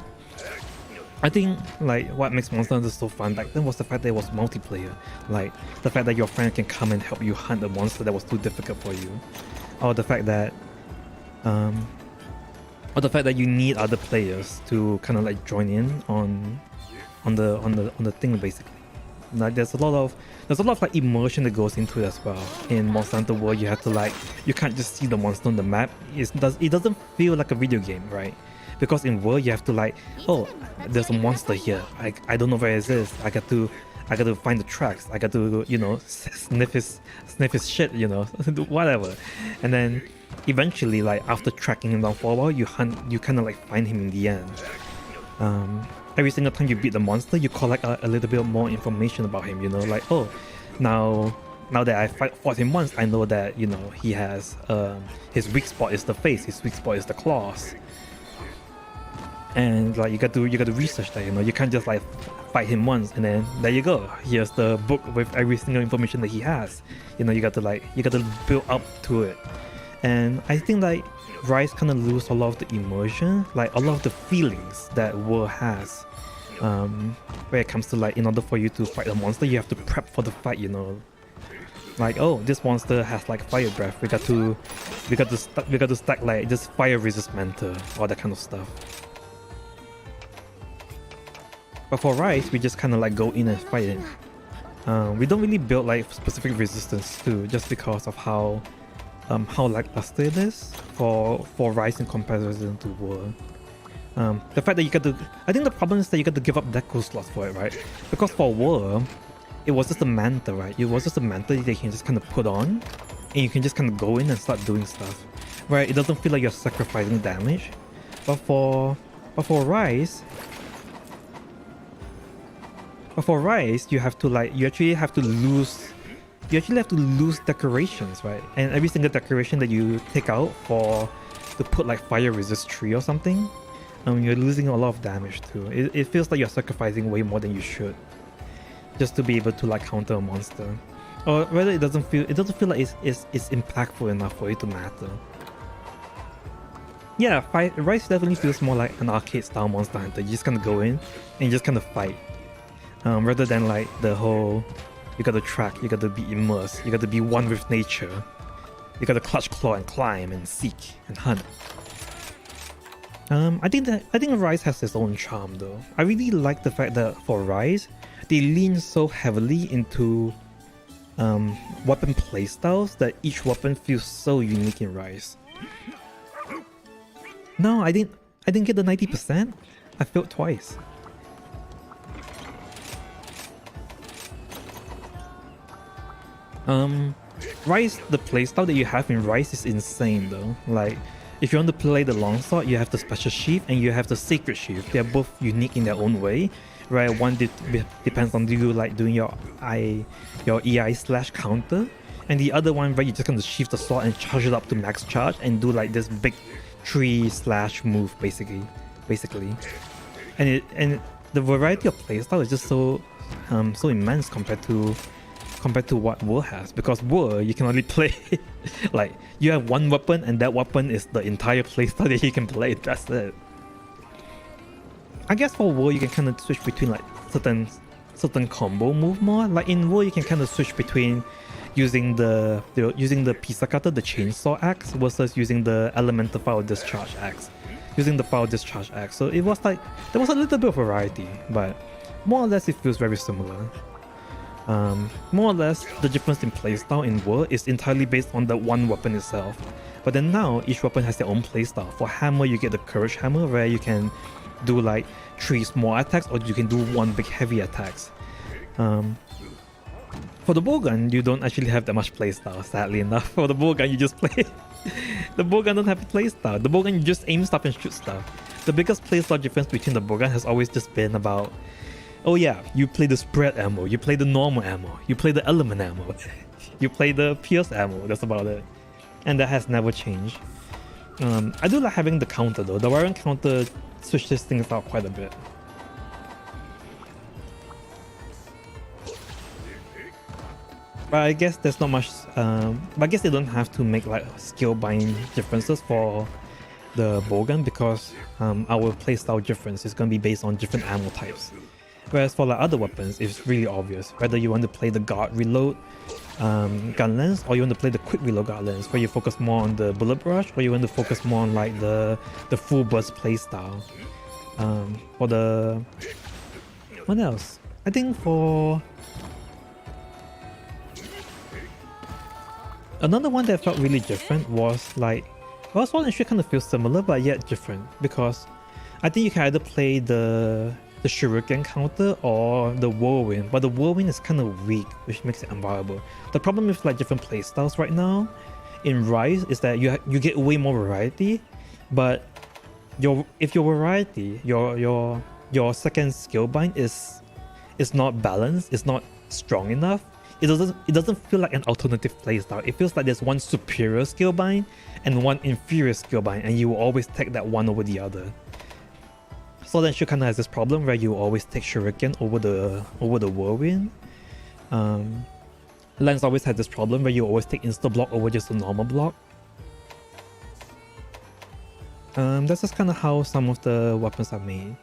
I think like what makes Monster Hunter so fun back then was the fact that it was multiplayer. Like the fact that your friend can come and help you hunt a monster that was too difficult for you, or the fact that you need other players to kind of like join in on the thing, basically. Like there's a lot of like immersion that goes into it as well. In Monster Hunter World, you have to like, you can't just see the monster on the map. It doesn't feel like a video game, right? Because in World you have to like, oh, there's a monster here. I don't know where it is. I got to find the tracks. I got to, you know, sniff his shit, you know, whatever. And then eventually, like after tracking him down for a while, you kind of like find him in the end. Every single time you beat the monster, you collect a little bit more information about him, you know, like, oh, now that I fought him once, I know that, you know, he has his weak spot is the face, his weak spot is the claws. And like you got to research that, you know, you can't just like fight him once and then there you go, here's the book with every single information that he has. You know, you got to build up to it. And I think like Rise kind of lose a lot of the immersion, like a lot of the feelings that World has. Where it comes to like, in order for you to fight a monster, you have to prep for the fight, you know. Like, oh, this monster has like fire breath. We got to stack like just fire resist mentor, all that kind of stuff. But for Rise, we just kind of like go in and fight it. We don't really build like specific resistance too, just because of how lackluster it is for Rise in comparison to World. The fact that I think the problem is that you got to give up deco slots for it, right? Because for World, it was just a manta, right? It was just a manta that you can just kind of put on, and you can just kind of go in and start doing stuff, right? It doesn't feel like you're sacrificing damage. But for Rise, you actually have to lose decorations, right? And every single decoration that you take out to put like fire resist tree or something, you're losing a lot of damage too. It feels like you're sacrificing way more than you should, just to be able to like counter a monster. Or rather, it doesn't feel like it's impactful enough for it to matter. Yeah, Rise definitely feels more like an arcade style Monster Hunter. You just kind of go in and you just kind of fight. Rather than like the whole, you gotta track, you gotta be immersed, you gotta be one with nature, you gotta clutch claw and climb and seek and hunt. I think Rise has its own charm though. I really like the fact that for Rise, they lean so heavily into weapon playstyles that each weapon feels so unique in Rise. No, I didn't get the 90%. I failed twice. Rise, the playstyle that you have in Rise is insane though. Like, if you want to play the longsword, you have the special sheath and you have the sacred sheath. They're both unique in their own way, right? One depends on you like doing your EI/counter, and the other one where you just gonna sheath the sword and charge it up to max charge and do like this big tree slash move basically. And the variety of playstyle is just so immense compared to what World has, because World you can only play like you have one weapon and that weapon is the entire playstyle that you can play. That's it. I guess for World you can kind of switch between like certain combo move more. Like in World you can kind of switch between using the pizza cutter, the chainsaw axe, versus using the elemental fire discharge axe. Using the fire discharge axe. So it was like there was a little bit of variety, but more or less it feels very similar. More or less, the difference in playstyle in World is entirely based on the one weapon itself. But then now, each weapon has their own playstyle. For Hammer, you get the Courage Hammer, where you can do like 3 small attacks, or you can do 1 big heavy attacks. For the bowgun, you don't actually have that much playstyle, sadly enough. For the bowgun, you just play... The bowgun don't have a playstyle. The bowgun, you just aim stuff and shoot stuff. The biggest playstyle difference between the bowgun has always just been about Oh yeah, you play the spread ammo, you play the normal ammo, you play the element ammo, you play the pierce ammo, that's about it. And that has never changed. I do like having the counter though. The Warren counter switches things out quite a bit. But I guess there's not much, but I guess they don't have to make like skill bind differences for the bowgun because our playstyle difference is going to be based on different ammo types. Whereas for like other weapons, it's really obvious whether you want to play the guard reload Gunlance or you want to play the quick reload Gunlance where you focus more on the bullet brush or you want to focus more on like the full burst playstyle. For the... what else? I think for... another one that felt really different was like... well, Sword and Shield kind of feels similar but yet different because I think you can either play the Shuriken counter or the Whirlwind, but the Whirlwind is kind of weak, which makes it unviable. The problem with like different playstyles right now in Rise is that you get way more variety, but if your variety, your second skill bind is not balanced, it's not strong enough, it doesn't feel like an alternative playstyle. It feels like there's one superior skill bind and one inferior skill bind, and you will always take that one over the other. So then she kind of has this problem where you always take Shuriken over the Whirlwind. Lance always has this problem where you always take insta block over just a normal block. That's just kind of how some of the weapons are made.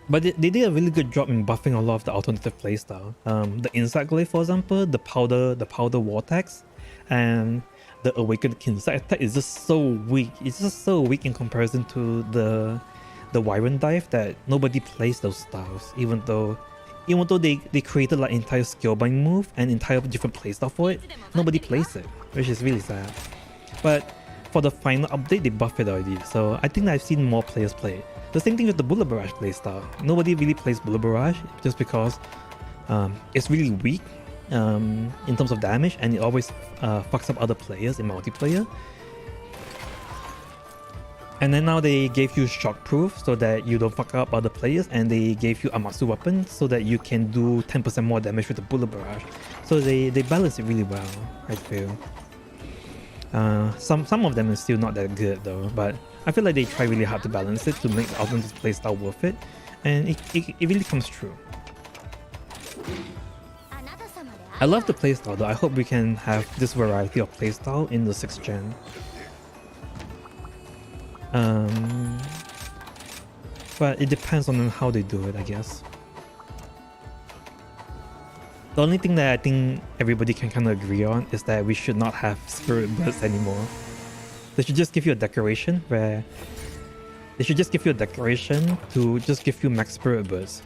But they did a really good job in buffing a lot of the alternative playstyle. The Inside Glaive, for example, the powder vortex, and the Awakened Kinside attack is just so weak. It's just so weak in comparison to the Wyvern Dive that nobody plays those styles. Even though they created like entire skill bind move and entire different playstyle for it, nobody plays it, which is really sad. But for the final update, they buffed it already, so I think I've seen more players play it. The same thing with the Bullet Barrage playstyle. Nobody really plays Bullet Barrage just because it's really weak in terms of damage, and it always fucks up other players in multiplayer. And then now they gave you shockproof so that you don't fuck up other players, and they gave you Amatsu weapon so that you can do 10% more damage with the Bullet Barrage. So they balance it really well, I feel. Some of them is still not that good though, but I feel like they try really hard to balance it to make the alternative playstyle worth it, and it really comes true. I love the playstyle though. I hope we can have this variety of playstyle in the 6th gen. But it depends on how they do it, I guess. The only thing that I think everybody can kind of agree on is that we should not have Spirit Birds anymore. They should just give you a decoration where... they should just give you a decoration to just give you max Spirit Birds.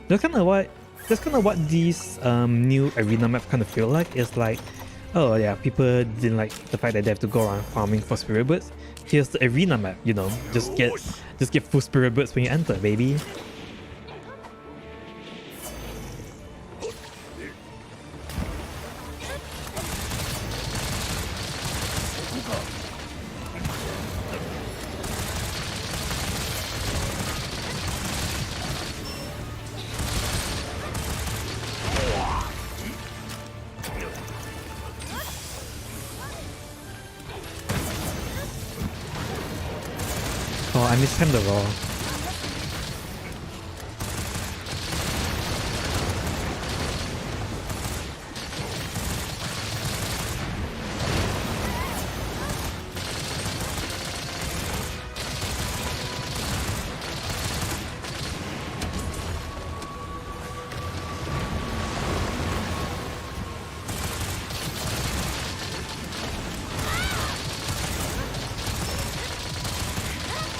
That's kind of what these new arena maps kind of feel like. It's like, oh yeah, people didn't like the fact that they have to go around farming for Spirit Birds. Here's the arena map, you know, just get full Spirit Birds when you enter, baby. Oh, I mistimed the raw.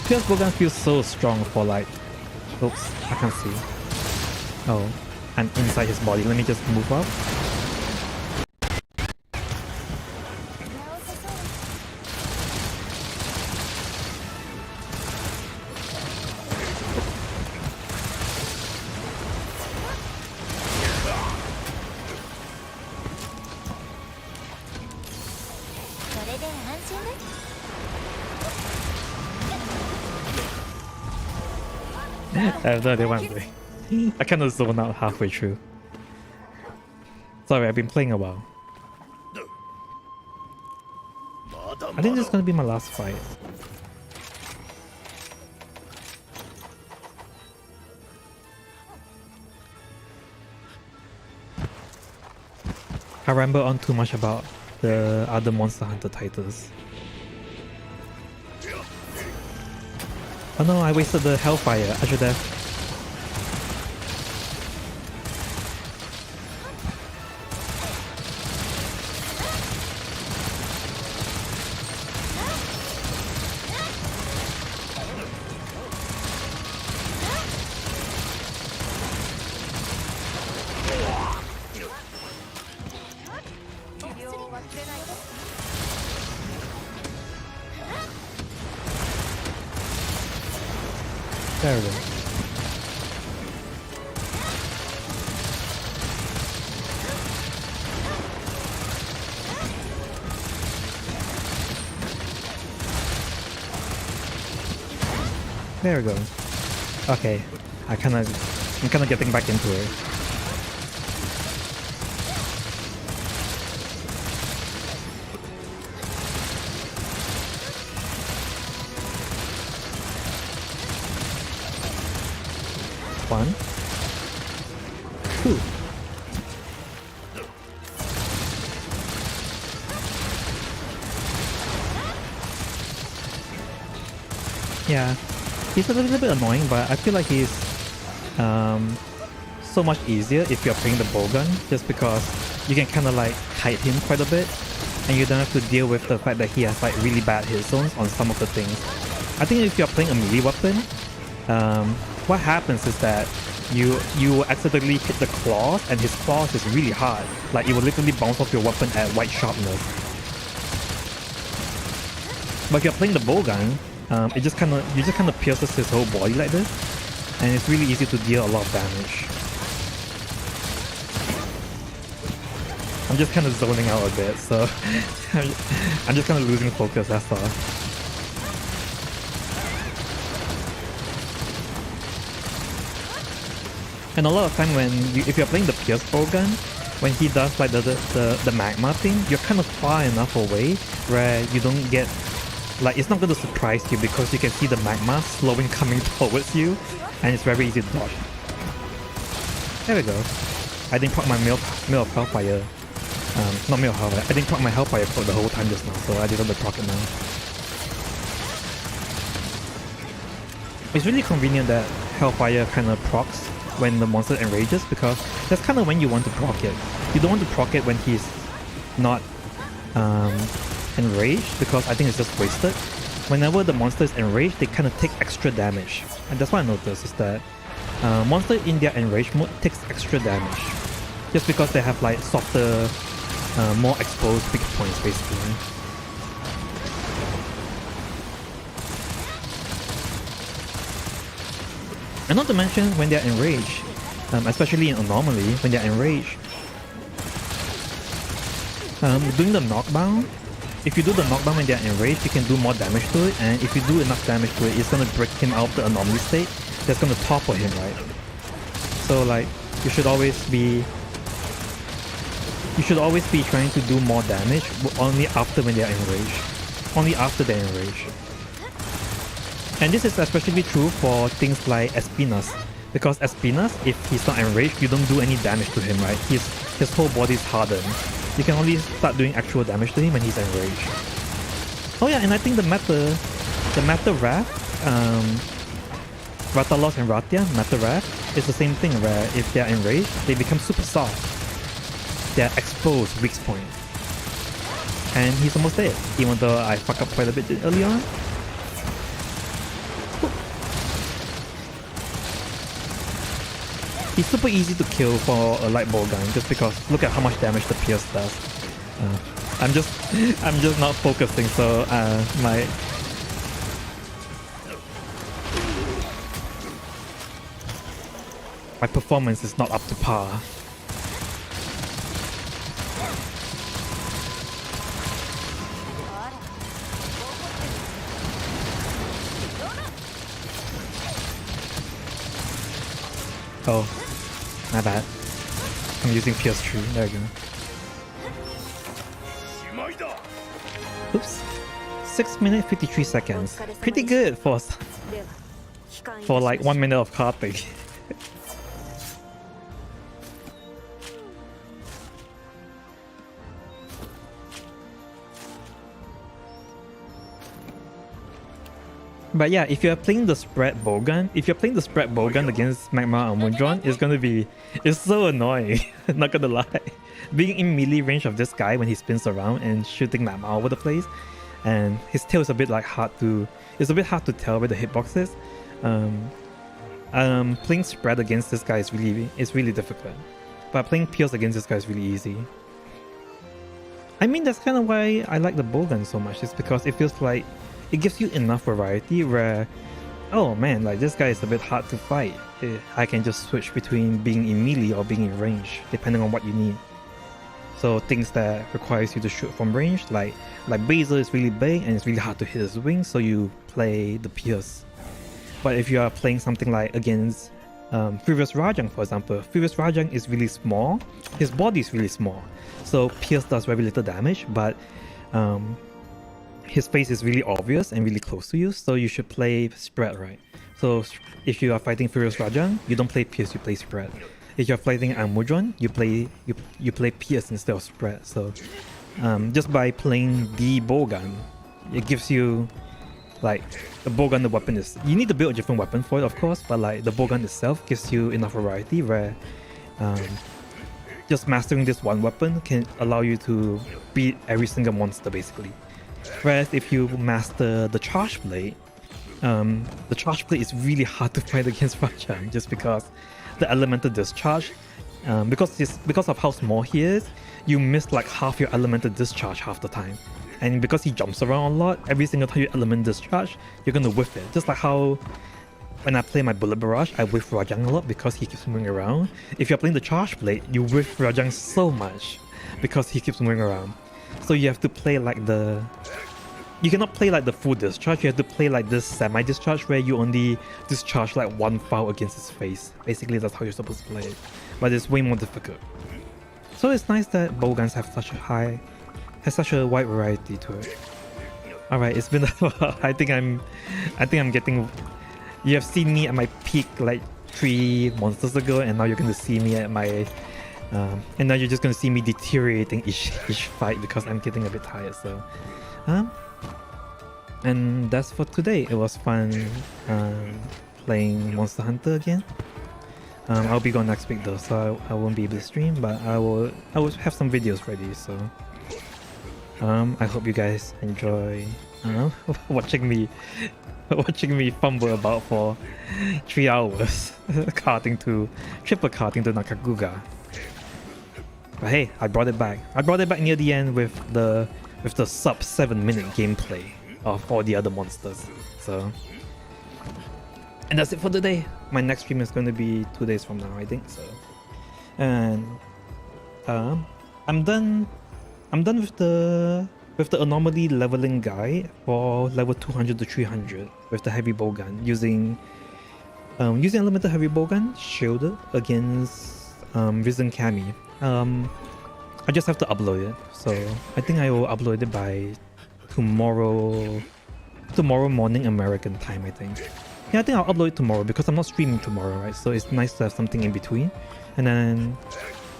Pierce Bowgun feels so strong for like... oops, I can't see. Oh, I'm inside his body. Let me just move up. I have no idea what I'm doing. I kind of zone out halfway through. Sorry, I've been playing a while. I think this is gonna be my last fight. I ramble on too much about the other Monster Hunter titles. Oh no, I wasted the Hellfire. I should have. There we go. There we go. Okay, I'm kind of getting back into it. One, two. Yeah, he's a little bit annoying, but I feel like he's so much easier if you're playing the bowgun, just because you can kind of like hide him quite a bit, and you don't have to deal with the fact that he has like really bad hit zones on some of the things. I think if you're playing a melee weapon, what happens is that you accidentally hit the claws, and his claws is really hard. Like, it will literally bounce off your weapon at white sharpness. But if you're playing the bowgun, you just kind of pierces his whole body like this, and it's really easy to deal a lot of damage. I'm just kind of zoning out a bit, so I'm just kind of losing focus, that's all. And a lot of time if you're playing the Pierce bowgun, when he does like the magma thing, you're kind of far enough away where you don't get, like, it's not going to surprise you because you can see the magma slowly coming towards you, and it's very easy to dodge. There we go. I didn't proc my Mill of Hellfire. Not Mill of Hellfire. I didn't proc my Hellfire proc the whole time just now, so I didn't proc it now. It's really convenient that Hellfire kind of procs when the monster enrages, because that's kind of when you want to proc it. You don't want to proc it when he's not enraged, because I think it's just wasted. Whenever the monster is enraged, they kind of take extra damage, and that's what I noticed, is that monster in their enraged mode takes extra damage, just because they have like softer, more exposed weak points basically. And not to mention, when they're enraged, especially in Anomaly, when they're enraged, doing the knockdown, if you do the knockdown when they're enraged, you can do more damage to it, and if you do enough damage to it, it's gonna break him out of the Anomaly state, that's gonna topple him, right? So like, you should always be trying to do more damage only after when they're enraged. Only after they're enraged. And this is especially true for things like Espinas, because Espinas, if he's not enraged, you don't do any damage to him, right? His whole body is hardened. You can only start doing actual damage to him when he's enraged. Oh yeah, and I think the meta Wrath, Ratalos and Ratia, meta Wrath, is the same thing, where if they're enraged, they become super soft. They're exposed weak point. And he's almost dead, even though I fucked up quite a bit early on. He's super easy to kill for a light bowgun, just because look at how much damage the Pierce does. I'm just not focusing, so my performance is not up to par. Oh, my bad. I'm using PS3. There we go. しまいだ Oops. 6 minutes 53 seconds. Pretty good for では帰還いたし for ま like しょう 1 minute of carting. But yeah, if you're playing the spread bowgun, against Magma or Mundron, it's so annoying. Not gonna lie. Being in melee range of this guy when he spins around and shooting Magma all over the place, and his tail is a bit hard to tell where the hitbox is. Playing spread against this guy is really difficult. But playing Pierce against this guy is really easy. I mean, that's kind of why I like the bowgun so much. It's because it feels like it gives you enough variety where, oh man, like this guy is a bit hard to fight. I can just switch between being in melee or being in range, depending on what you need. So things that requires you to shoot from range, like Basil is really big and it's really hard to hit his wings, so you play the Pierce. But if you are playing something like against Furious Rajang, for example, Furious Rajang is really small, his body is really small, so Pierce does very little damage, but his face is really obvious and really close to you, so you should play spread, right? So if you are fighting Furious Rajang, you don't play Pierce, you play spread. If you're fighting Amudron, you play Pierce instead of spread. So just by playing the bowgun, it gives you like the bowgun. The weapon is, you need to build a different weapon for it, of course, but like the bowgun itself gives you enough variety where just mastering this one weapon can allow you to beat every single monster basically. Whereas if you master the charge blade is really hard to fight against Rajang just because the elemental discharge, because of how small he is, you miss like half your elemental discharge half the time. And because he jumps around a lot, every single time you element discharge, you're gonna whiff it. Just like how when I play my bullet barrage, I whiff Rajang a lot because he keeps moving around. If you're playing the charge blade, you whiff Rajang so much because he keeps moving around. So you have to play like you cannot play like the full discharge, you have to play like this semi-discharge where you only discharge like one foul against his face. Basically that's how you're supposed to play it. But it's way more difficult. So it's nice that bowguns have such a wide variety to it. Alright, it's been a while. I think I'm getting, you have seen me at my peak like 3 monsters ago, and now you're gonna see me at my and now you're just gonna see me deteriorating each fight because I'm getting a bit tired. So and that's for today. It was fun playing Monster Hunter again. I'll be gone next week though, so I won't be able to stream, but I will have some videos ready. So I hope you guys enjoy watching me fumble about for 3 hours triple carting to Nakaguga. But hey, I brought it back. I brought it back near the end with the sub 7-minute gameplay of all the other monsters. So, and that's it for today. My next stream is going to be 2 days from now, I think. So, and I'm done with the anomaly leveling guide for level 200 to 300 with the heavy bowgun using elemental heavy bowgun shielded against Risen Kami. I just have to upload it, so I think I will upload it by tomorrow morning American time, I think. Yeah, I think I'll upload it tomorrow because I'm not streaming tomorrow, right? So it's nice to have something in between, and then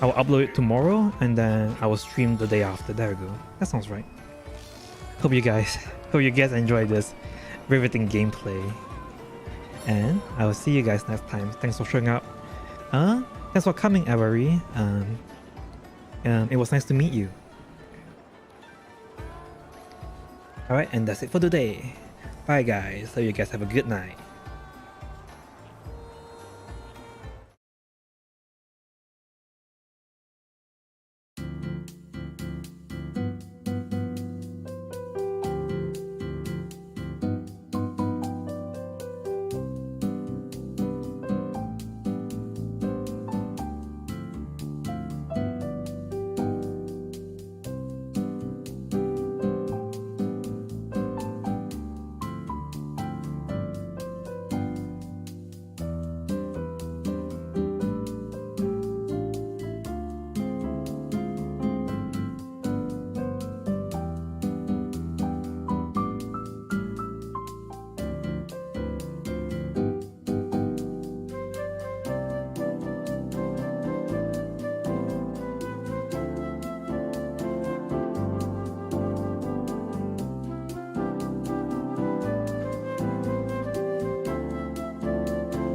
I'll upload it tomorrow and then I will stream the day after. There we go. That sounds right. Hope you guys enjoy this riveting gameplay, and I will see you guys next time. Thanks for showing up. Thanks for coming, Avery. It was nice to meet you. Alright, and that's it for today. Bye guys. So you guys have a good night.